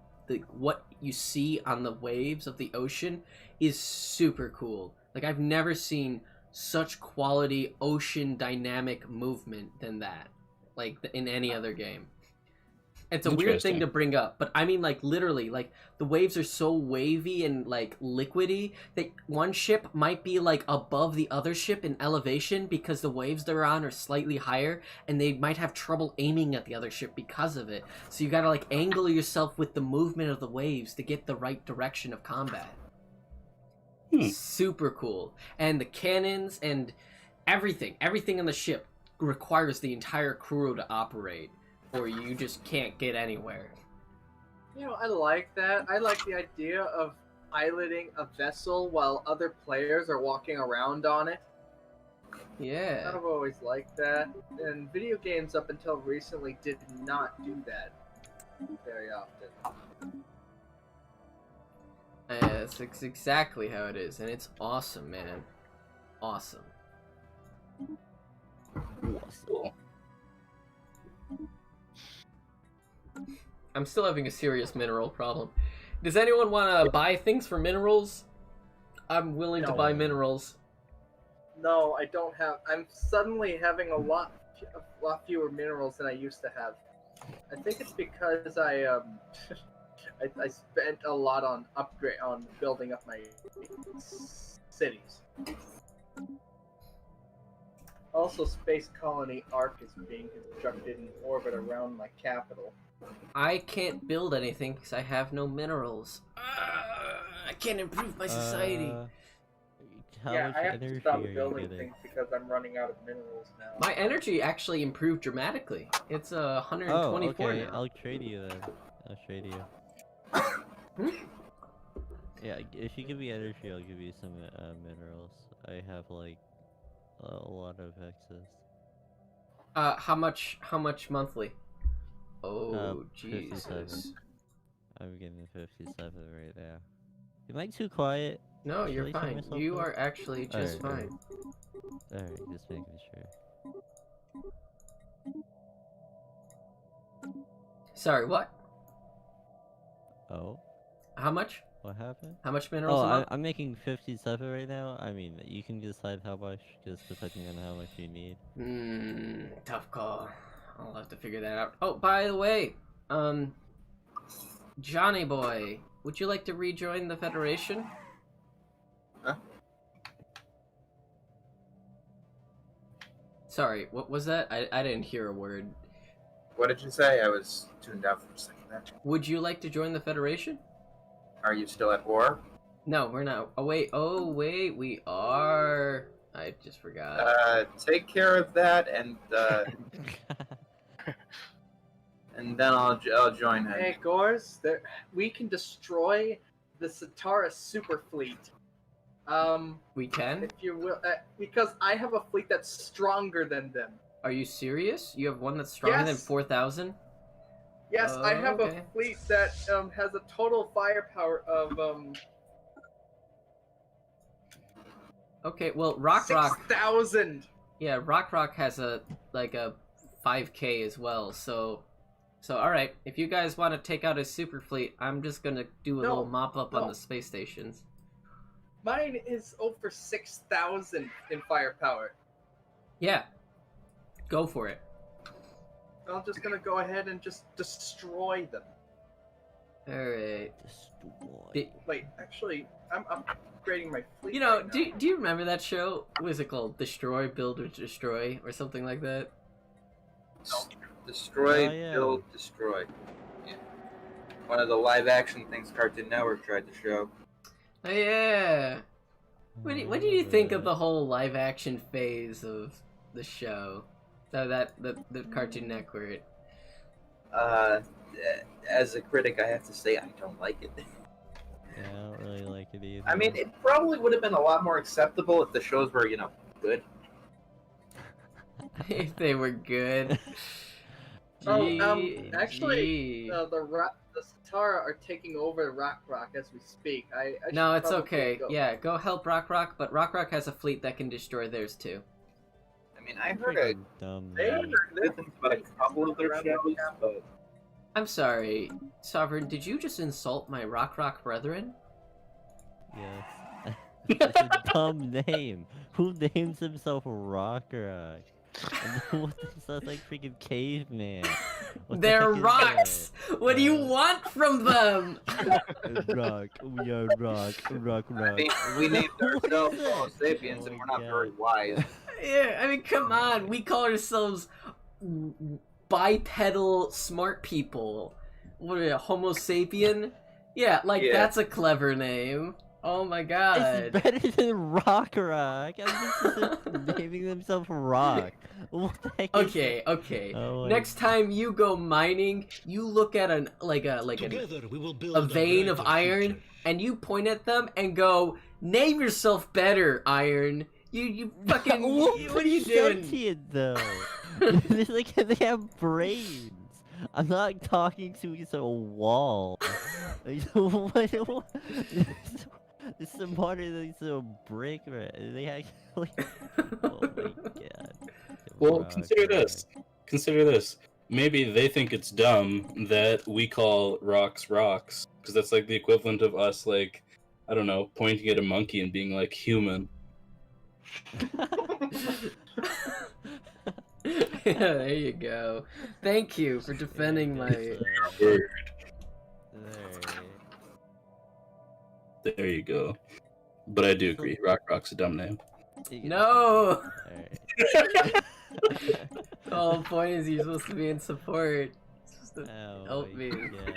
what you see on the waves of the ocean is super cool. Like, I've never seen such quality ocean dynamic movement than that, like in any other game. It's a weird thing to bring up, but I mean, like, literally, like, the waves are so wavy and, like, liquidy that one ship might be, like, above the other ship in elevation because the waves they're on are slightly higher, and they might have trouble aiming at the other ship because of it. So you gotta, like, angle yourself with the movement of the waves to get the right direction of combat. Super cool. And the cannons and everything on the ship requires the entire crew to operate, or you just can't get anywhere. You know, I like that. I like the idea of piloting a vessel while other players are walking around on it. Yeah. I've always liked that. And video games up until recently did not do that very often. That's exactly how it is, and it's awesome, man. Awesome. Cool. I'm still having a serious mineral problem. Does anyone want to buy things for minerals? I'm willing to buy minerals. No, I don't have. I'm suddenly having a lot fewer minerals than I used to have. I think it's because I spent a lot on building up my cities. Also, Space Colony Arc is being constructed in orbit around my capital. I can't build anything because I have no minerals. I can't improve my society. Yeah, I have to stop building things because I'm running out of minerals now. My energy actually improved dramatically. It's 124 okay. now. I'll trade you then. I'll trade you. Yeah, if you give me energy, I'll give you some minerals. I have like a lot of excess. How much monthly? Oh, 57. Jesus. I'm getting 57 right now. Am I too quiet? No, Should you're I turn fine. myself You up? are actually just Alright, fine. Alright, just making sure. Sorry, what? Oh? How much? What happened? How much minerals Oh, a month? I'm making 57 right now. I mean, you can decide how much, just depending on how much you need. Tough call. I'll have to figure that out. Oh, by the way, Johnny boy, would you like to rejoin the Federation? Huh? Sorry, what was that? I didn't hear a word. What did you say? I was tuned out for a second there. Would you like to join the Federation? Are you still at war? No, we're not. Oh wait, we are. I just forgot. Take care of that, and and then I'll join him. Hey, Gores, we can destroy the Satara super fleet. We can? If you will, because I have a fleet that's stronger than them. Are you serious? You have one that's stronger than Yes. 4,000? Yes, I have okay. a fleet that has a total firepower of Okay, well, Rock 6,000. Yeah, Rock has a 5K as well. So all right. If you guys want to take out his super fleet, I'm just gonna do a little mop up on the space stations. Mine is over 6,000 in firepower. Yeah, go for it. I'm just gonna go ahead and just destroy them. All right. Wait, actually, I'm upgrading my fleet. You know, right now. do you remember that show? What was it called? Destroy, Build, or Destroy, or something like that? Destroy, Oh, yeah. build, destroy. Yeah. One of the live-action things Cartoon Network tried to show. Oh yeah. What do you think of the whole live action phase of the show? The Cartoon Network. As a critic, I have to say I don't like it. Yeah, I don't really like it either. I mean, it probably would have been a lot more acceptable if the shows were, good. If they were good. Actually, the Satara are taking over Rock as we speak. I No, should it's probably okay. go. Yeah, go help Rock, but Rock has a fleet that can destroy theirs too. I mean, I heard a Dumb. They- good things about a couple of their shows, but I'm sorry, Sovereign, did you just insult my Rock brethren? Yes. It's a dumb name. Who names himself Rock? What sounds like freaking caveman? What the They're heck is rocks! What do you want from them? that? Rock. We are rock. I mean, we named What is ourselves that? Homo sapiens, Oh and my we're not God. very wise. Yeah, I mean, come on. We call ourselves bipedal smart people. What are you, Homo sapien? Yeah, Yeah. that's a clever name. Oh my god. It's better than Rock. I'm just naming themselves Rock. What the heck is Okay. Oh my Next time you go mining, you look at Together we will build a vein of brighter iron, future. and you point at them and go, "Name yourself better, iron." You fucking. What are you doing? Sentient, though. They have brains. I'm not talking to a wall. what? It's smarter than some brick. They actually. Oh my god. Well, Rock. Consider this. Maybe they think it's dumb that we call rocks, because that's like the equivalent of us, like, I don't know, pointing at a monkey and being like human. Yeah, there you go. Thank you for defending my. Word. There. There you go. But I do agree, Rock's a dumb name. No. Alright. The whole point is you're supposed to be in support. You're supposed to Oh help my me. God.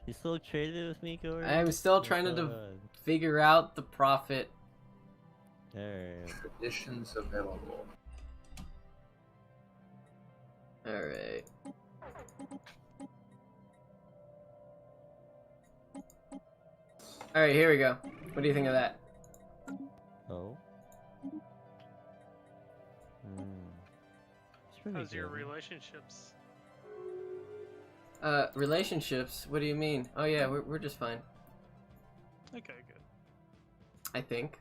You still traded with me, Corey? I'm still trying to figure out the profit. Alright. Traditions available. Alright. Alright, here we go. What do you think of that? Oh? we How's your go. relationships? Relationships? What do you mean? Oh yeah, we're just fine. Okay, good. I think.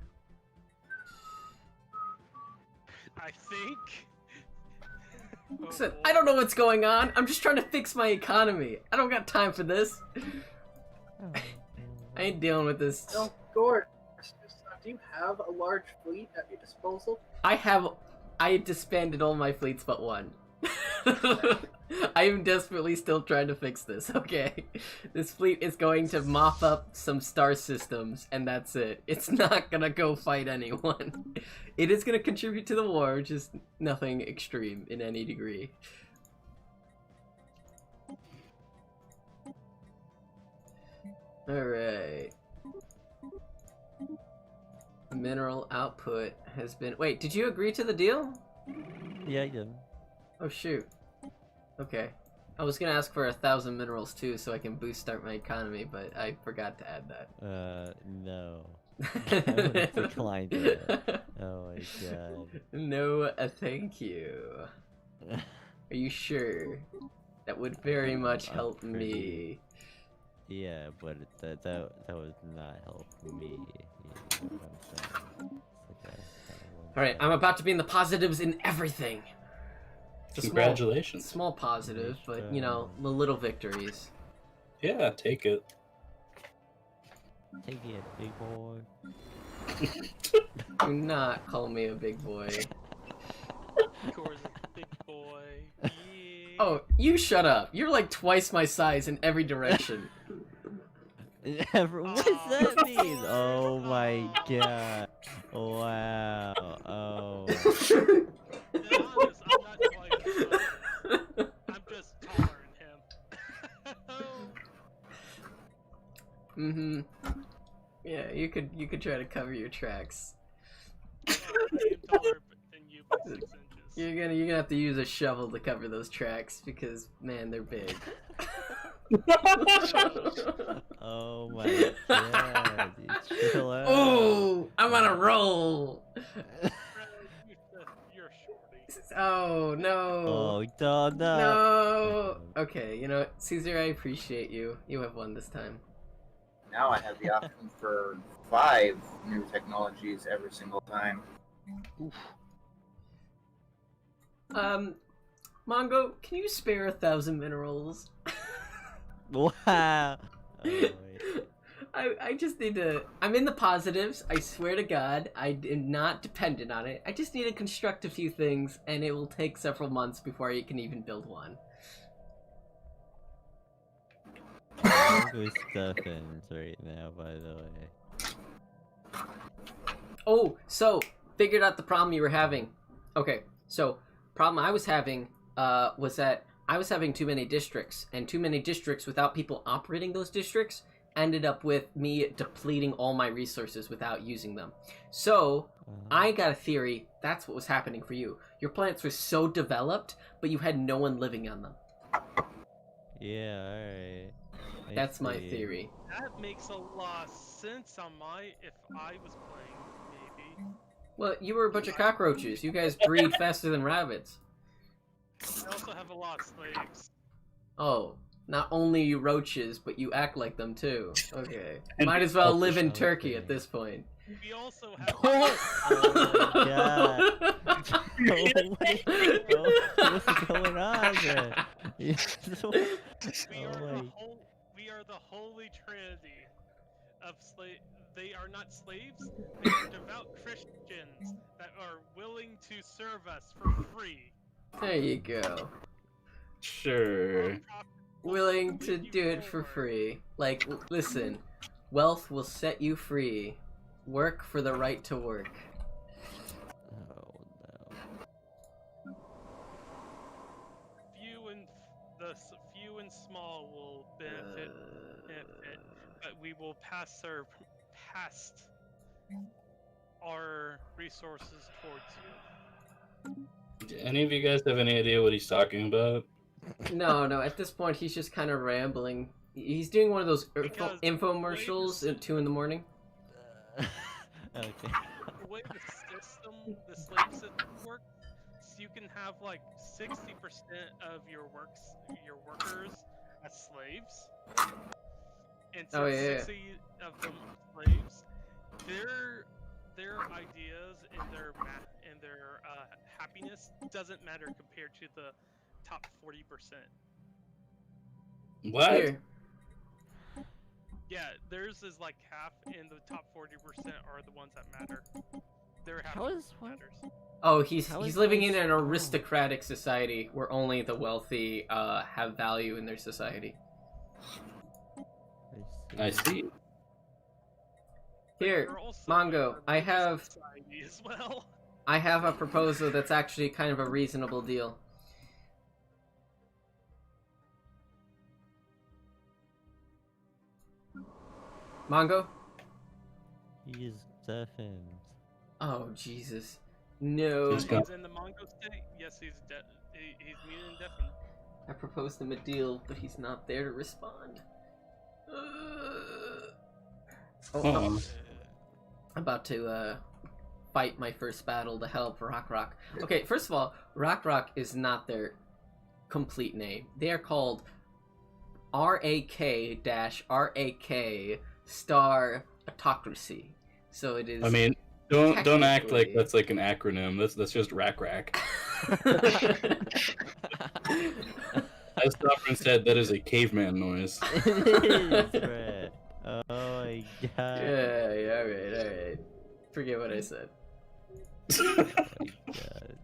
I think. Oh, Listen, boy. I don't know what's going on. I'm just trying to fix my economy. I don't got time for this. Oh, I ain't dealing with this. No, Gord, do you have a large fleet at your disposal? I disbanded all my fleets but one. I am desperately still trying to fix this, okay? This fleet is going to mop up some star systems, and that's it. It's not gonna go fight anyone. It is gonna contribute to the war, just nothing extreme in any degree. Alright. Mineral output has been... Wait, did you agree to the deal? yeah, I did. Oh shoot. Okay. I was gonna ask for 1,000 minerals too so I can boost start my economy, but I forgot to add that. No. I would have declined it. Oh my god. No, thank you. Are you sure? That would very much help me. Yeah, but that would not help me. You know what I'm saying? It's like Alright, I'm about to be in the positives in everything. It's a Congratulations. Small positive, but you know, the little victories. Yeah, take it. Take it, big boy. Do not call me a big boy. Core's a big boy. Yeah. Oh, you shut up. You're like twice my size in every direction. What does that mean? Oh my god. Wow. Oh. To be honest, I'm not quite sure. I'm just taller than him. Mm-hmm. Yeah, you could try to cover your tracks. I am taller than you by 6 inches. You're gonna have to use a shovel to cover those tracks because man, they're big. Oh my god. Chill out. Oh, I'm on a roll. You're shorty. Oh no. Oh, no. No. Okay, you know what, Caesar, I appreciate you. You have won this time. Now I have the option for 5 new technologies every single time. Mongo, can you spare 1,000 minerals? Wow. Oh, wait. I just need to... I'm in the positives, I swear to God. I am not dependent on it. I just need to construct a few things, and it will take several months before I can even build one. I'm going stuffins right now, by the way. Oh, so, figured out the problem you were having. Okay, so, problem I was having was that I was having too many districts, and too many districts without people operating those districts ended up with me depleting all my resources without using them. So, I got a theory that's what was happening for you. Your plants were so developed, but you had no one living on them. Yeah, alright. That's my theory. That makes a lot of sense on if I was playing, maybe. Well, you were a bunch of cockroaches. You guys breed faster than rabbits. I also have a lot of slaves. Oh, not only you roaches, but you act like them too. Okay. And Might as well selfish. live in Turkey at this point. We also have. Oh my god. Oh my god. What's going on there? We Oh are my. we are the holy trinity of slave. They are not slaves. They are devout Christians that are willing to serve us for free. There you go. Sure. Willing to do it for free. Like, listen, wealth will set you free. Work for the right to work. Oh no. Few and small will benefit, but we will pass our resources towards you. Do any of you guys have any idea what he's talking about? No, at this point he's just kind of rambling. He's doing one of those Because infomercials at 2 in the morning. Okay. The way the slave system works, you can have like 60% of your workers as slaves, and Oh, since yeah. 60 of them slaves, their ideas and their happiness doesn't matter compared to the top 40%. What? Here. Yeah, theirs is like half, and the top 40% are the ones that matter. Their How happiness is what? matters. Oh, he's How is living my in an strong? aristocratic society where only the wealthy have value in their society. I see. Here, They're also Mongo, in a I religious have society as well. I have a proposal that's actually kind of a reasonable deal. Mongo? He is deafened. Oh, Jesus. No. He's got- He's in the Mongo state. Yes, he's he's mute and deafened. I proposed him a deal, but he's not there to respond. Oh. I'm about to fight my first battle to help Rock. Okay, first of all, Rock is not their complete name. They are called RAK-RAK Star Autocracy. So it is. I mean, don't act like technically- that's like an acronym. That's just rack. As Stopper said, that is a caveman noise. It is, Brett. Oh my god. Yeah, alright. Forget what I said. Oh my god.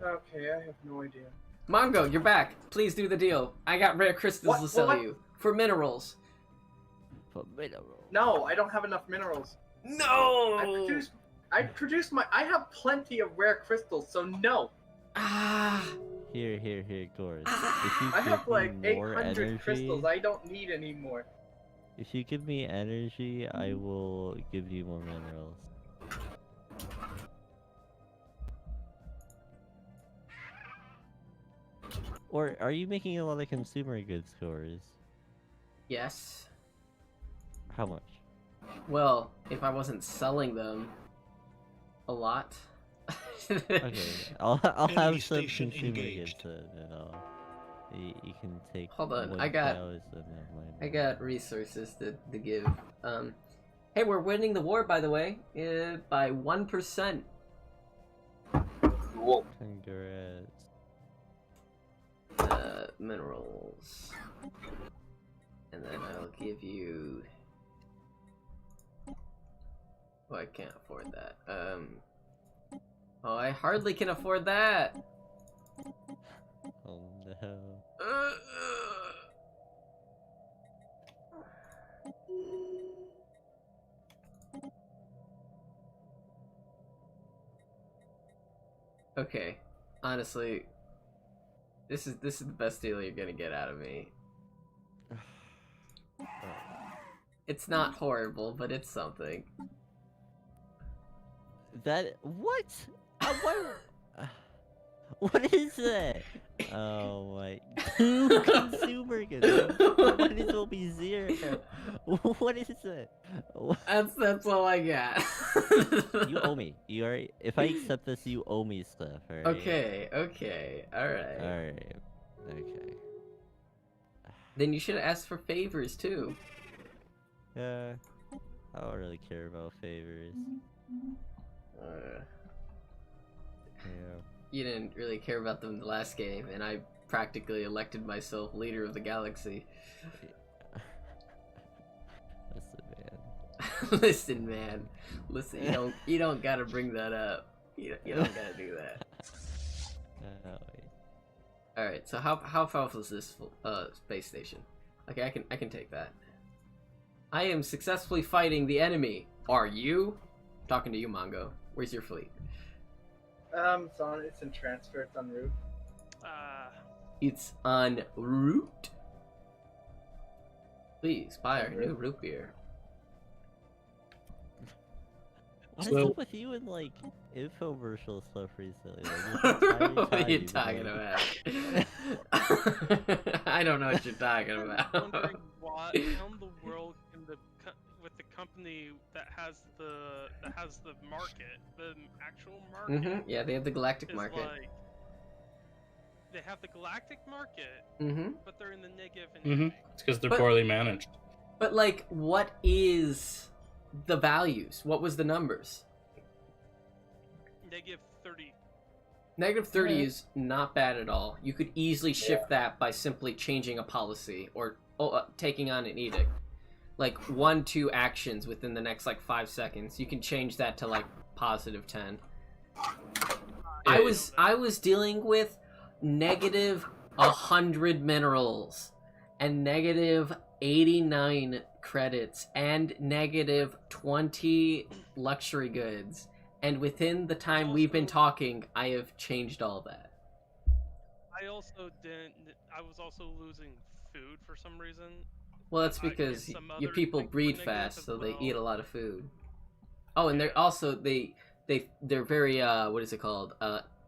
Okay, I have no idea. Mongo, you're back. Please do the deal. I got rare crystals What? to sell What? you. For minerals. For mineral. No, I don't have enough minerals. No! I have plenty of rare crystals, so no. Ah. Here, Gors. If you I have give like me more 800 energy, crystals. I don't need any more. if you give me energy, I will give you more minerals. Or are you making a lot of consumer goods, Gors? Yes. How much? Well, if I wasn't selling them a lot. Okay, I'll have Enemy some station consumer goods engaged. then you can take. Hold on, 1,000 I got of my resources to give. Hey, we're winning the war, by the way, by 1%. Cool. Congrats. Minerals, and then I'll give you. Oh, I can't afford that. Oh, I hardly can afford that. Oh no. Okay, honestly, this is the best deal you're gonna get out of me. It's not horrible, but it's something. That what? What is that? Oh my! 2 consumer goods. Might as well be 0. What is that? That's all I got. You owe me. You are. If I accept this, you owe me stuff. Alright? Okay, alright. Alright. Okay. Then you should ask for favors too. Yeah. I don't really care about favors. Yeah. You didn't really care about them in the last game, and I practically elected myself leader of the galaxy. Listen, man. Listen, you don't gotta bring that up. You don't gotta do that. All right. So how powerful is this space station? Okay, I can take that. I am successfully fighting the enemy. Are you? Talking to you, Mongo. Where's your fleet? It's in transfer. It's en route. It's en route. Please buy our new root beer. What is So- up with you and like infomercial stuff recently? Like, What are you talking about? I don't know what you're talking I'm about. wondering why in the world with the company that has the market, the actual market. Mm-hmm. Yeah, they have the galactic is market. Like, they have the galactic market, Mm-hmm. but they're in the negative and Mm-hmm. everything. It's because they're But- poorly managed. But like, what is the values? What was the numbers? Negative 30. Negative 30 is not bad at all. You could easily shift that by simply changing a policy or taking on an edict. Like 1-2 actions within the next like 5 seconds. You can change that to like positive 10. I was dealing with negative 100 minerals and negative 89 credits and negative 20 luxury goods. And within the time we've been talking, I have changed all that. I was also losing food for some reason. Well, that's because your people breed fast, so they eat a lot of food. Oh, and they're also they're very what is it called?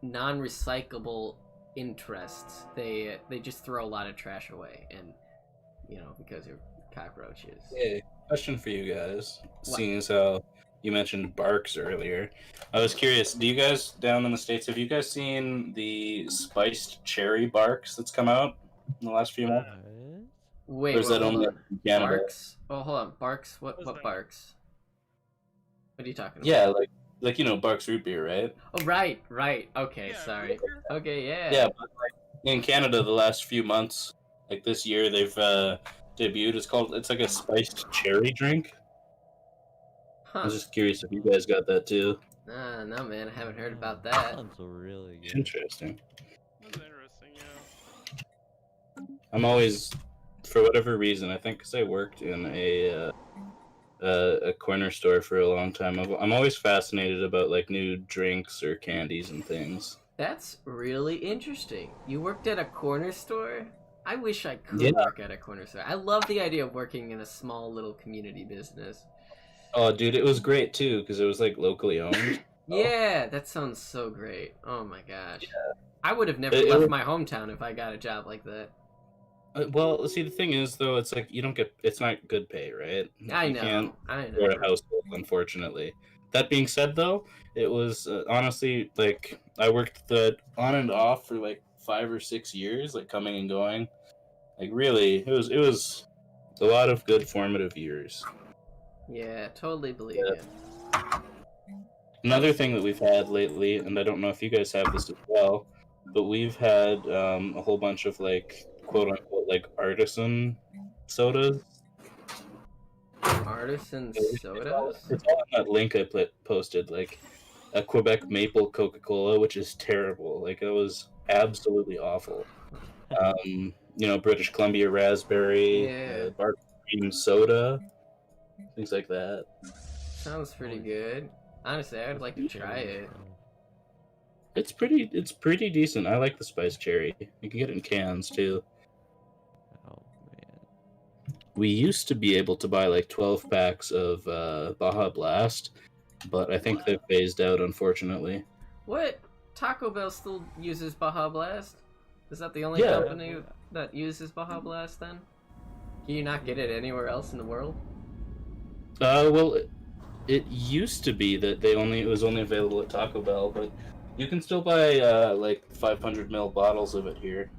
Non-recyclable interests. They just throw a lot of trash away, and because they're cockroaches. Hey, question for you guys. What? Seeing as how you mentioned barks earlier, I was curious. Do you guys down in the States have you guys seen the spiced cherry barks that's come out in the last few months? Wait, Or is that hold only on. in Canada? Barks? Oh, hold on. Barks? What that? barks? What are you talking about? Yeah, like Barks root beer, right? Oh, right. Okay, Yeah, sorry. root beer? Okay, yeah. Yeah, but like in Canada, the last few months, like this year, they've debuted. It's like a spiced cherry drink. I Huh. was just curious if you guys got that too. No, man, I haven't heard about that. Sounds really good. Interesting. That's interesting, yeah. I'm always, for whatever reason, I think because I worked in a corner store for a long time, I'm always fascinated about like new drinks or candies and things. That's really interesting. You worked at a corner store? I wish I could Yeah. work at a corner store. I love the idea of working in a small little community business. Oh, dude, it was great too because it was like locally owned. Yeah, that sounds so great. Oh my gosh. I would have never It left was- my hometown if I got a job like that. Well, see, the thing is though, it's like it's not good pay, right? I You know. can't I afford a know. household, unfortunately. That being said, though, it was honestly like I worked the on and off for like 5 or 6 years, like coming and going. Like really, it was a lot of good formative years. Yeah, totally believe Yeah. you. Another thing that we've had lately, and I don't know if you guys have this as well, but we've had a whole bunch of like quote unquote like artisan sodas. Artisan sodas? It's all in that link I posted, like a Quebec maple Coca-Cola, which is terrible. Like it was absolutely awful. British Columbia raspberry, Yeah. Bark cream soda, things like that. Sounds pretty good. Honestly, I would like to try it. It's pretty decent. I like the spiced cherry. You can get it in cans too. Oh man. We used to be able to buy like 12 packs of Baja Blast, but I think they've phased out, unfortunately. What? Taco Bell still uses Baja Blast? Is that the only Yeah. company that uses Baja Blast then? Can you not get it anywhere else in the world? Well, it used to be that it was only available at Taco Bell, but you can still buy like 500 ml bottles of it here.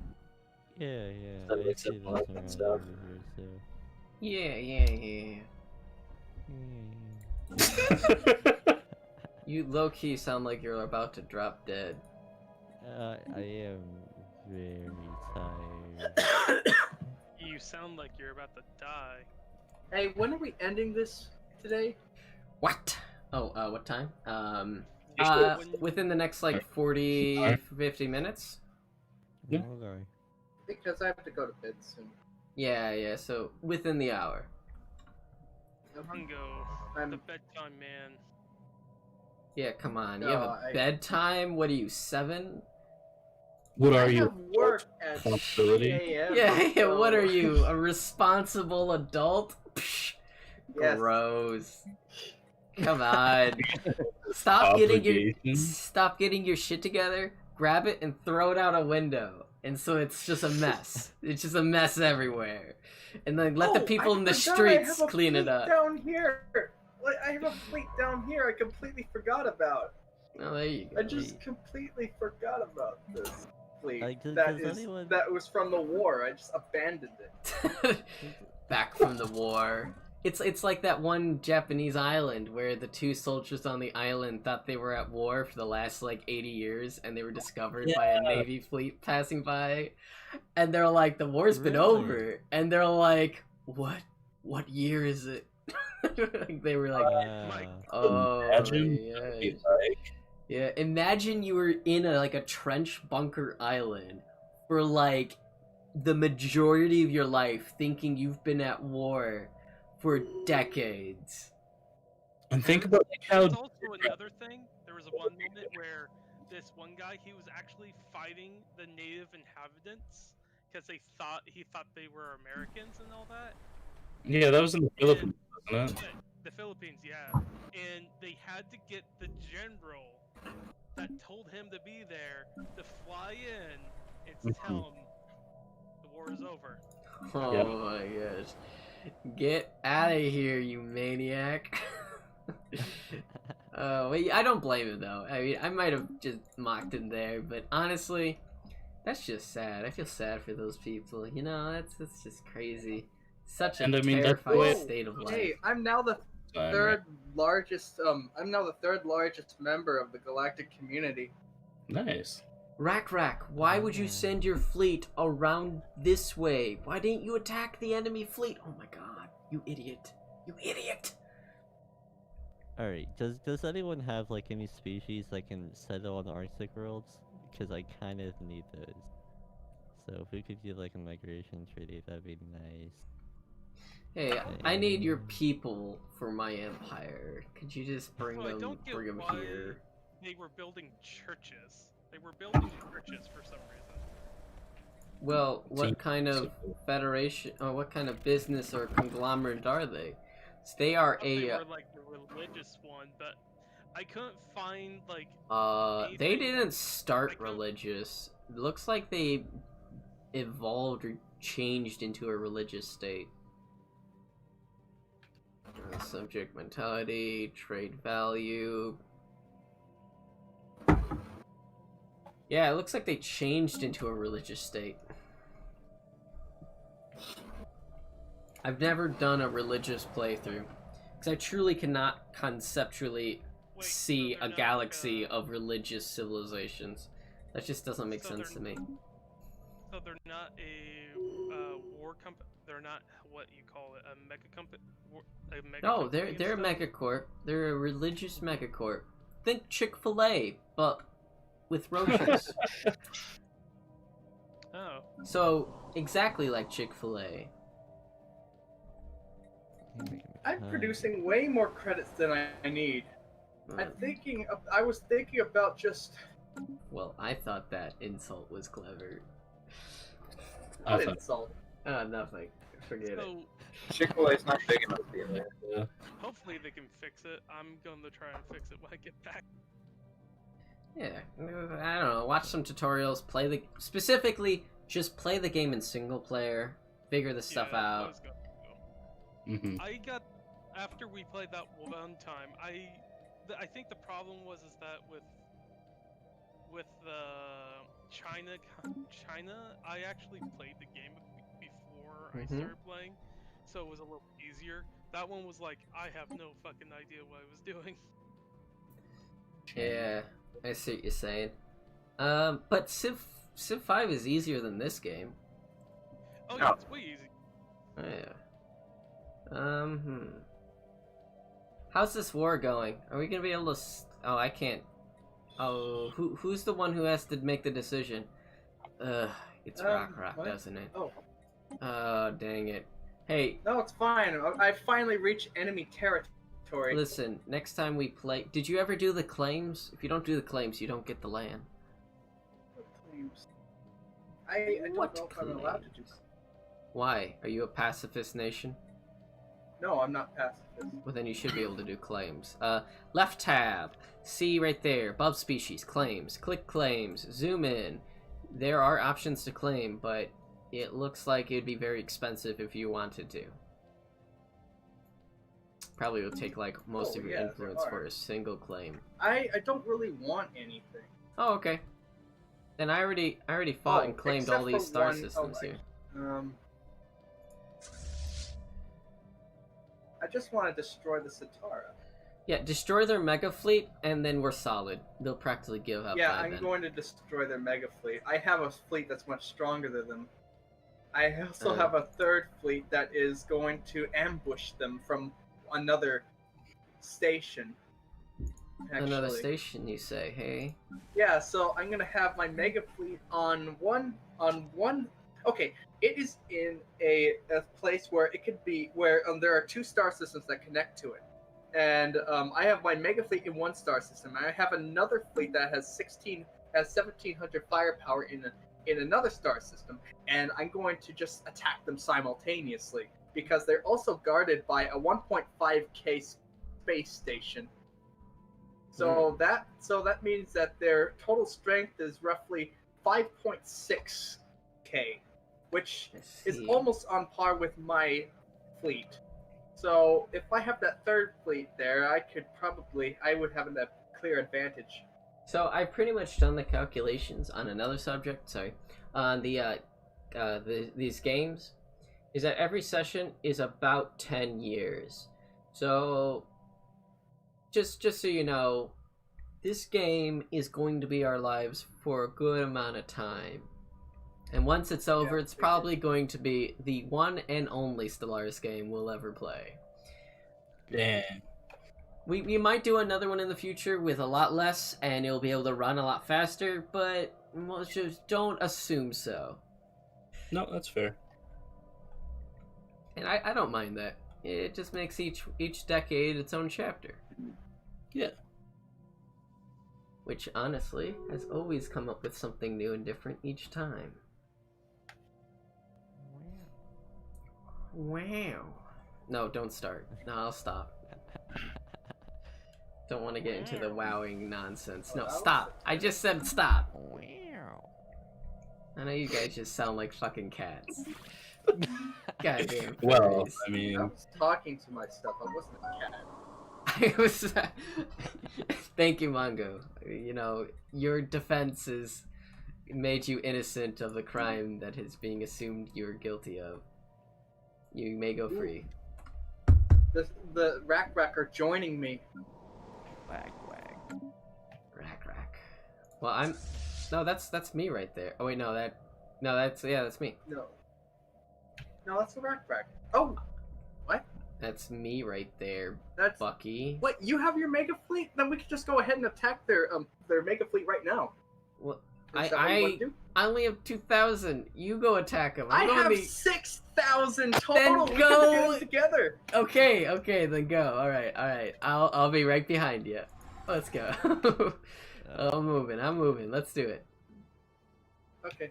Yeah. That I makes see it this more around fun over stuff. here, so. Yeah. You low-key sound like you're about to drop dead. I am very tired. You sound like you're about to die. Hey, when are we ending this today? What? Oh, what time? Usually- Within the next like 40, 50 minutes? Yeah. Okay. Because I have to go to bed soon. Yeah, so within the hour. Hungo, I'm- the bedtime man. Yeah, come on. You No, have a bedtime? What are you, 7? What I are you? have work at 3 Responsibility? a.m. Yeah, what so- are you? A responsible adult? Psh, Yes. gross. Come on. Stop getting Obligation? your shit together, grab it and throw it out a window. and so it's just a mess. It's just a mess everywhere, and then let the people in the I streets have a clean it fleet up. Down here, I have a fleet down here. I completely forgot about. Oh, there you go. I just completely forgot about this fleet. Like, does anyone- that was from the war. I just abandoned it. Back from the war. It's like that one Japanese island where the two soldiers on the island thought they were at war for the last like 80 years, and they were discovered by a Navy fleet passing by, and they're like, the war's been over, and they're like, what year is it? Like, they were like, oh, Imagine yeah. Yeah, imagine you were in a trench bunker island for like the majority of your life, thinking you've been at war for decades. And think about like how There's also another thing. There was one moment where this one guy, he was actually fighting the native inhabitants because he thought they were Americans and all that. yeah, that was in the Philippines, wasn't it? The Philippines, yeah. And they had to get the general that told him to be there to fly in and tell him the war is over. Oh my gosh. Get out of here, you maniac. Wait, I don't blame him though. I mean, I might have just mocked him there, but honestly, that's just sad. I feel sad for those people. You know, that's just crazy. Such a terrifying state of life. Hey, I'm now the third largest. I'm now the third largest member of the galactic community. Nice. Rack, why would you send your fleet around this way? Why didn't you attack the enemy fleet? Oh my god, you idiot. You idiot! Alright, does anyone have like any species that can settle on the Arctic worlds? Because I kind of need those. So if we could do like a migration treaty, that'd be nice. Hey, I need your people for my empire. Could you just bring them here? They were building churches. They were building churches for some reason. Well, what kind of federation, or what kind of business or conglomerate are they? So they are They were like the religious one, but I couldn't find like. They didn't start religious. It looks like they evolved or changed into a religious state. Subject mentality, trade value. Yeah, it looks like they changed into a religious state. I've never done a religious playthrough, because I truly cannot conceptually see a galaxy of religious civilizations. That just doesn't make sense to me. So they're not a war company. They're not what you call it, a mega company. No, they're a megacorp. They're a religious megacorp. Think Chick-fil-A, but with roaches. Oh. So exactly like Chick-fil-A. I'm producing way more credits than I need. I was thinking about just. Well, I thought that insult was clever. What insult? Nothing. Forget it. Chick-fil-A's not big enough for you. Yeah. Hopefully they can fix it. I'm going to try and fix it when I get back. Yeah, I don't know. Watch some tutorials. Specifically, just play the game in single player. Figure the stuff out. I got after we played that one time. I think the problem was that with China, I actually played the game before I started playing, so it was a little easier. That one was like, I have no fucking idea what I was doing. Yeah, I see what you're saying. But Civ 5 is easier than this game. Oh yeah, it's way easy. Oh, yeah. How's this war going? Are we gonna be able to? Oh, I can't. Oh, who's the one who has to make the decision? It's Rock, doesn't it? Oh, dang it. Hey. No, it's fine. I finally reached enemy territory. Listen, next time we play, did you ever do the claims? If you don't do the claims, you don't get the land. What claims? I don't know if I'm allowed to do that. Why? Are you a pacifist nation? No, I'm not pacifist. Well, then you should be able to do claims. Left tab. See right there. Above species. Claims. Click claims. Zoom in. there are options to claim, but it looks like it'd be very expensive if you wanted to. Probably would take like most of your influence for a single claim. I don't really want anything. Oh, okay. Then I already fought and claimed all these star systems here. I just want to destroy the Satara. Yeah, destroy their mega fleet, and then we're solid. They'll practically give up. Yeah, by I'm then. going to destroy their mega fleet. I have a fleet that's much stronger than them. I also have a third fleet that is going to ambush them from another station. Actually. Another station, you say? Hey. Yeah, so I'm gonna have my mega fleet on one. Okay, it is in a place where it could be where there are 2 star systems that connect to it. And I have my mega fleet in 1 star system. I have another fleet that has 1,700 firepower in another star system, and I'm going to just attack them simultaneously because they're also guarded by a 1.5k space station. So that means that their total strength is roughly 5.6k, which is almost on par with my fleet. So if I have that third fleet there, I would have a clear advantage. So I've pretty much done the calculations on another subject. Sorry, on these games, is that every session is about 10 years. So just so you know, this game is going to be our lives for a good amount of time. And once it's over, it's probably going to be the one and only Stellaris game we'll ever play. Damn. We might do another one in the future with a lot less, and it'll be able to run a lot faster, but just don't assume so. No, that's fair. And I don't mind that. It just makes each decade its own chapter. Yeah. Which, honestly, has always come up with something new and different each time. Wow. No, don't start. No, I'll stop. Don't want to get into the wowing nonsense. No, stop. I just said stop. I know you guys just sound like fucking cats. Goddamn. Well, furries. I mean, I was talking to myself. I wasn't a cat. I was. Thank you, Mongo. You know, your defenses made you innocent of the crime that is being assumed you're guilty of. You may go free. The Rack are joining me. Wag. Rack. Well, I'm. No, that's me right there. Oh wait, no, that's me. No, that's the Rack. Oh, what? That's me right there, That's Bucky. Wait, you have your mega fleet? Then we could just go ahead and attack their mega fleet right now. Well, Is that what you want to do? I only have 2,000. You go attack them. I have 6,000 total. Then We go- can do it together. Okay, then go. All right. I'll be right behind you. Let's go. I'm moving. Let's do it. Okay.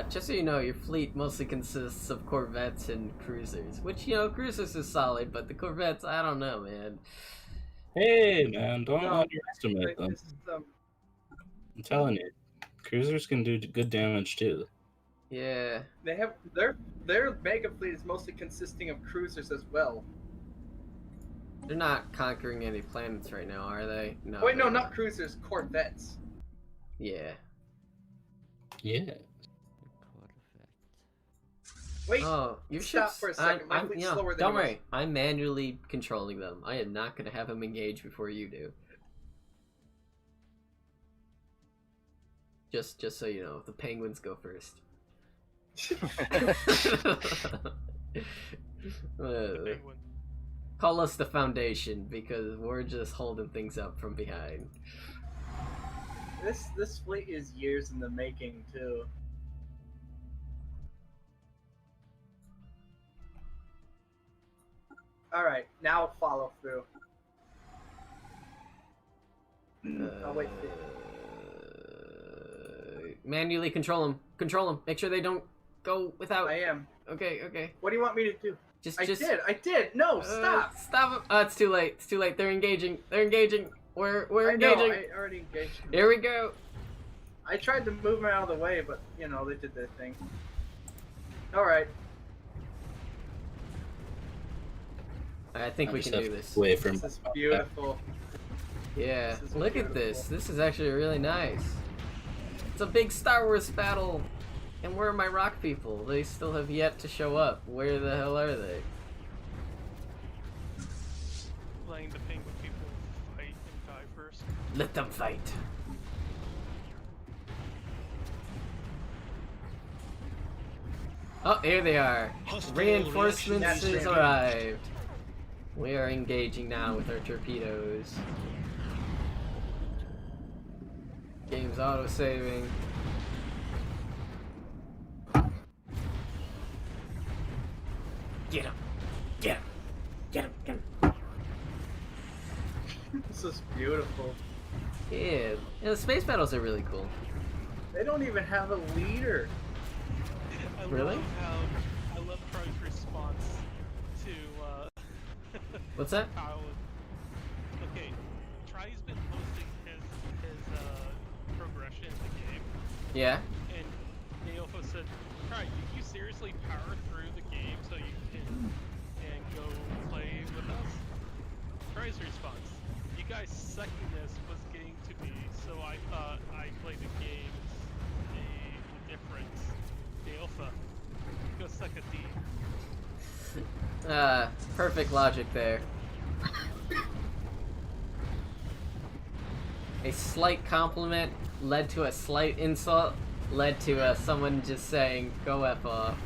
Just so you know, your fleet mostly consists of corvettes and cruisers. Which, you know, cruisers is solid, but the corvettes, I don't know, man. hey man, don't No, underestimate them. This is, I'm telling you, cruisers can do good damage too. Yeah. they have their mega fleet is mostly consisting of cruisers as well. They're not conquering any planets right now, are they? No. Wait, no, they're not cruisers, corvettes. Yeah. Yeah. Wait, Oh, your stop ships. for a second. My fleet's slower than don't yours. worry. I'm manually controlling them. I am not going to have them engage before you do. Just so you know, the penguins go first. Penguin. Call us the Foundation because we're just holding things up from behind. This fleet is years in the making too. All right, now follow through. I'll wait for you. Manually control them. Control them. Make sure they don't go without. I am. Okay. What do you want me to do? Just. I did. No, stop. Stop 'em. Oh, it's too late. They're engaging. We're I know, engaging. I already engaged them. Here we go. I tried to move them out of the way, but, you know, they did their thing. Alright. I think we can do this. Away from. This is beautiful. Yeah, This is look at this. beautiful. This is actually really nice. It's a big Star Wars battle. And where are my rock people? They still have yet to show up. Where the hell are they? Letting the penguin people fight and die first. Let them fight. Oh, here they are. Hostile Reinforcements reaction has stream. arrived. We are engaging now with our torpedoes. Game's auto-saving. Get him! Get him! Get him! Get him! This is beautiful. Yeah, the space battles are really cool. They don't even have a leader. I Really? I love Troy's response to What's that? how. Okay, Troy's been posting his progression in the game, Yeah. and Neofo said, "Try, you seriously power through the game so you can and go play with us?" Troy's response: "You guys sucking this was getting to me, so I thought I played the games indifference. Neofa, go suck a D." Perfect logic there. A slight compliment led to a slight insult, led to someone just saying, go F off.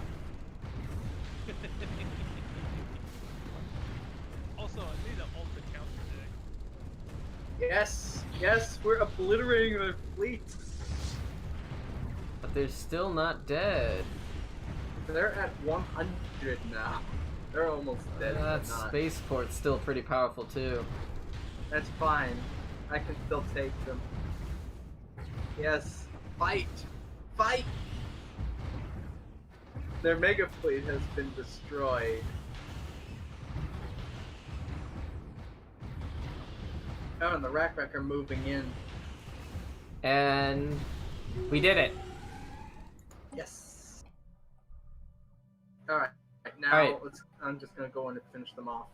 Also, I need an ult account today. Yes, yes, we're obliterating their fleet. But they're still not dead. They're at 100 now. They're almost dead. That but not. spaceport's still pretty powerful too. That's fine. I can still take them. Yes, fight! Fight! Their mega fleet has been destroyed. Oh, and the Rack are moving in. And we did it. Yes. Alright, now Alright. I'm just gonna go in and finish them off.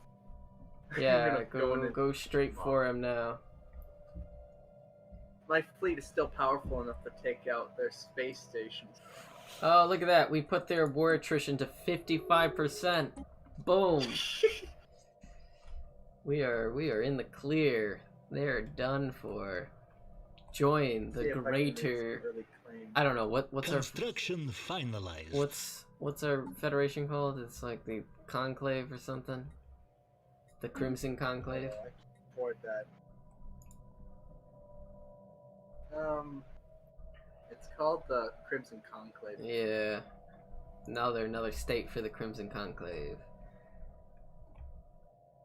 Yeah, I'm gonna in and go straight finish them for off. him now. My fleet is still powerful enough to take out their space stations. Oh, look at that. We put their war attrition to 55%. Boom. We are in the clear. They're done for. Join the See if I can make some greater. early claims. I don't know what's our Construction finalized. what's our federation called? It's like the Conclave or something. The Crimson Conclave. I can afford that. It's called the Crimson Conclave. Yeah. Now they're another state for the Crimson Conclave.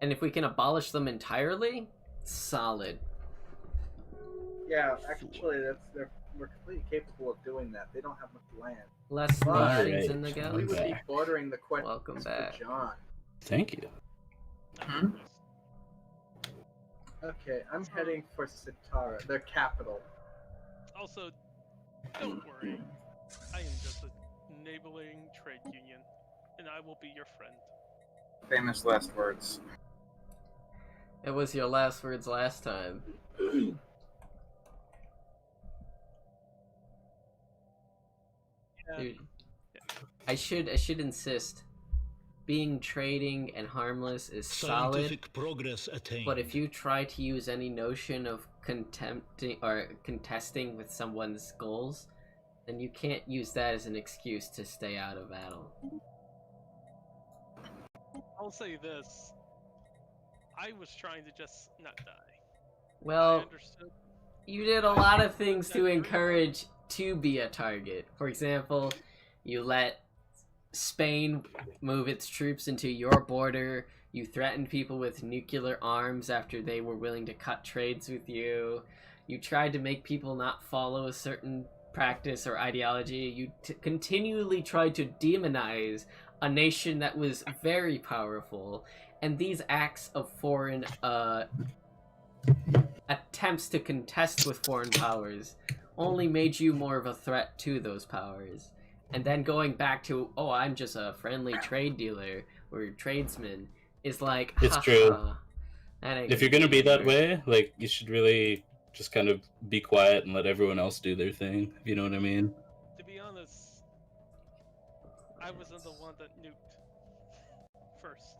And if we can abolish them entirely, solid. Yeah, actually, we're completely capable of doing that. They don't have much land. Less Alright. nations in the We galaxy. would be bordering the quest Welcome for back. John. Thank you. Hmm? Okay, I'm heading for Sitara, their capital. Also, don't worry. I am just a enabling trade union, and I will be your friend. Famous last words. It was your last words last time. Yeah. Dude, I should insist. Being trading and harmless is solid, Scientific progress attained. but if you try to use any notion of contesting with someone's goals, then you can't use that as an excuse to stay out of battle. I'll say this. I was trying to just not die. I Well, understood. you did a lot of things to encourage to be a target. For example, you let Spain move its troops into your border. You threatened people with nuclear arms after they were willing to cut trades with you. You tried to make people not follow a certain practice or ideology. You continually tried to demonize a nation that was very powerful. And these acts of foreign attempts to contest with foreign powers only made you more of a threat to those powers. And then going back to, oh, I'm just a friendly trade dealer or tradesman is like, It's true. That ain't If you're gonna be that way, like, you should really just kind of be quiet and let everyone else do their thing. If you know what I mean? To be honest, I wasn't the one that nuked first.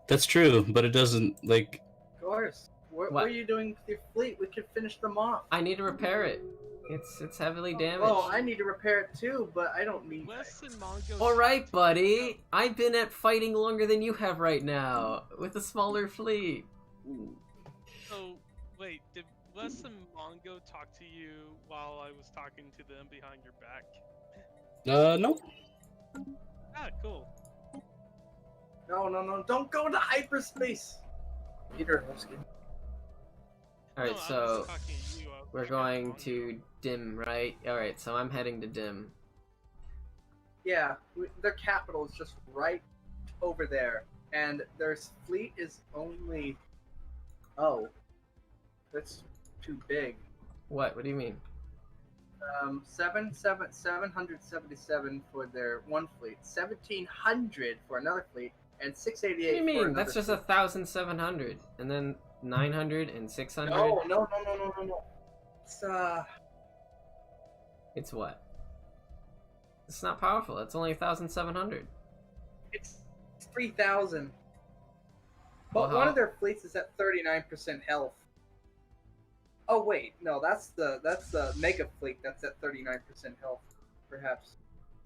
That's true, but it doesn't, like... Of course. What What? were you doing with your fleet? We could finish them off. I need to repair it. It's heavily damaged. Oh, I need to repair it too, but I don't need. Wes and Mongo. Alright, buddy. I've been at fighting longer than you have right now, with a smaller fleet. So, wait, did Wes and Mongo talk to you while I was talking to them behind your back? No. Ah, cool. No! Don't go to hyperspace. Peter Husky. Alright, No, I so was talking to you, we're going to Dim, right? Alright, so I'm heading to Dim. Yeah, their capital is just right over there, and their fleet is only. Oh, that's too big. What? What do you mean? 777 for their one fleet, 1,700 for another fleet, and 688. What do you for mean? another That's just fleet. 1,700, and then 900 and 600. No. It's It's what? It's not powerful. It's only 1,700. it's 3,000. But Well, one of their fleets is at 39% health. Oh wait, no, that's the mega fleet that's at 39% health, perhaps.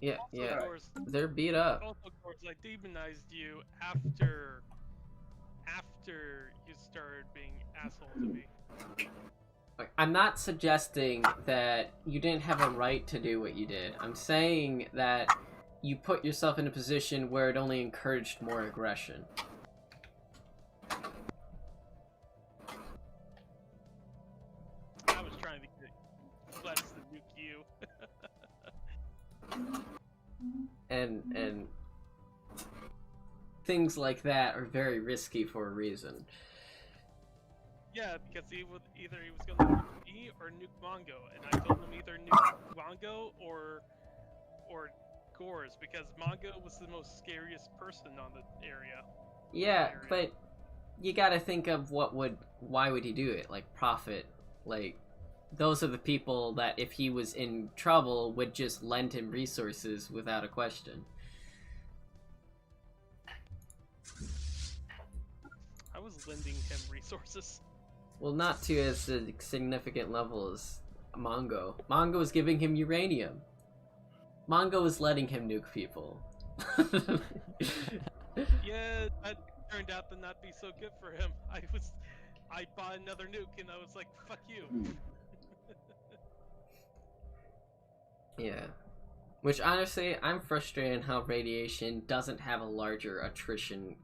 Yeah, Also, yeah. of course, They're beat up. also, of course, I demonized you after you started being asshole to me. I'm not suggesting that you didn't have a right to do what you did. I'm saying that you put yourself in a position where it only encouraged more aggression. I was trying to get Wes to nuke you. And things like that are very risky for a reason. Yeah, because he was gonna nuke me or nuke Mongo, and I told him either nuke Mongo or Gores, because Mongo was the most scariest person on the area. Yeah, but you gotta think of why would he do it? Like, profit. Like, those are the people that if he was in trouble would just lend him resources without a question. I was lending him resources. Well, not to as a significant level as Mongo. Mongo is giving him uranium. Mongo is letting him nuke people. Yeah, that turned out to not be so good for him. I bought another nuke and I was like, fuck you. Yeah. Which, honestly, I'm frustrated how radiation doesn't have a larger attrition,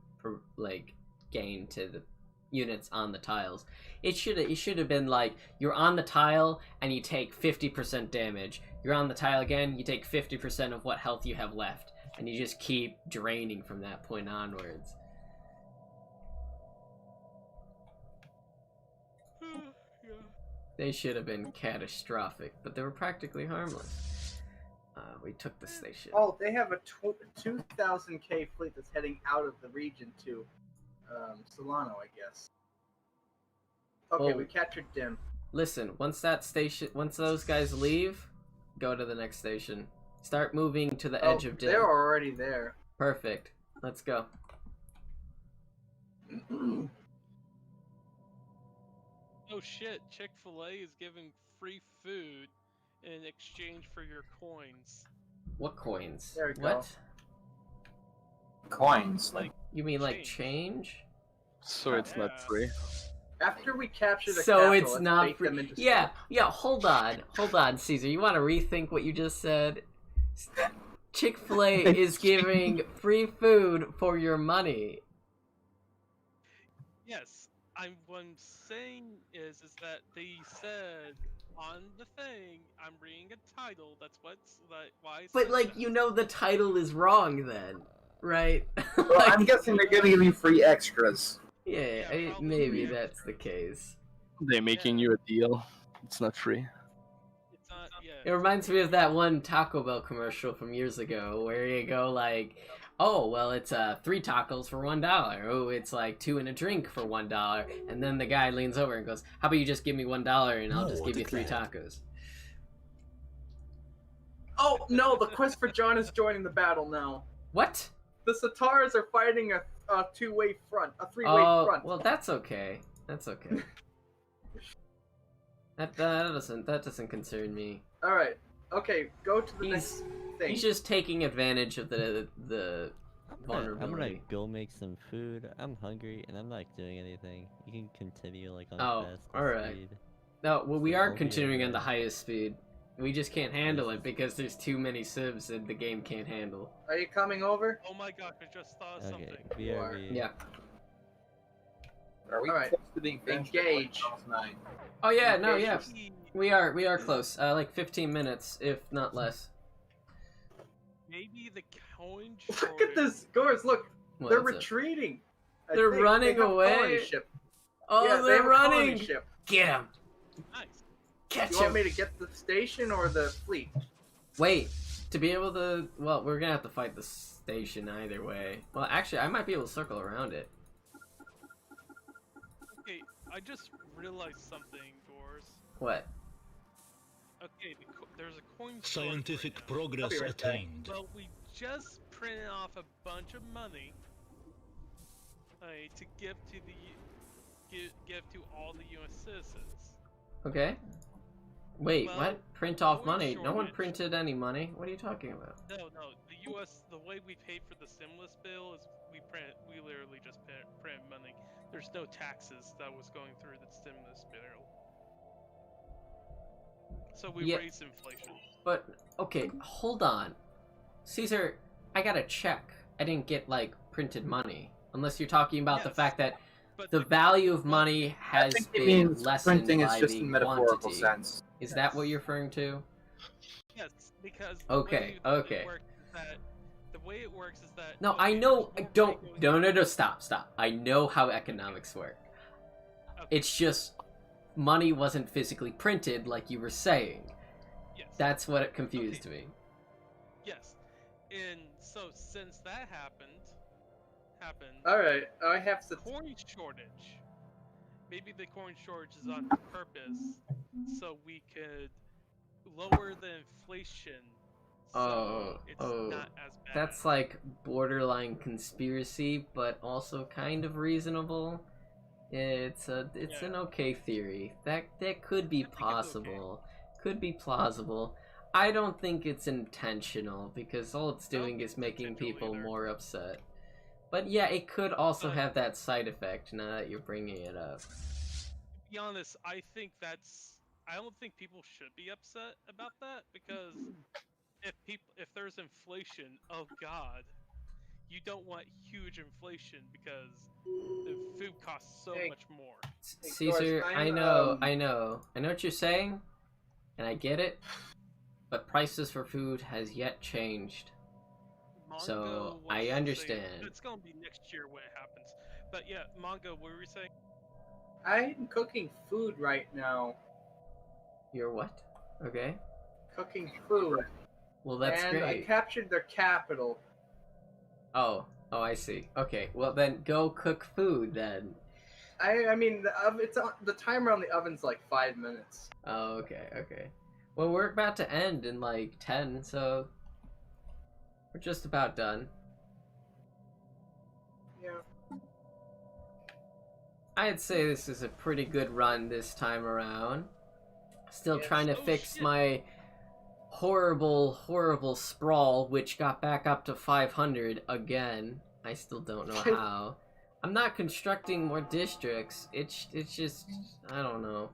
gain to the units on the tiles. It should have been like, you're on the tile and you take 50% damage. You're on the tile again, you take 50% of what health you have left. And you just keep draining from that point onwards. Yeah. They should have been catastrophic, but they were practically harmless. We took the station. Oh, they have a 2,000k fleet that's heading out of the region to Solano, I guess. Okay, Oh. we captured Dim. Listen, once those guys leave, go to the next station. Start moving to the edge of Dim. They're already there. Perfect. Let's go. Oh shit, Chick-fil-A is giving free food in exchange for your coins. What coins? There we go. What? Coins. Like, You mean like change? So it's not Yeah. free. After we capture the So capital, it's let's not bait them free. into Yeah, hold on, Caesar. You want to rethink what you just said? Chick-fil-A is giving free food for your money. yes, what I'm saying is that they said on the thing, I'm reading a title, that's why I But said like, that. you know the title is wrong then, right? Well, Like, I'm guessing they're gonna give you free extras. yeah, Yeah, probably maybe free that's the case. They're making you a deal. It's not free. It's not. Yeah. It reminds me of that one Taco Bell commercial from years ago where you go like, oh, well, it's 3 tacos for $1. Oh, it's like 2 and a drink for $1. And then the guy leans over and goes, how about you just give me $1 and I'll just give you 3 tacos. Oh no, the Quest for John is joining the battle now. What? The Satars are fighting a two-way front, a three-way Oh, front. well, that's okay. That's okay. that doesn't concern me. All right. Okay, go to the next thing. He's just taking advantage of the I'm vulnerability. gonna go make some food. I'm hungry and I'm not doing anything. You can continue like on Oh, fast alright. speed. No, well, we are I'll be continuing on the alright. highest speed. We just can't handle it because there's too many civs that the game can't handle. Are you coming over? Oh my gosh! I just thought of Okay, something. BRB. Yeah. Are we Alright. close to being finished? Engage. Almost 9. Oh yeah, no, yeah. Maybe- We are close. Like 15 minutes, if not less. Maybe the coin shortage. Look at this, Gores. Look, What they're is it? retreating. I They're think. running They have a away. colony ship. Oh, Yeah, they they're have a colony running! ship. Get him! Nice. Catch You want him! me to get the station or the fleet? Wait, to be able to... Well, we're gonna have to fight the station either way. Well, actually, I might be able to circle around it. Okay, I just realized something, Gores. What? Okay, there's a coin shortage Scientific right now. progress I'll be right back. attained. Well, we just printed off a bunch of money to give to the give to all the U.S. citizens. Okay. Wait, Well, what? Print off coin money? No one shortage. printed any money. What are you talking about? No, the U.S. the way we paid for the stimulus bill is we literally just print money. There's no taxes that was going through the stimulus bill. So we Yeah. raised inflation. But, okay, hold on. Caesar, I got a check. I didn't get, like, printed money. Unless you're talking about the Yes, fact that But the value of money I has think it been means lessened printing is by just the in metaphorical quantity. sense. Is that what you're referring to? yes, because Okay, okay. The way it works is that No, okay, I know. there's more Don't. money going No, stop. I know how economics work. Okay. It's just money wasn't physically printed like you were saying. Yes. That's what it confused me. Yes, and so since that happened, All right, I have to. coin shortage. Maybe the coin shortage is on purpose, so we could lower the inflation. So it's not as bad. That's like borderline conspiracy, but also kind of reasonable. It's an okay theory. That could be I think it's okay. possible. Could be plausible. I don't think it's intentional because all it's I don't doing think is it's making intentional people either. more upset. But yeah, it could also But- have that side effect now that you're bringing it up. To be honest, I don't think people should be upset about that because if there's inflation, oh god, you don't want huge inflation because the food costs so Hey. much more. Hey, Caesar, Doris, I I'm, know what you're saying, and I get it, but prices for food has yet changed. So, Mongo I was saying- understand. It's gonna be next year when it happens. But yeah, Mongo, what were you saying? I'm cooking food right now. You're what? Okay. Cooking food. Well, that's and I great. captured their capital. Oh, I see. Okay, well then go cook food then. I mean, the timer on the oven's like 5 minutes. Oh, okay. Well, we're about to end in like 10, so we're just about done. Yeah. I'd say this is a pretty good run this time around. Still Yes. trying to Oh, fix shit. my horrible sprawl, which got back up to 500 again. I still don't know how. I'm not constructing more districts. It's just I don't know.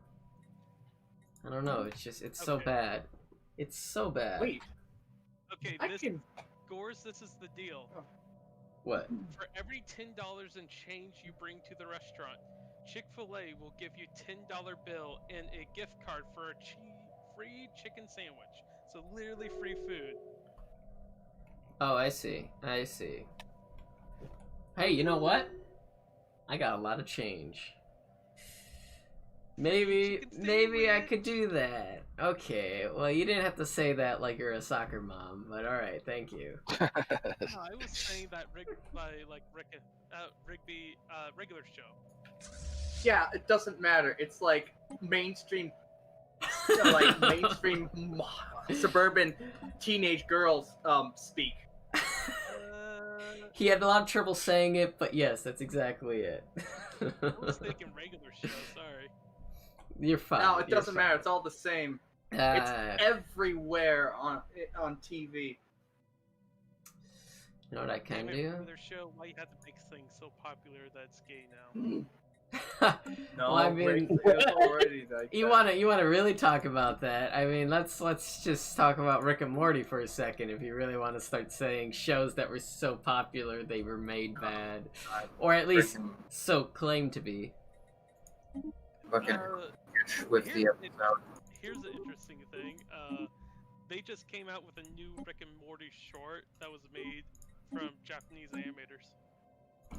It's so Okay. bad. It's so bad. Wait, Okay, I can. Gores, this is the deal. What? For every $10 in change you bring to the restaurant, Chick-fil-A will give you $10 bill and a gift card for a free chicken sandwich. So literally free food. Oh, I see. Hey, you know what? I got a lot of change. Maybe can stay maybe I rich. could do that. Okay, well you didn't have to say that like you're a soccer mom, but alright, thank you. No, I was saying that Rigby regular show. Yeah, it doesn't matter. It's like mainstream, mainstream suburban teenage girls speak. He had a lot of trouble saying it, but yes, that's exactly it. I was thinking regular show. Sorry. You're fine. No, it you're doesn't fine. matter. It's all the same. It's everywhere on TV. You know what I can Damn it, do? regular show. Why you have to make things so popular that it's gay now? No, Well, I mean, it's already like you that. wanna really talk about that? I mean, let's just talk about Rick and Morty for a second. If you really want to start saying shows that were so popular they were made bad, or at least so claimed to be. Fucking with the episode. Here's the interesting thing. They just came out with a new Rick and Morty short that was made from Japanese animators.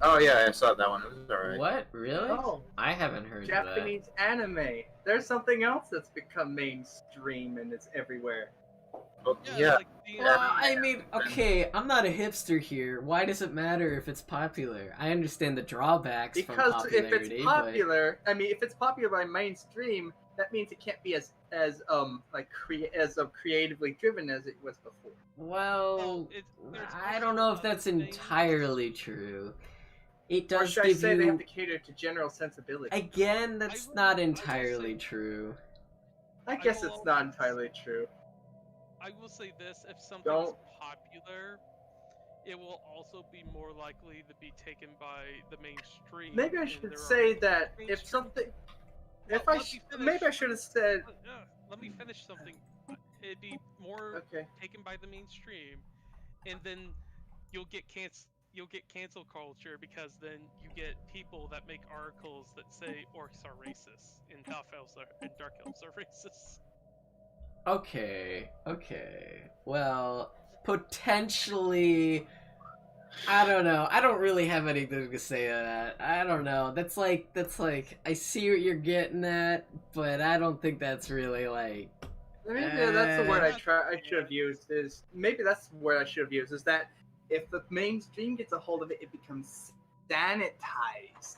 Oh yeah, I saw that one. It was alright. What? Really? Oh, I haven't heard Japanese anime. There's something else that's become mainstream and it's everywhere. Well, yeah. Like of that. Well, I mean, okay, I'm not a hipster here. Why does it matter if it's popular? I understand the drawbacks from Because if popularity, it's popular, I mean, if it's popular by mainstream, that means it can't be as creatively driven as it was before. Well, there's I also don't know if other that's things. entirely true. It Or does should I give say they have you... to cater to general sensibility? Again, that's will- not I will entirely say- true. I guess will it's not also entirely true. I will say this: if something's Don't- popular, it will also be more likely to be taken by the mainstream. Maybe I and should there say are that if mainstream- something, Well, if I let me maybe I finish. should have said, Let me finish something. It'd be more okay. taken by the mainstream, and then you'll get cancel culture because then you get people that make articles that say orcs are racist and half elves and dark elves are racist. Okay. Well, potentially... I don't know. I don't really have anything to say to that. I don't know. That's like, I see what you're getting at, but I don't think that's really like... Maybe that's the word I should have used. Maybe that's the word I should have used. Is that if the mainstream gets a hold of it, it becomes sanitized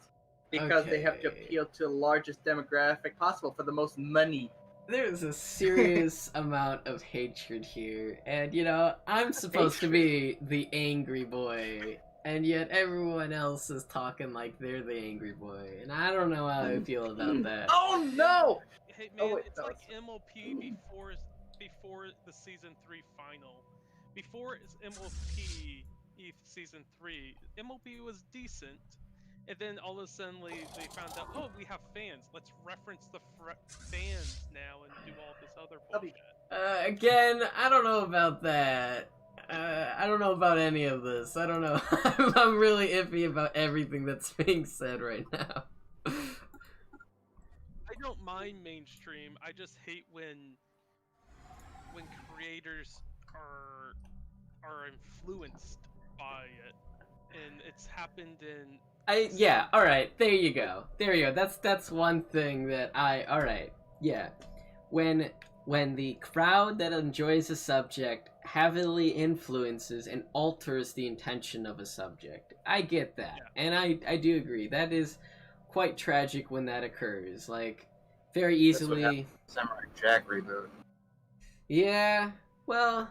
because they have to Okay. appeal to the largest demographic possible for the most money. There's a serious amount of hatred here, and you know, I'm supposed to be the angry boy, and yet everyone else is talking like they're the angry boy, and I don't know how I feel about that. Oh no! Hey Oh, man, wait, it's that like was- MLP before the season 3 final. Before it's MLP season 3, MLP was decent, and then all of a sudden they found out, oh, we have fans. Let's reference the fans now and do all this other bullshit. Again, I don't know about that. I don't know about any of this. I don't know. I'm really iffy about everything that's being said right now. I don't mind mainstream. I just hate when creators are influenced by it, and it's happened in. Yeah, alright, there you go. That's one thing that alright, yeah. When the crowd that enjoys a subject heavily influences and alters the intention of a subject. I get that. Yeah. And I do agree. That is quite tragic when that occurs. Like, very easily. Samurai Jack reboot. Yeah, well,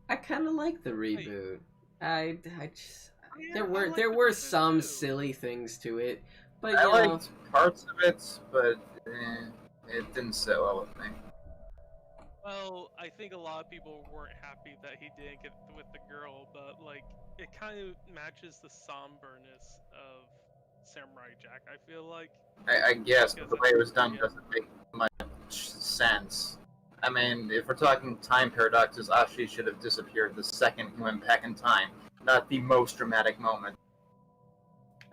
I kind of like the reboot. I just... Yeah, There were some silly things to it, but I you know, liked parts of it, but it didn't sit well with me. Well, I think a lot of people weren't happy that he didn't get with the girl, but like it kind of matches the somberness of Samurai Jack. I feel like. I guess, but the way it was done Yeah. doesn't make much sense. I mean, if we're talking time paradoxes, Ashi should have disappeared the second he went back in time, not the most dramatic moment.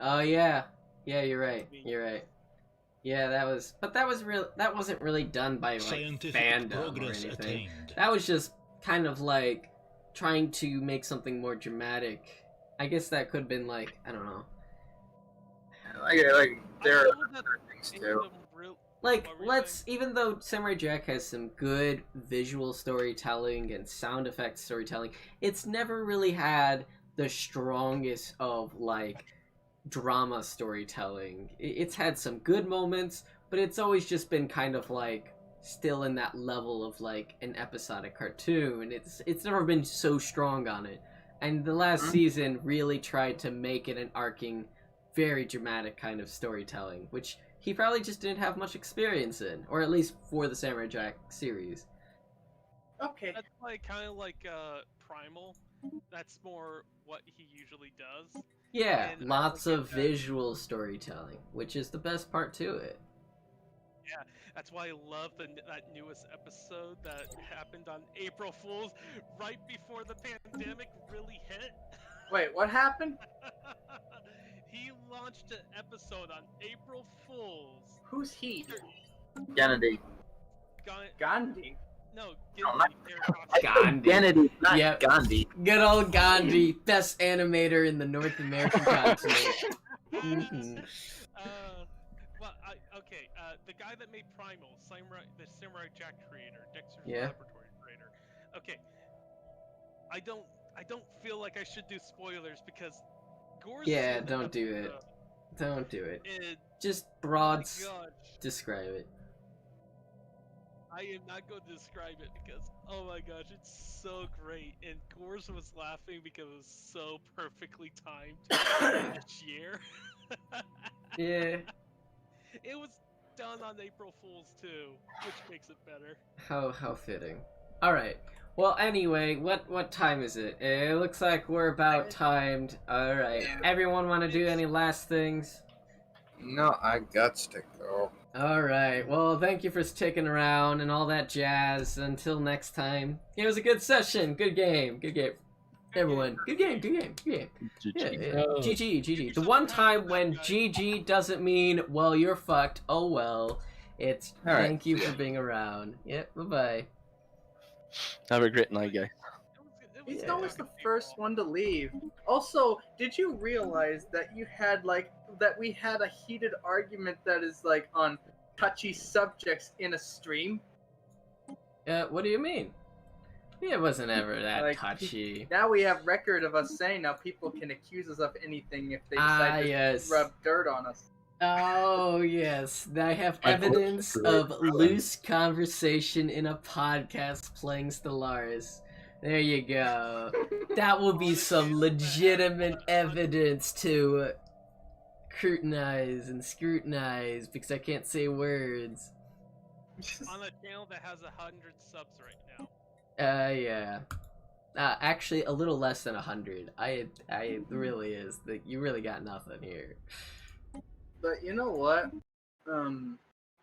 oh yeah, you're right. Yeah, that wasn't really done by like Scientific fandom or progress anything. attained. That was just kind of like trying to make something more dramatic. I guess that could have been like, I don't know. Like there I are know that other things too. Like, What were you let's, even though Samurai Jack has some good visual storytelling and sound effects storytelling, it's never really had the strongest of, like, drama storytelling. It's had some good moments, but it's always just been kind of, like, still in that level of, like, an episodic cartoon. It's never been so strong on it. And the last season really tried to make it an arcing, very dramatic kind of storytelling, which he probably just didn't have much experience in, or at least for the Samurai Jack series. Okay. That's like kind of like Primal. That's more what he usually does. Yeah, And I lots like it of that- visual storytelling, which is the best part to it. Yeah, that's why I love that newest episode that happened on April Fools, right before the pandemic really hit. Wait, what happened? He launched an episode on April Fools. Who's he? Gennady. Gandhi. No, No, not- Gandhi. Gennady, not Yep. Gandhi. Good old Gandhi, best animator in the North American continent. Mhm. The guy that made Primal, the Samurai Jack creator, Dexter's Yeah. Laboratory creator. Okay, I don't feel like I should do spoilers because Gore's Yeah, in the don't do it. episode. Don't do it. Just Oh broad my gosh, describe it. I am not going to describe it because oh my gosh, it's so great, and Gores was laughing because it was so perfectly timed this year. Yeah. It was done on April Fool's too, which makes it better. How fitting. All right. Well, anyway, what time is it? It looks like we're about timed. All right. Everyone want to do any last things? No, I got to go. All right. Well, thank you for sticking around and all that jazz. Until next time. It was a good session. Good game. Good game. Everyone. Good game. Good game. Good game. Yeah, yeah. GG. The one time when GG doesn't mean, well, you're fucked. Oh, well. It's All right. thank you for being around. Yep. Bye-bye. Have a great night, guys. He's Yeah. always the first one to leave. Also, did you realize that we had a heated argument that is like on touchy subjects in a stream? What do you mean? It wasn't ever that Like, touchy. Now we have record of us saying now people can accuse us of anything if they decide to Yes. rub dirt on us. Oh, yes. I have I evidence hope of so. loose conversation in a podcast playing Stellaris. There you go. That will be some legitimate evidence to scrutinize because I can't say words. On a channel that has 100 subs right now. Yeah. Actually, a little less than 100. It really is. You really got nothing here. But you know what?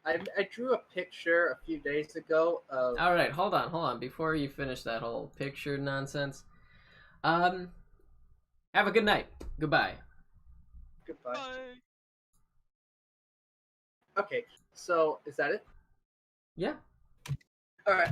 I drew a picture a few days ago of. All right, hold on. Before you finish that whole picture nonsense, have a good night. Goodbye. Goodbye. Bye. Okay, so is that it? Yeah. All right.